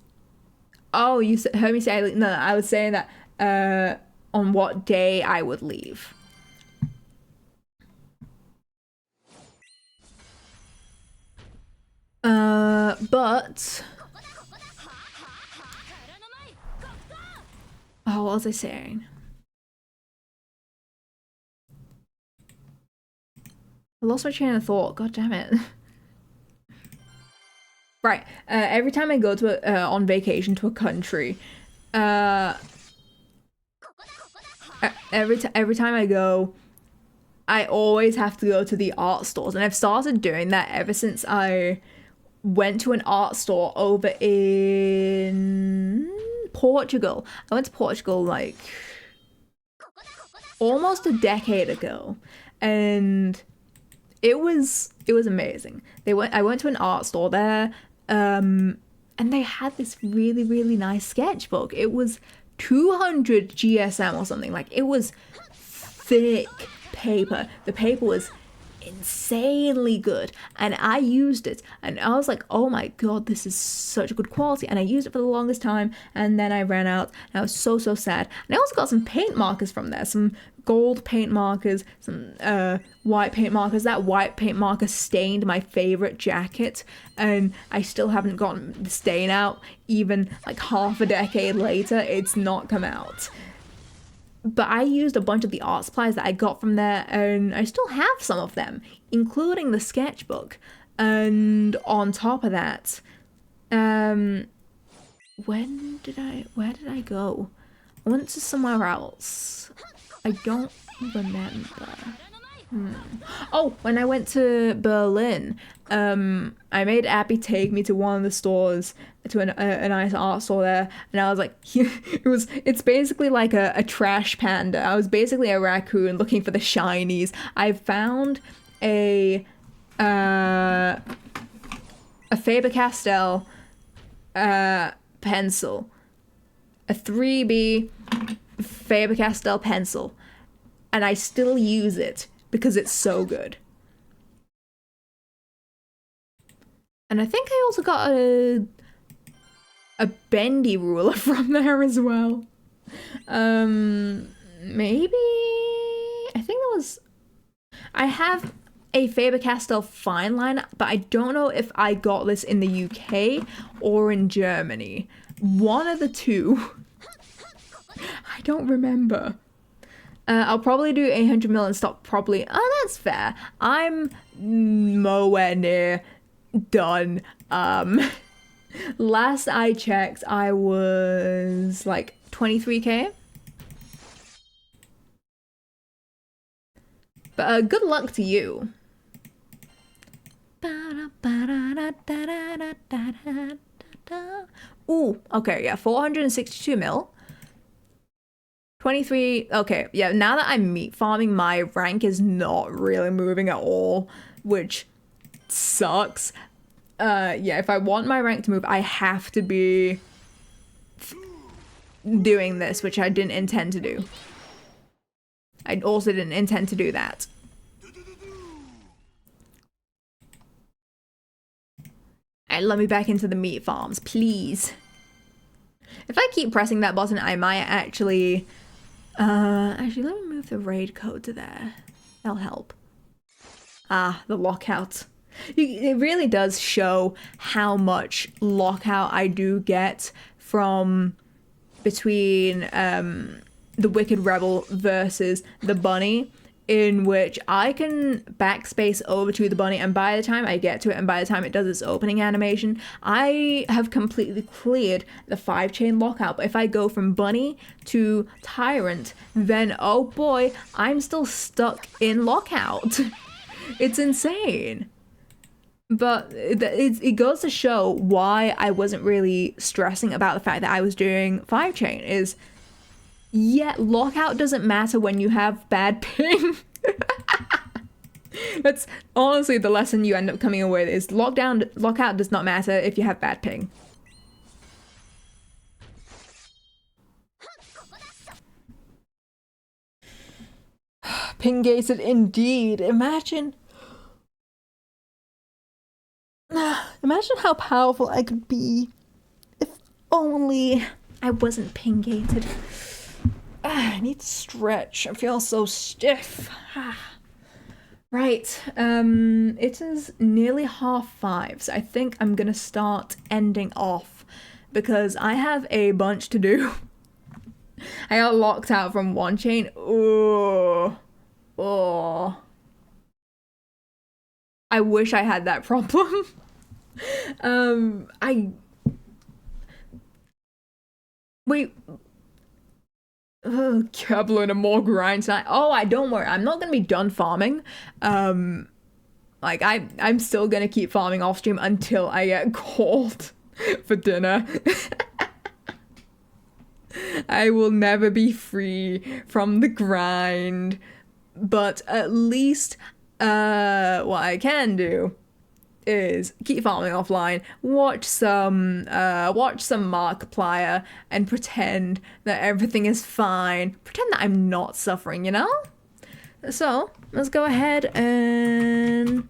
A: Oh, you heard me say no. I was saying that on what day I would leave. But oh, what was I saying? I lost my train of thought. God damn it. Right. Every time I go to on vacation to a country, every time I go, I always have to go to the art stores, and I've started doing that ever since I went to an art store over in Portugal. I went to Portugal like almost a decade ago, and it was amazing. I went to an art store there, and they had this really nice sketchbook. It was 200 GSM or something. Like, it was thick paper. The paper was insanely good, and I used it, and I was like, oh my god, this is such good quality. And I used it for the longest time, and then I ran out, and I was so sad. And I also got some paint markers from there, some gold paint markers, some white paint markers. That white paint marker stained my favorite jacket, and I still haven't gotten the stain out. Even like half a decade later, it's not come out. But I used a bunch of the art supplies that I got from there, and I still have some of them, including the sketchbook. And on top of that, where did I go? I went to somewhere else. I don't remember. Oh, when I went to Berlin, I made Abby take me to one of the stores, to a nice art store there, and I was like, it's basically like a trash panda. I was basically a raccoon looking for the shinies. I found a Faber-Castell pencil, a 3B Faber-Castell pencil, and I still use it because it's so good. And I think I also got a bendy ruler from there as well. Maybe I think that was. I have a Faber-Castell fine line, but I don't know if I got this in the UK or in Germany. One of the two. I don't remember. I'll probably do 800 mil and stop probably. Oh, that's fair. I'm nowhere near done. Last I checked, I was like 23k. But good luck to you. Ooh, okay, yeah, 462 mil. 23, okay, yeah, now that I'm meat farming, my rank is not really moving at all, which sucks. Yeah, if I want my rank to move, I have to be doing this, which I didn't intend to do. I also didn't intend to do that. And let me back into the meat farms, please. If I keep pressing that button, I might actually... actually, let me move the raid code to there. That'll help. Ah, the lockout. It really does show how much lockout I do get from between the Wicked Rebel versus the bunny, in which I can backspace over to the bunny, and by the time I get to it and by the time it does its opening animation, I have completely cleared the 5-chain lockout. But if I go from bunny to tyrant, then oh boy, I'm still stuck in lockout. It's insane. But it goes to show why I wasn't really stressing about the fact that I was doing 5-chain is, yeah, lockout doesn't matter when you have bad ping. That's honestly the lesson you end up coming away with is lockout does not matter if you have bad ping. Ping gated indeed. Imagine how powerful I could be if only I wasn't ping gated. I need to stretch. I feel so stiff. Right, it is nearly 5:30, so I think I'm gonna start ending off because I have a bunch to do. I got locked out from one chain. Oh. I wish I had that problem. Wait. Uploading more grind tonight. Oh, don't worry. I'm not gonna be done farming. Like I'm still gonna keep farming off stream until I get called for dinner. I will never be free from the grind, but at least what I can do is keep farming offline, watch some Markiplier, and pretend that everything is fine. Pretend that I'm not suffering, you know? So let's go ahead and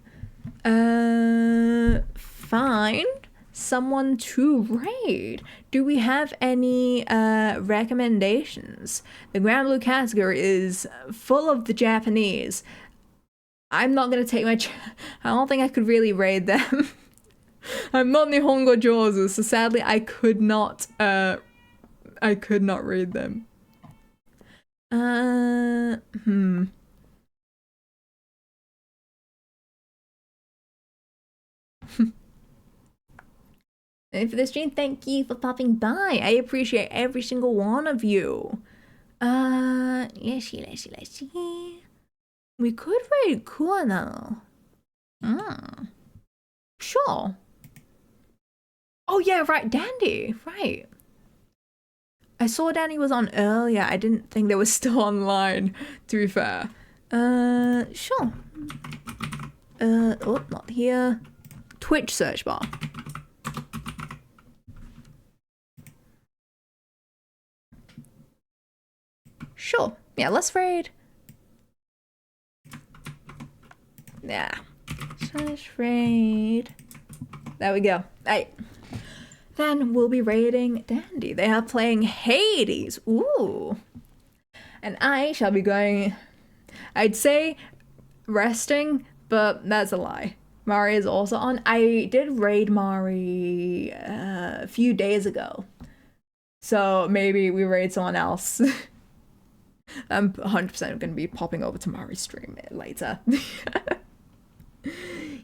A: find someone to raid. Do we have any recommendations? The Granblue category is full of the Japanese. I'm not gonna take I don't think I could really raid them. I'm not Nihongo Jozu, so sadly I could not raid them. And for the stream, thank you for popping by. I appreciate every single one of you. Let's see. We could raid Kuano. Sure. Oh yeah, right, Dandy, right. I saw Danny was on earlier. I didn't think they were still online, to be fair. Sure. Oh, not here. Twitch search bar. Sure. Yeah, let's raid. Yeah. Let's raid. There we go. Right. Then we'll be raiding Dandy. They are playing Hades. Ooh. And I shall be going, I'd say resting, but that's a lie. Mari is also on. I did raid Mari a few days ago. So maybe we raid someone else. I'm 100% going to be popping over to Mari's stream later.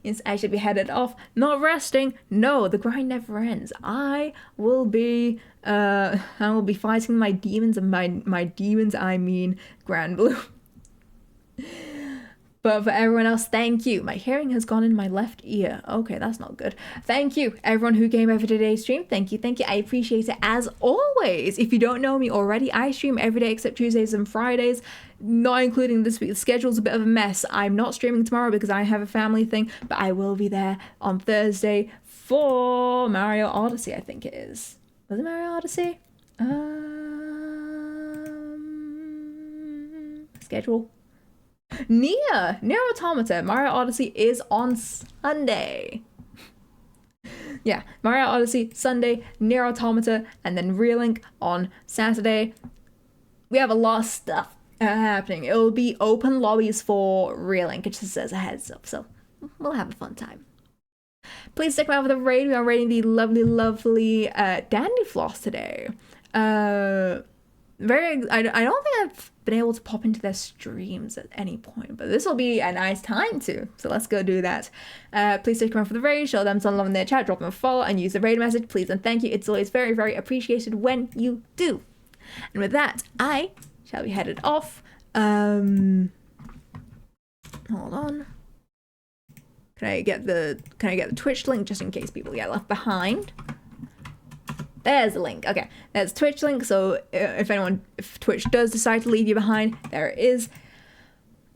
A: Yes, I should be headed off. Not resting. No, the grind never ends. I will be fighting my demons, and my demons I mean Granblue. But for everyone else, thank you. My hearing has gone in my left ear. Okay, that's not good. Thank you, everyone who came over today's stream. Thank you. I appreciate it as always. If you don't know me already, I stream every day except Tuesdays and Fridays, not including this week. The schedule's a bit of a mess. I'm not streaming tomorrow because I have a family thing, but I will be there on Thursday for Mario Odyssey, I think it is. Was it Mario Odyssey? Schedule. Nier Automata. Mario Odyssey is on Sunday. Yeah, Mario Odyssey Sunday, Nier Automata, and then Relink on Saturday. We have a lot of stuff happening. It will be open lobbies for Relink. It just says a heads up, so we'll have a fun time. Please stick around for the raid. We are raiding the lovely Dandy Floss today. I don't think I've been able to pop into their streams at any point, but this will be a nice time to, so let's go do that. Please stick around for the raid, show them some love in their chat, drop them a follow, and use the raid message, please and thank you. It's always very appreciated when you do. And with that, I shall be headed off. Hold on. Can I get the Twitch link just in case people get left behind? There's the link. Okay, there's Twitch link. So if Twitch does decide to leave you behind, there it is.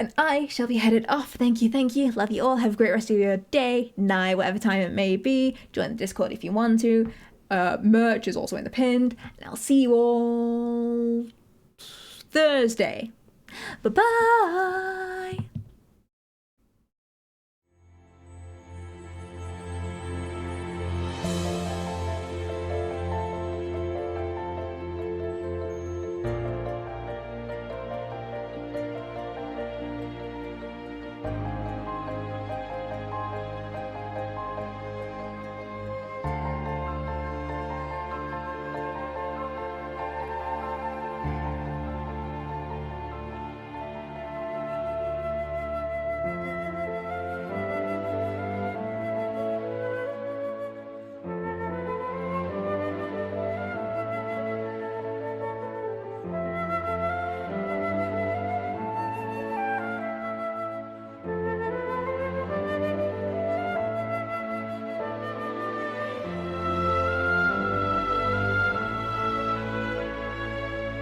A: And I shall be headed off. Thank you, thank you. Love you all. Have a great rest of your day, night, whatever time it may be. Join the Discord if you want to. Merch is also in the pinned. And I'll see you all Thursday. Bye-bye.